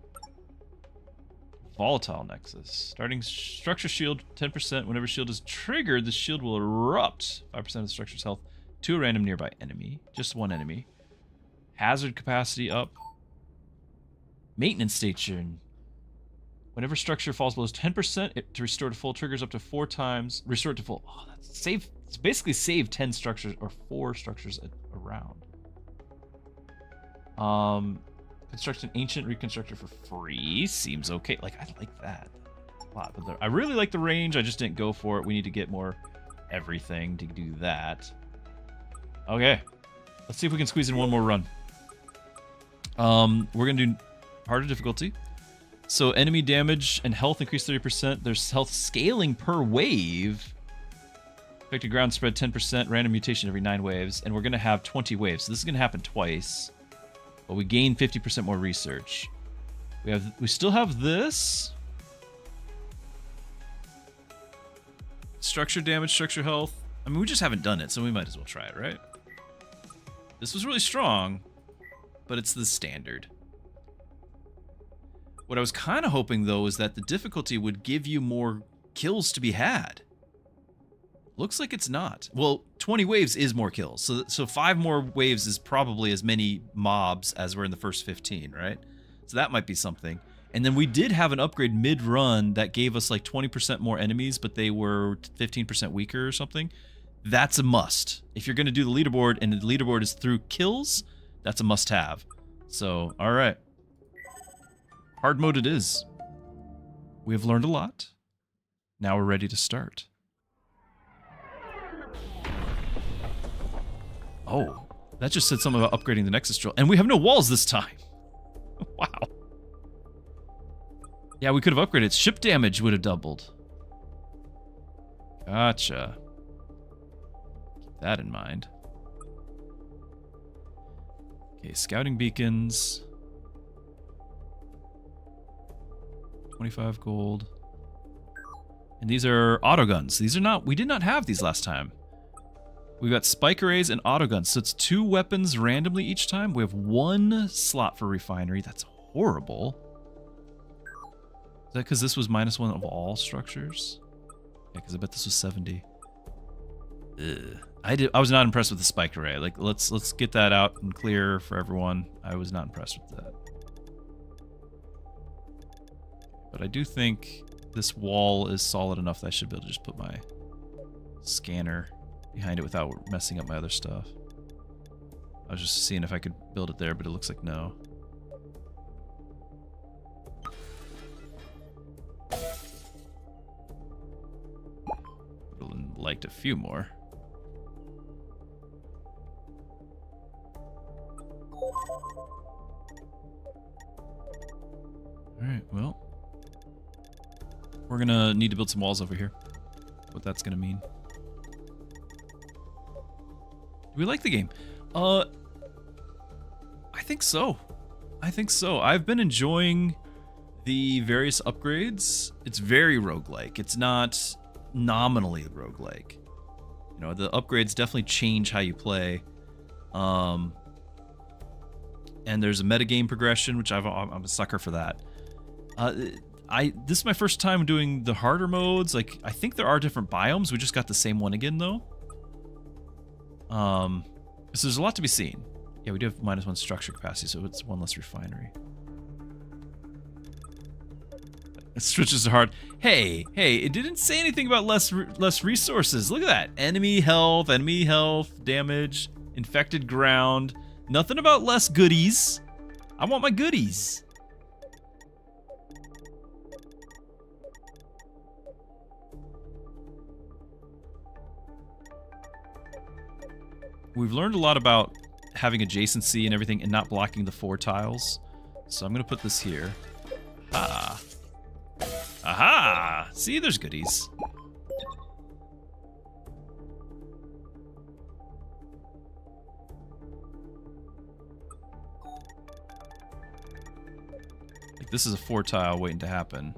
Volatile Nexus. Starting structure shield 10%. Whenever shield is triggered, the shield will erupt 5% of the structure's health to a random nearby enemy. Just one enemy. Hazard capacity up. Maintenance station. Whenever structure falls below 10%, to restore to full triggers up to 4 times. Restore it to full. Oh, that's save. It's basically save 10 structures or 4 structures around. Construct an ancient reconstructor for free. Seems okay. Like, I like that a lot. But I really like the range. I just didn't go for it. We need to get more everything to do that. Okay. Let's see if we can squeeze in one more run. We're going to do harder difficulty. So enemy damage and health increase 30%. There's health scaling per wave. Affected ground spread 10%. Random mutation every 9 waves. And we're going to have 20 waves. So this is going to happen twice. But we gain 50% more research. We still have this. Structure damage, structure health. I mean, we just haven't done it, so we might as well try it, right? This was really strong, but it's the standard. What I was kind of hoping, though, is that the difficulty would give you more kills to be had. Looks like it's not. Well, 20 waves is more kills. So 5 more waves is probably as many mobs as were in the first 15, right? So that might be something. And then we did have an upgrade mid-run that gave us like 20% more enemies, but they were 15% weaker or something. That's a must. If you're going to do the leaderboard and the leaderboard is through kills, that's a must-have. So, all right. Hard mode it is. We have learned a lot. Now we're ready to start. Oh, that just said something about upgrading the Nexus drill. And we have no walls this time. Wow. Yeah, we could have upgraded. Ship damage would have doubled. Gotcha. Keep that in mind. Okay, scouting beacons. 25 gold. And these are autoguns. These are not... We did not have these last time. We've got spike arrays and autoguns. So it's 2 weapons randomly each time. We have 1 slot for refinery. That's horrible. Is that because this was -1 of all structures? Yeah, because I bet this was 70. Ugh. I was not impressed with the spike array. Like, let's get that out and clear for everyone. I was not impressed with that. But I do think this wall is solid enough that I should be able to just put my scanner behind it without messing up my other stuff. I was just seeing if I could build it there, but it looks like no. Would have liked a few more. Alright, well. We're gonna need to build some walls over here. What that's gonna mean. Do we like the game? I think so. I think so. I've been enjoying the various upgrades. It's very roguelike. It's not nominally roguelike. You know, the upgrades definitely change how you play. And there's a metagame progression, which I'm a sucker for that. This is my first time doing the harder modes. Like, I think there are different biomes. We just got the same one again, though. So there's a lot to be seen. Yeah, we do have -1 structure capacity, so it's 1 less refinery. Switches are hard. Hey, it didn't say anything about less resources. Look at that. Enemy health, damage, infected ground. Nothing about less goodies. I want my goodies. We've learned a lot about having adjacency and everything and not blocking the 4 tiles. So I'm going to put this here. Ah. Aha! See, there's goodies. Like, this is a 4 tile waiting to happen.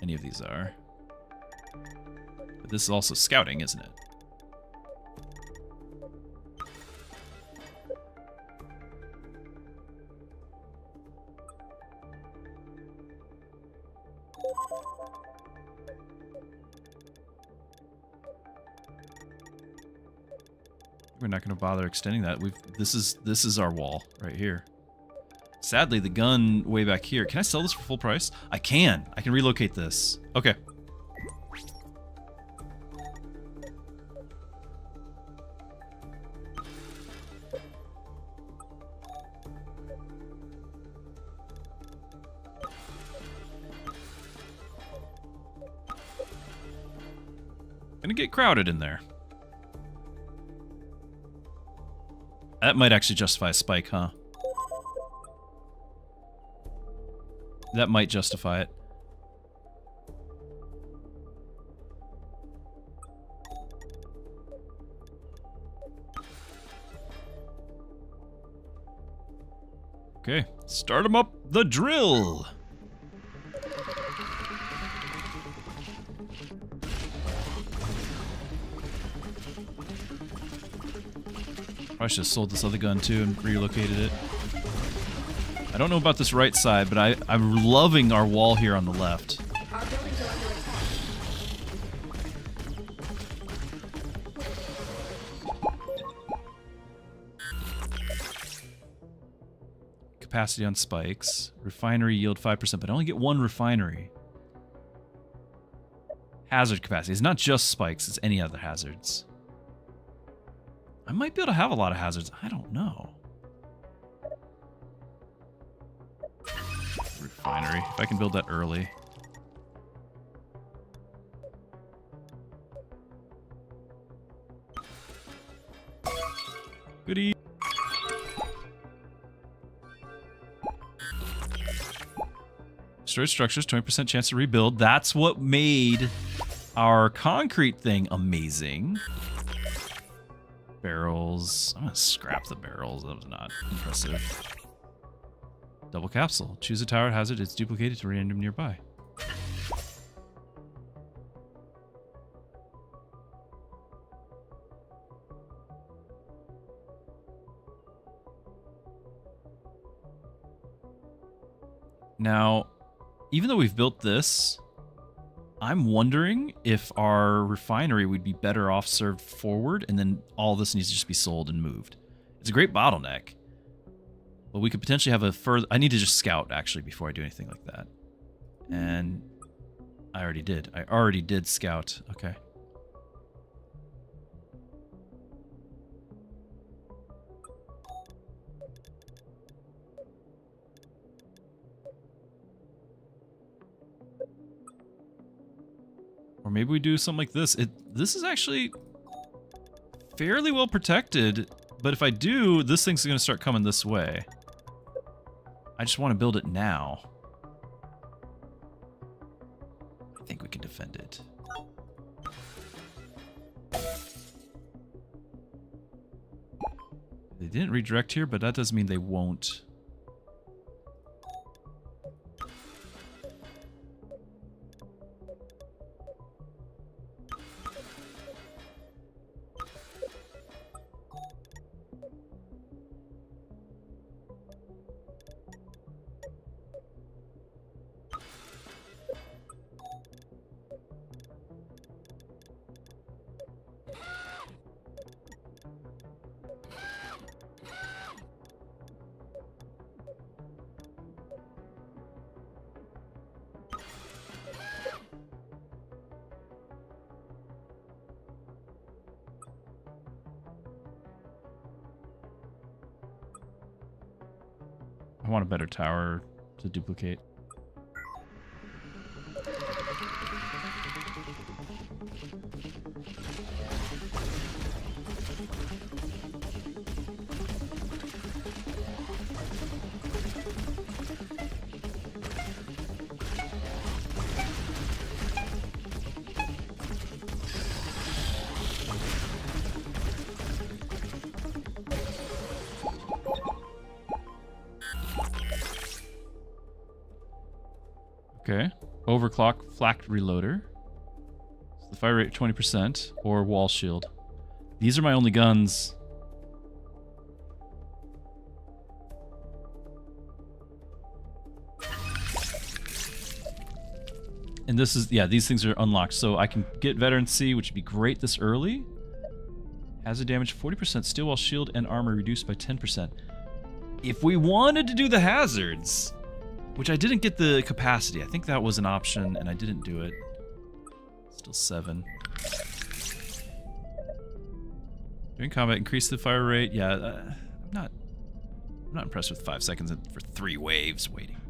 Any of these are. But this is also scouting, isn't it? We're not going to bother extending that. This is our wall right here. Sadly, the gun way back here. Can I sell this for full price? I can. I can relocate this. Okay. Gonna get crowded in there. That might actually justify a spike, huh? That might justify it. Okay, start them up the drill. I should have sold this other gun too and relocated it. I don't know about this right side, but I'm loving our wall here on the left. Our buildings are under attack. Capacity on spikes. Refinery yield 5%, but I only get one refinery. Hazard capacity. It's not just spikes, it's any other hazards. I might be able to have a lot of hazards. I don't know. Refinery. If I can build that early. Goodie. Destroyed structures, 20% chance to rebuild. That's what made our concrete thing amazing. Barrels. I'm gonna scrap the barrels. That was not impressive. Double capsule. Choose a tower hazard. It's duplicated to random nearby. Now, even though we've built this, I'm wondering if our refinery would be better off served forward, and then all this needs to just be sold and moved. It's a great bottleneck, but we could potentially have a further... I need to just scout, actually, before I do anything like that. And I already did. I already did scout. Okay. Or maybe we do something like this. This is actually fairly well protected, but if I do, this thing's going to start coming this way. I just want to build it now. I think we can defend it. They didn't redirect here, but that doesn't mean they won't. I want a better tower to duplicate. Okay. Overclock flak reloader. So the fire rate 20% or wall shield. These are my only guns. And this is, yeah, these things are unlocked. So I can get Veteran C, which would be great this early. Hazard damage 40%, steel wall shield and armor reduced by 10%. If we wanted to do the hazards, which I didn't get the capacity. I think that was an option, and I didn't do it. Still 7. During combat, increase the fire rate. Yeah, I'm not impressed with 5 seconds for 3 waves waiting.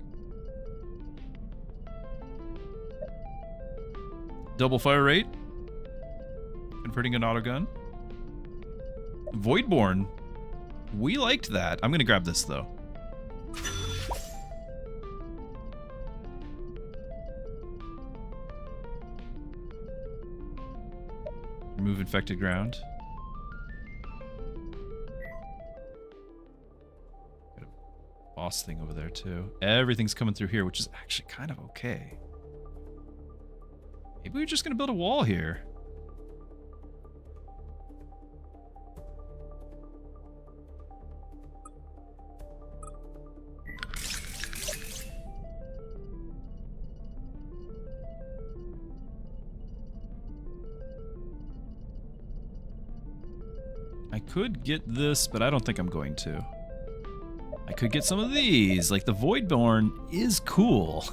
Double fire rate. Converting an autogun. Voidborn. We liked that. I'm going to grab this, though. Remove infected ground. Got a boss thing over there, too. Everything's coming through here, which is actually kind of okay. Maybe we're just going to build a wall here. I could get this, but I don't think I'm going to. I could get some of these. Like, the Voidborn is cool.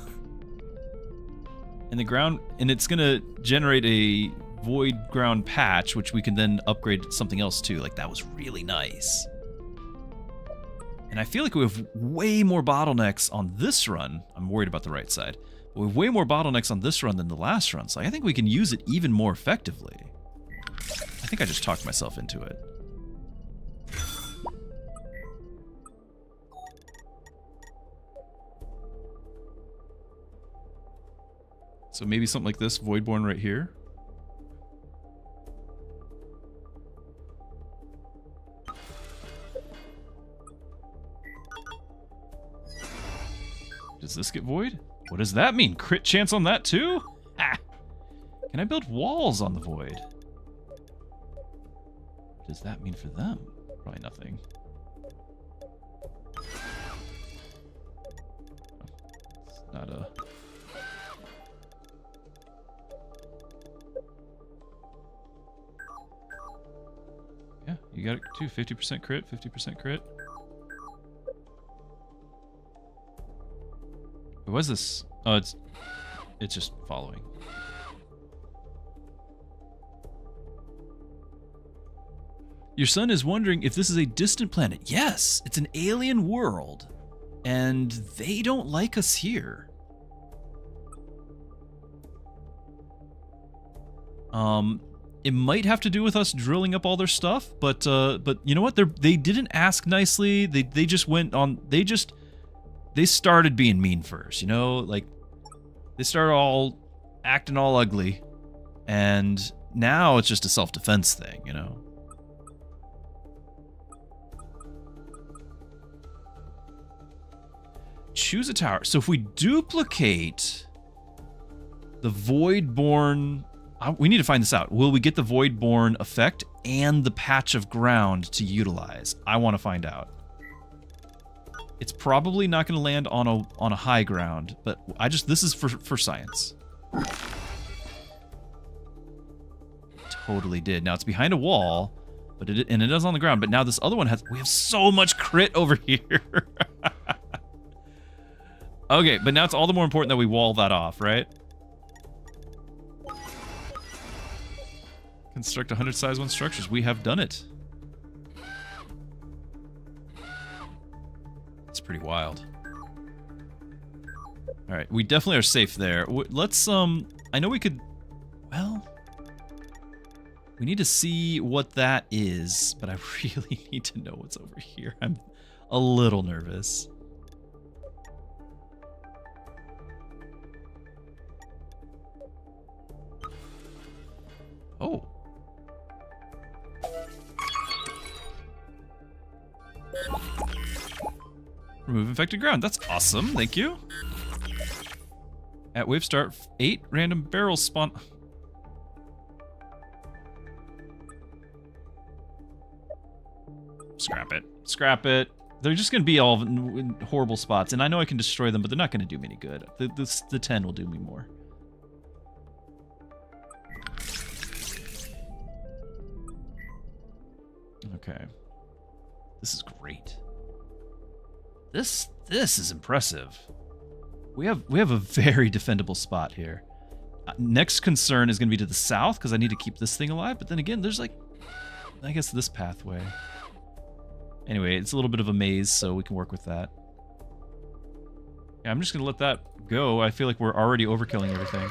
And the ground, and it's gonna generate a void ground patch, which we can then upgrade to something else too. Like, that was really nice. And I feel like we have way more bottlenecks on this run. I'm worried about the right side. But we have way more bottlenecks on this run than the last run, so I think we can use it even more effectively. I think I just talked myself into it. So maybe something like this, Voidborn right here. Does this get void? What does that mean? Crit chance on that too? Ah. Can I build walls on the void? What does that mean for them? Probably nothing. It's not a... Yeah, you got it too. 50% crit, 50% crit. What was this? Oh, it's just following. Your son is wondering if this is a distant planet. Yes, it's an alien world, and they don't like us here. It might have to do with us drilling up all their stuff, but you know what? They didn't ask nicely. They just went on. They started being mean first, you know? Like, they started all acting all ugly, and now it's just a self-defense thing, you know? Choose a tower. So if we duplicate the Voidborn... we need to find this out. Will we get the Voidborn effect and the patch of ground to utilize? I want to find out. It's probably not going to land on a high ground, but this is for science. Totally did. Now it's behind a wall, but it is on the ground. But now this other one we have so much crit over here. Okay, but now it's all the more important that we wall that off, right? Construct 100 size 1 structures. We have done it. It's pretty wild. All right, we definitely are safe there. Let's I know we could. Well, we need to see what that is, but I really need to know what's over here. I'm a little nervous. Oh. Remove infected ground. That's awesome. Thank you. At wave start, 8 random barrels spawn. Scrap it. Scrap it. They're just going to be all in horrible spots, and I know I can destroy them, but they're not going to do me any good. The 10 will do me more. Okay. This is great. This is impressive. We have a very defendable spot here. Next concern is going to be to the south because I need to keep this thing alive. But then again, there's like, I guess this pathway. Anyway, it's a little bit of a maze, so we can work with that. Yeah, I'm just going to let that go. I feel like we're already overkilling everything.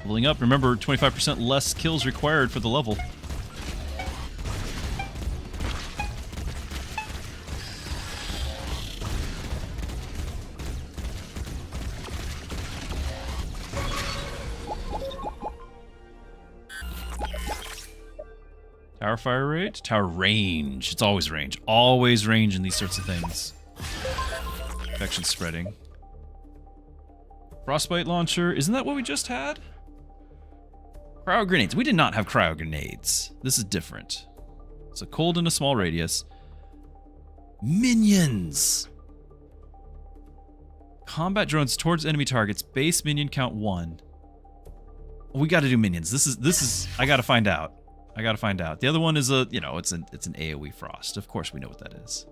Leveling up. Remember, 25% less kills required for the level. Tower fire rate? Tower range. It's always range. Always range in these sorts of things. Infection spreading. Frostbite launcher. Isn't that what we just had? Cryo grenades. We did not have cryo grenades. This is different. So cold in a small radius. Minions! Combat drones towards enemy targets. Base minion count 1. We gotta do minions. This is I gotta find out. I gotta find out. The other one is it's an AoE frost. Of course we know what that is.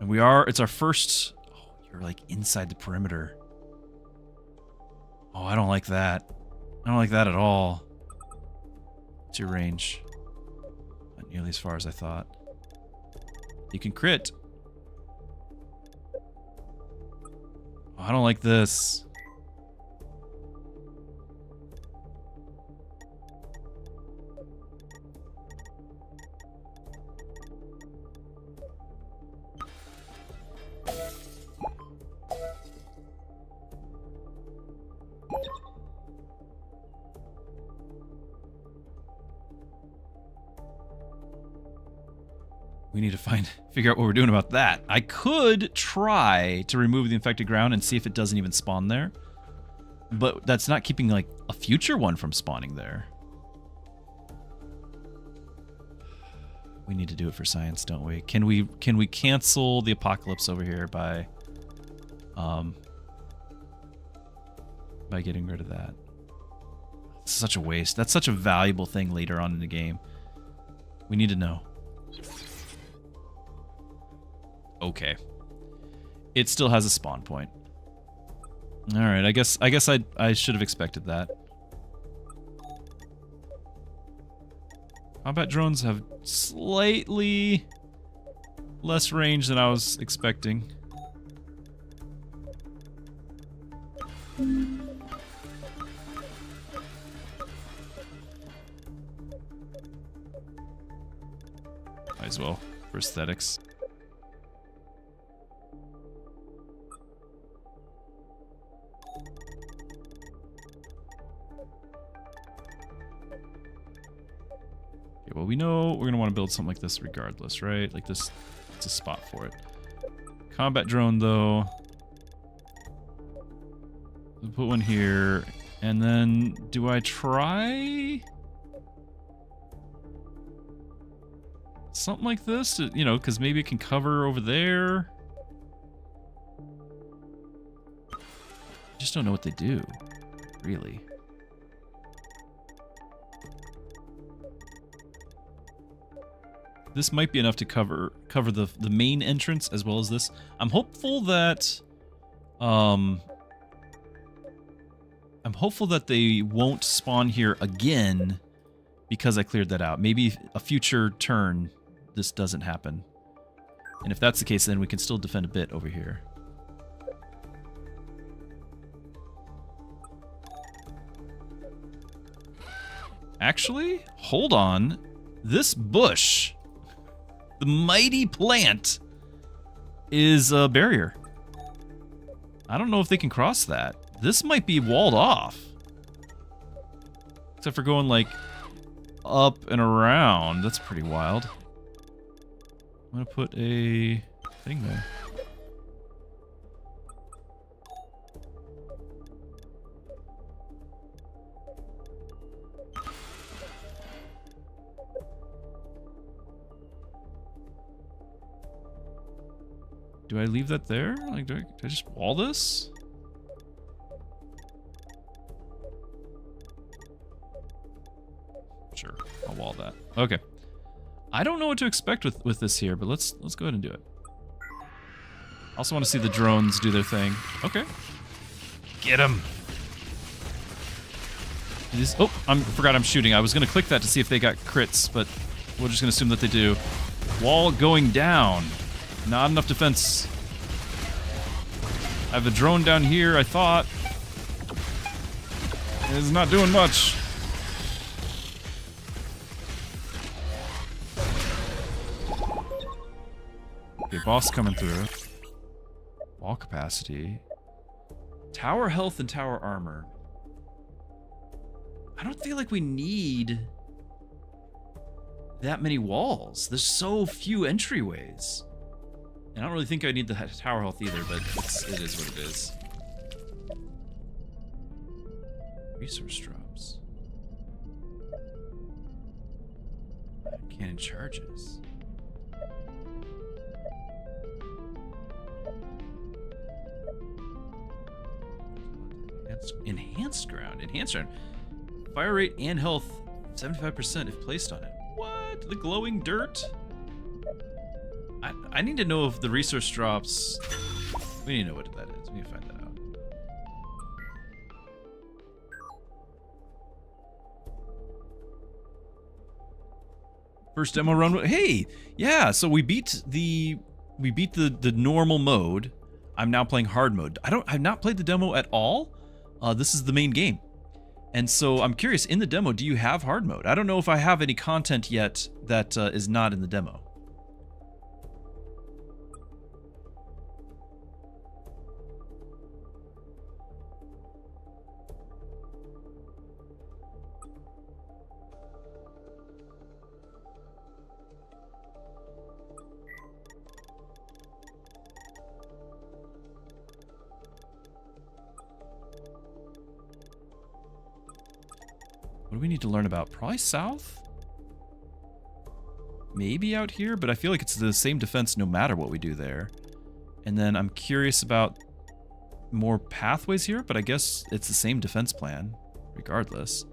And it's our first. Oh, you're like inside the perimeter. Oh, I don't like that. I don't like that at all. What's your range? Not nearly as far as I thought. You can crit. Oh, I don't like this. We need to figure out what we're doing about that. I could try to remove the infected ground and see if it doesn't even spawn there. But that's not keeping, like, a future one from spawning there. We need to do it for science, don't we? Can we cancel the apocalypse over here by getting rid of that? It's such a waste. That's such a valuable thing later on in the game. We need to know. Okay. It still has a spawn point. Alright, I guess I should have expected that. Combat drones have slightly less range than I was expecting. Might as well, for aesthetics. Well, we know we're going to want to build something like this regardless, right? Like this, it's a spot for it. Combat drone, though. We'll put one here. And then, do I try something like this? To, because maybe it can cover over there. I just don't know what they do, really. This might be enough to cover the main entrance as well as this. I'm hopeful that they won't spawn here again because I cleared that out. Maybe a future turn this doesn't happen. And if that's the case, then we can still defend a bit over here. Actually, hold on. This bush, the mighty plant, is a barrier. I don't know if they can cross that. This might be walled off. Except for going, like, up and around. That's pretty wild. I'm gonna put a thing there. Do I leave that there? Like, do I just wall this? Sure, I'll wall that. Okay. I don't know what to expect with this here, but let's go ahead and do it. Also want to see the drones do their thing. Okay. Get them. Oh, I forgot I'm shooting. I was going to click that to see if they got crits, but we're just going to assume that they do. Wall going down. Not enough defense. I have a drone down here, I thought. It's not doing much. Okay, boss coming through. Wall capacity. Tower health and tower armor. I don't feel like we need that many walls. There's so few entryways. And I don't really think I need the tower health either, but it is what it is. Resource drops. Cannon charges. Enhanced ground. Enhanced ground. Fire rate and health 75% if placed on it. What? The glowing dirt? I need to know if the resource drops. We need to know what that is. We need to find that out. First demo run. Hey, yeah. So we beat the normal mode. I'm now playing hard mode. I've not played the demo at all. This is the main game. And so I'm curious, in the demo, do you have hard mode? I don't know if I have any content yet that is not in the demo. What do we need to learn about? Probably south? Maybe out here, but I feel like it's the same defense no matter what we do there. And then I'm curious about more pathways here, but I guess it's the same defense plan, regardless.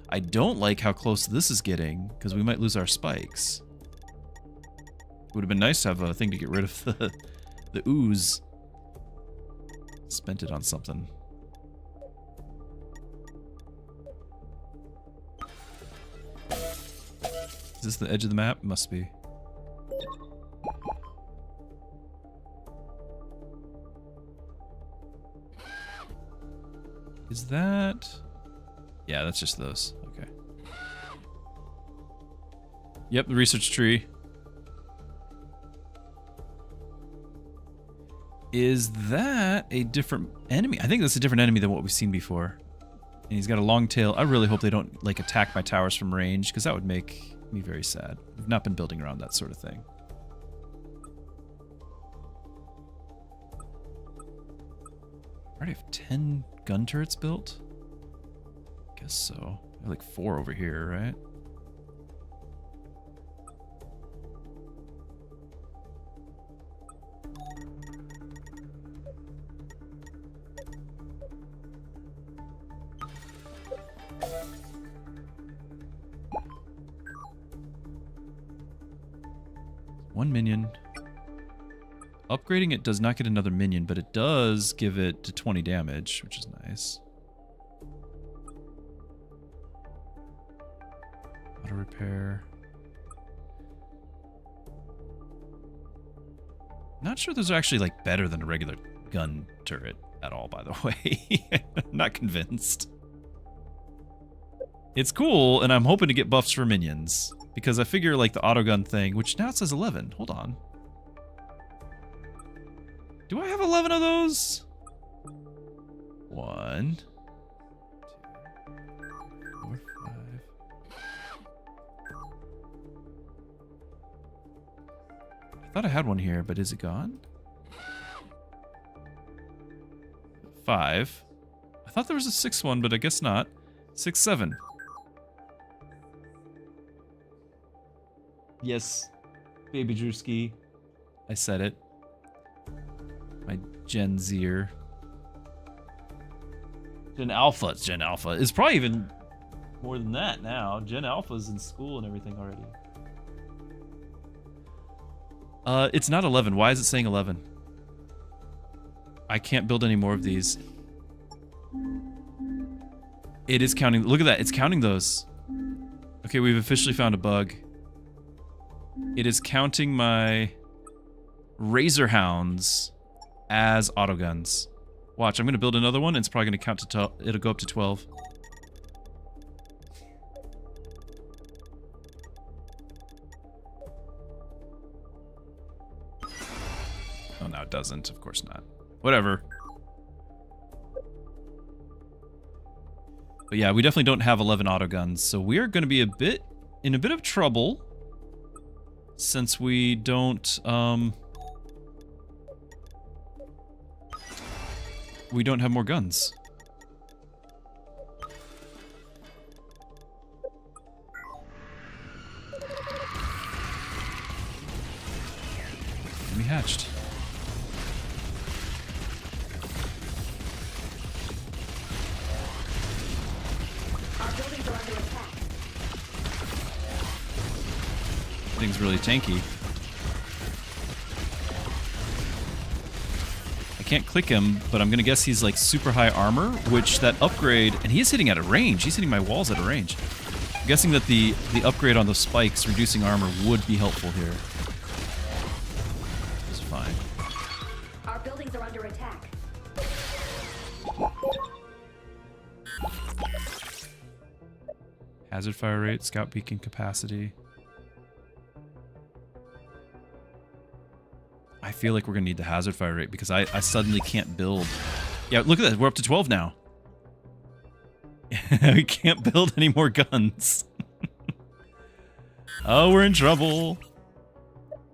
I don't like how close this is getting, because we might lose our spikes. It would have been nice to have a thing to get rid of the ooze. Spent it on something. Is this the edge of the map? Must be. Is that... Yeah, that's just those. Okay. Yep, the research tree. Is that a different enemy? I think that's a different enemy than what we've seen before. And he's got a long tail. I really hope they don't, like, attack my towers from range, because that would make me very sad. We've not been building around that sort of thing. I already have 10 gun turrets built? Guess so. I have like 4 over here, right? One minion. Upgrading it does not get another minion, but it does give it to 20 damage, which is nice. Auto repair. Not sure those are actually like better than a regular gun turret at all, by the way. I'm not convinced. It's cool, and I'm hoping to get buffs for minions. Because I figure like the autogun thing, which now it says 11. Hold on. Do I have 11 of those? 1, 2, 4, 5. I thought I had one here, but is it gone? 5. I thought there was a 6th one, but I guess not. 6, 7. Yes, baby Druski. I said it. My Gen Zer. Gen Alpha. It's Gen Alpha. It's probably even more than that now. Gen Alpha's in school and everything already. It's not 11. Why is it saying 11? I can't build any more of these. It is counting. Look at that. It's counting those. Okay, we've officially found a bug. It is counting my Razor Hounds as autoguns. Watch, I'm going to build another one, and it's probably going to count to it'll go up to 12. No, it doesn't. Of course not. Whatever. But yeah, we definitely don't have 11 autoguns, so we are going to be in a bit of trouble since we don't have more guns. We hatched. Our buildings are under attack. Thing's really tanky. I can't click him, but I'm gonna guess he's like super high armor, which that upgrade, and he is hitting at a range. He's hitting my walls at a range. I'm guessing that the upgrade on the spikes, reducing armor, would be helpful here. It's fine. Our buildings are under attack. Hazard fire rate, scout beacon capacity. I feel like we're gonna need the hazard fire rate because I suddenly can't build. Yeah, look at that. We're up to 12 now. We can't build any more guns. Oh, we're in trouble.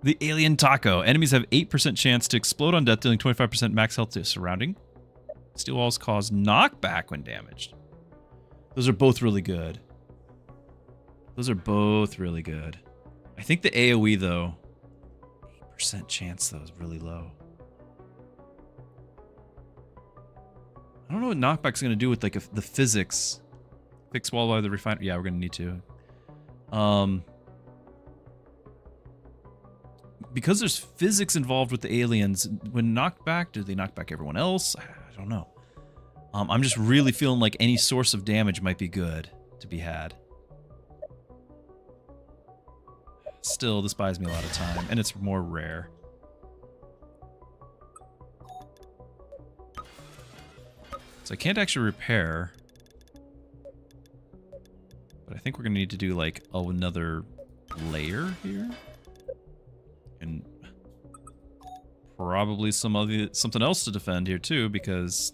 The alien taco. Enemies have 8% chance to explode on death, dealing 25% max health to surrounding. Steel walls cause knockback when damaged. Those are both really good. Those are both really good. I think the AoE though, 8% chance though is really low. I don't know what knockback's gonna do with like the physics. Fix wall by the refiner. Yeah, we're gonna need to. Because there's physics involved with the aliens, when knocked back, do they knock back everyone else? I don't know. I'm just really feeling like any source of damage might be good to be had. Still, this buys me a lot of time, and it's more rare. So I can't actually repair. But I think we're going to need to do, like, another layer here. And probably something else to defend here, too, because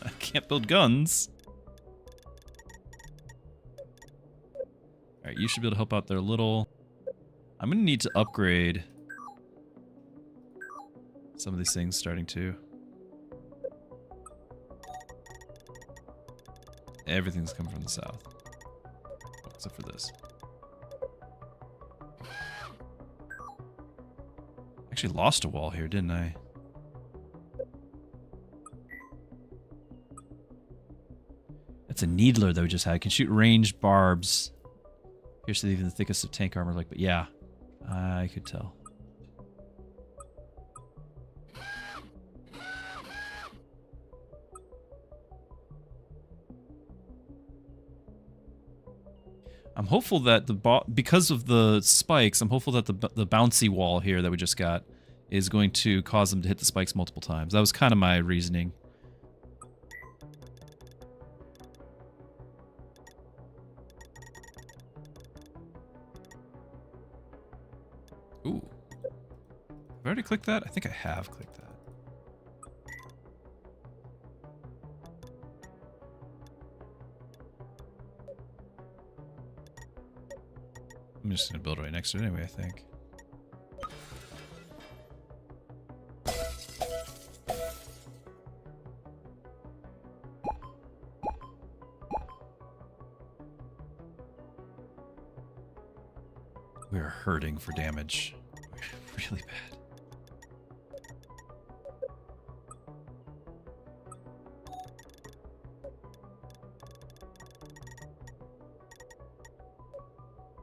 I can't build guns. Alright, you should be able to help out there a little. I'm going to need to upgrade some of these things starting to. Everything's coming from the south. Except for this. Actually lost a wall here, didn't I? That's a needler that we just had. Can shoot ranged barbs. Pierce even the thickest of tank armor. Like, but yeah, I could tell. I'm hopeful that because of the spikes, I'm hopeful that the bouncy wall here that we just got is going to cause them to hit the spikes multiple times. That was kind of my reasoning. Ooh. Have I already clicked that? I think I have clicked that. I'm just going to build right next to it anyway, I think. We're hurting for damage. Really bad.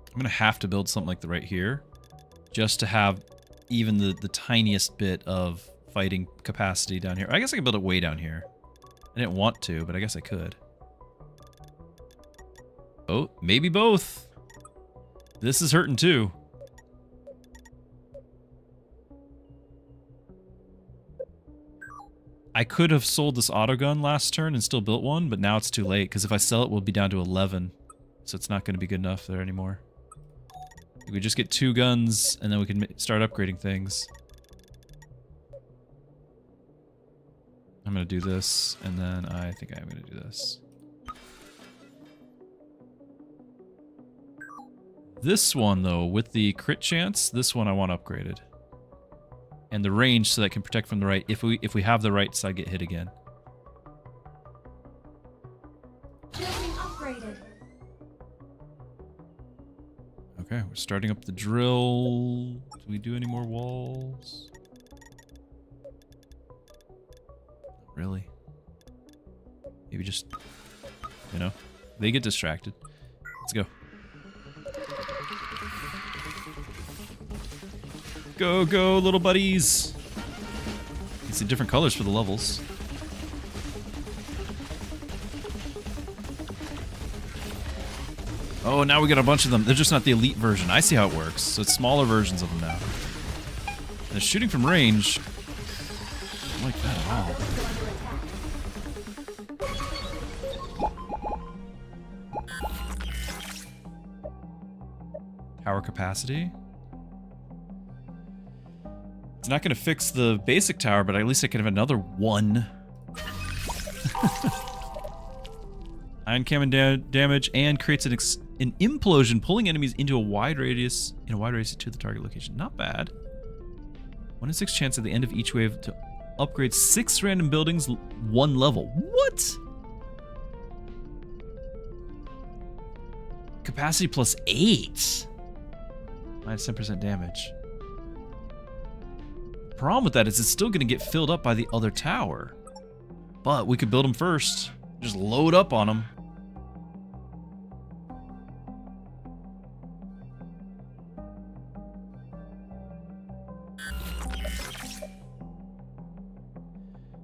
I'm going to have to build something like the right here just to have even the tiniest bit of fighting capacity down here. I guess I could build it way down here. I didn't want to, but I guess I could. Oh, maybe both. This is hurting too. I could have sold this autogun last turn and still built one, but now it's too late because if I sell it, we'll be down to 11. So it's not going to be good enough there anymore. We just get 2 guns, and then we can start upgrading things. I'm gonna do this, and then I think I'm gonna do this. This one, though, with the crit chance, this one I want upgraded. And the range so that it can protect from the right if we have the right side get hit again. Building upgraded. Okay, we're starting up the drill. Do we do any more walls? Not really. Maybe just, you know, they get distracted. Let's go. Go, go, little buddies. You can see different colors for the levels. Oh, now we got a bunch of them. They're just not the elite version. I see how it works. So it's smaller versions of them now. And they're shooting from range. I don't like that at all. Tower capacity. It's not going to fix the basic tower, but at least I can have another one. Ion cannon damage and creates an implosion, pulling enemies into a wide radius to the target location. Not bad. 1 in 6 chance at the end of each wave to upgrade 6 random buildings 1 level. What? Capacity plus 8. Minus 10% damage. Problem with that is it's still going to get filled up by the other tower. But we could build them first. Just load up on them.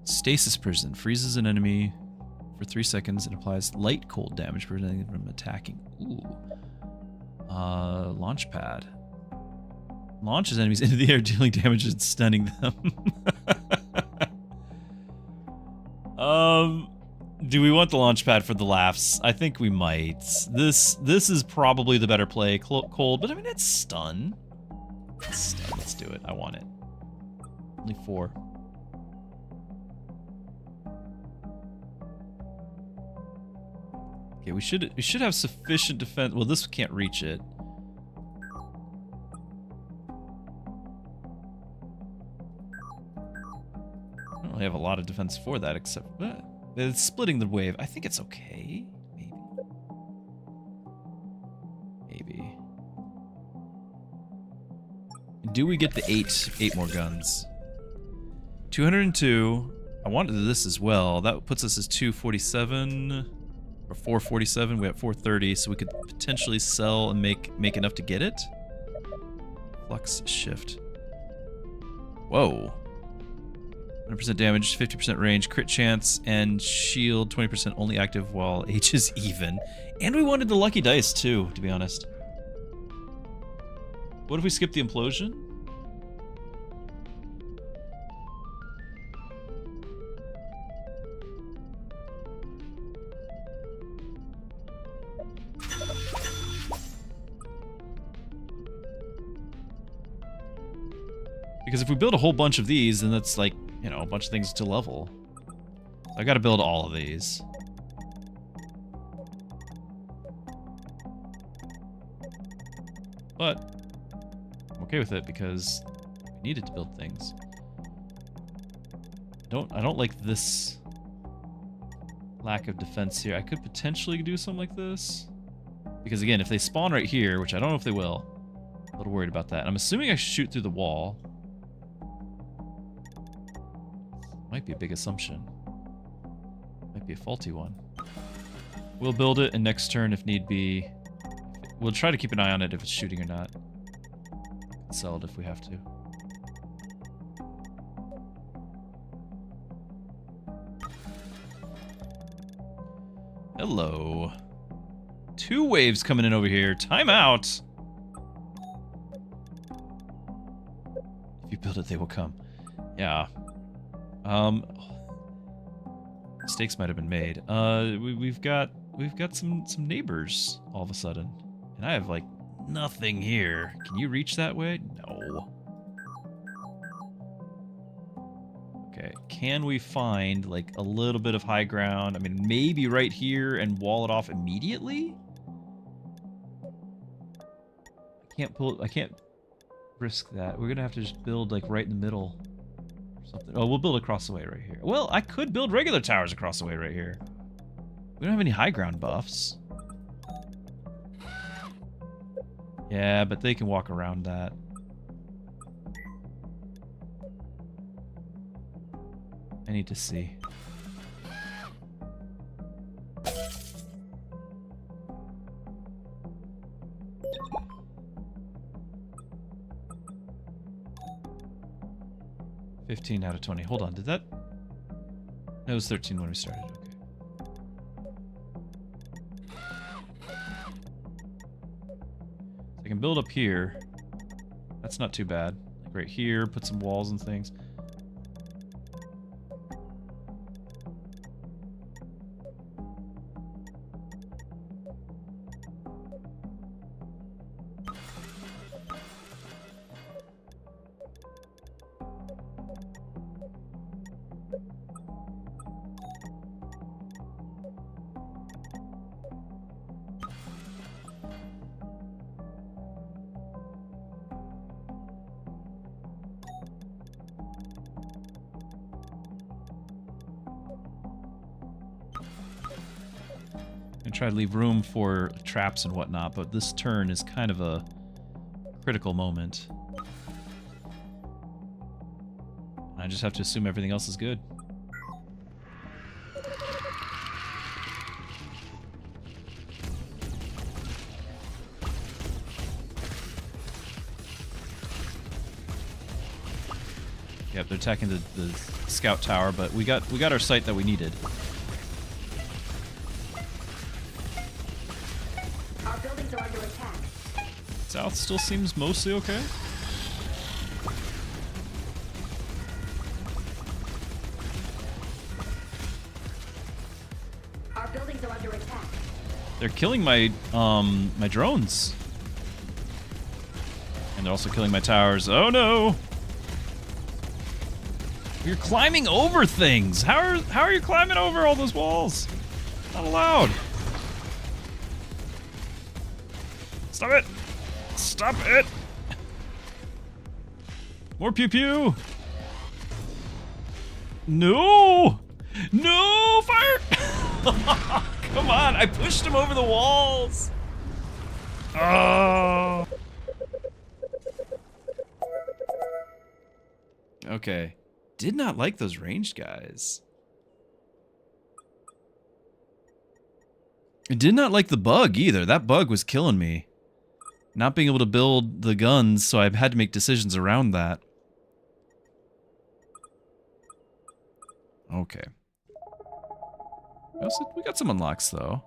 Stasis prison freezes an enemy for 3 seconds and applies light cold damage preventing them from attacking. Ooh. Launch pad. Launches enemies into the air, dealing damage and stunning them. Do we want the launch pad for the laughs? I think we might. This is probably the better play. Cold, but I mean it's stun. Let's do it. I want it. Only 4. Okay, we should have sufficient defense. Well, this can't reach it. I don't really have a lot of defense for that, except it's splitting the wave. I think it's okay. Maybe. Do we get the 8 more guns? 202. I wanted this as well. That puts us as 247 or 447. We have 430, so we could potentially sell and make enough to get it. Flux shift. Whoa. 100% damage, 50% range, crit chance, and shield 20% only active while H is even. And we wanted the lucky dice too, to be honest. What if we skip the implosion? Because if we build a whole bunch of these, then that's like, you know, a bunch of things to level. I gotta build all of these. But I'm okay with it because we needed to build things. I don't like this lack of defense here. I could potentially do something like this. Because again, if they spawn right here, which I don't know if they will, I'm a little worried about that. I'm assuming I shoot through the wall. Might be a big assumption. Might be a faulty one. We'll build it, and next turn, if need be, we'll try to keep an eye on it if it's shooting or not. Sell it if we have to. Hello. 2 waves coming in over here. Time out. If you build it, they will come. Yeah. Mistakes might have been made. We've got some neighbors all of a sudden, and I have like nothing here. Can you reach that way? No. Okay, can we find like a little bit of high ground? I mean, maybe right here and wall it off immediately? I can't risk that. We're gonna have to just build like right in the middle or something. Oh, we'll build across the way right here. Well, I could build regular towers across the way right here. We don't have any high ground buffs. Yeah, but they can walk around that. I need to see. $15 out of 20. Hold on, did that? No, it was 13 when we started. Okay. So I can build up here. That's not too bad. Like right here, put some walls and things. And try to leave room for traps and whatnot, but this turn is kind of a critical moment. I just have to assume everything else is good. Yep, they're attacking the scout tower, but we got our site that we needed. Our buildings are under attack. South still seems mostly okay. Our buildings are under attack. They're killing my my drones. And they're also killing my towers. Oh no! You're climbing over things! How are you climbing over all those walls? Not allowed. Stop it! Stop it! More pew pew! No! No! Fire! Come on! I pushed him over the walls! Oh! Okay. Did not like those ranged guys. I did not like the bug either. That bug was killing me. Not being able to build the guns, so I've had to make decisions around that. Okay. We got some unlocks, though.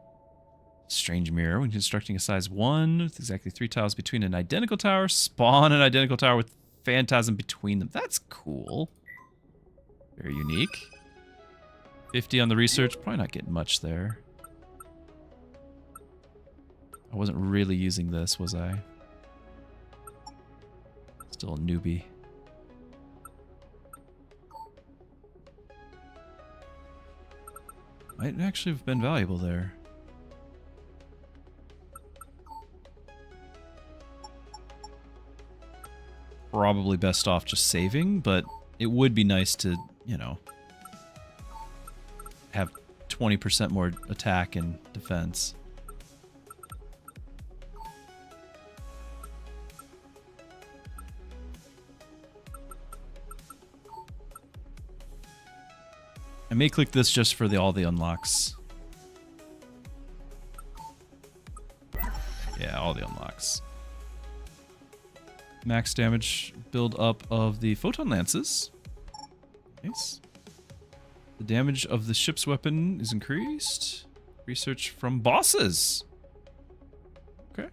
Strange mirror. When constructing a size 1 with exactly 3 tiles between an identical tower, spawn an identical tower with phantasm between them. That's cool. Very unique. 50 on the research. Probably not getting much there. I wasn't really using this, was I? Still a newbie. Might actually have been valuable there. Probably best off just saving, but it would be nice to, you know, have 20% more attack and defense. I may click this just for all the unlocks. Yeah, all the unlocks. Max damage build up of the photon lances. Nice. The damage of the ship's weapon is increased. Research from bosses. Okay.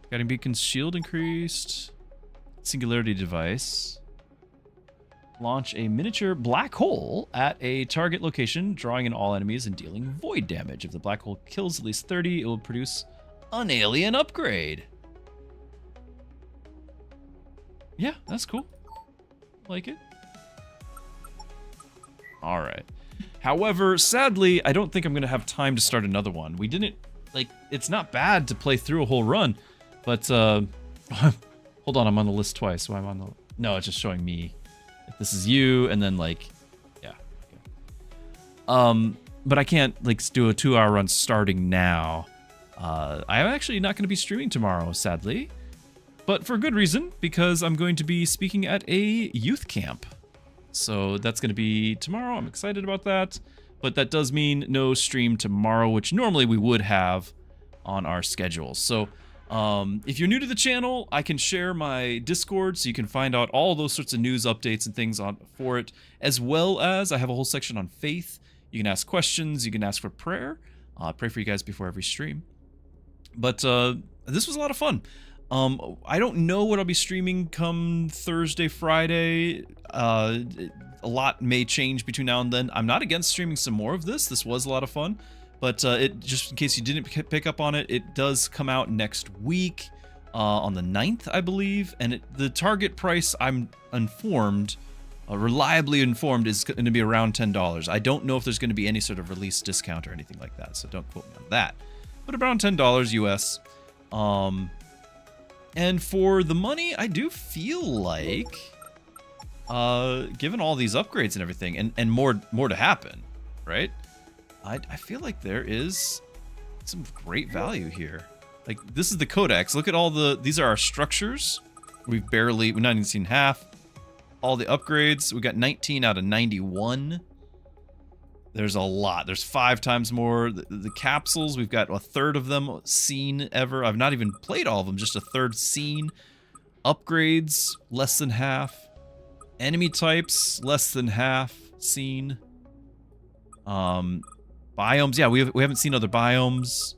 Guiding beacon's shield increased. Singularity device. Launch a miniature black hole at a target location, drawing in all enemies and dealing void damage. If the black hole kills at least 30, it will produce an alien upgrade. Yeah, that's cool. Like it. All right. However, sadly, I don't think I'm going to have time to start another one. We didn't, like, it's not bad to play through a whole run, but, hold on, I'm on the list twice. Why am I on the, no, it's just showing me if this is you, and then, like, yeah. Okay. But I can't, like, do a 2-hour run starting now. I'm actually not going to be streaming tomorrow, sadly, but for good reason, because I'm going to be speaking at a youth camp. So that's going to be tomorrow. I'm excited about that. But that does mean no stream tomorrow, which normally we would have on our schedule. So if you're new to the channel, I can share my Discord so you can find out all those sorts of news updates and things for it, as well as I have a whole section on faith. You can ask questions. You can ask for prayer. Pray for you guys before every stream. But this was a lot of fun. I don't know what I'll be streaming come Thursday, Friday. A lot may change between now and then. I'm not against streaming some more of this. This was a lot of fun. But it just in case you didn't pick up on it, it does come out next week on the 9th, I believe. And the target price, I'm informed, reliably informed, is going to be around $10. I don't know if there's going to be any sort of release discount or anything like that, so don't quote me on that. But around $10 US. And for the money, I do feel like, given all these upgrades and everything, and more to happen, right? I feel like there is some great value here. Like, this is the codex. Look at all these are our structures. We've not even seen half. All the upgrades, we got 19 out of 91. There's a lot. There's 5 times more. The capsules, we've got a third of them seen ever. I've not even played all of them, just a third seen. Upgrades, less than half. Enemy types, less than half seen. Biomes, yeah, we haven't seen other biomes.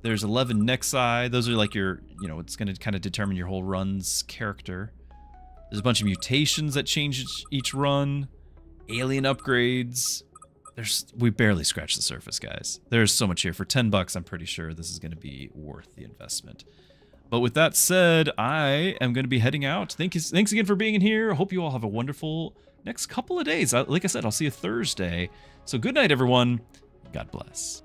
There's 11 Nexi. Those are like your, it's going to kind of determine your whole run's character. There's a bunch of mutations that change each run. Alien upgrades. We barely scratched the surface, guys. There's so much here. For $10, I'm pretty sure this is going to be worth the investment. But with that said, I am going to be heading out. Thanks again for being in here. Hope you all have a wonderful next couple of days. Like I said, I'll see you Thursday. So good night, everyone. God bless.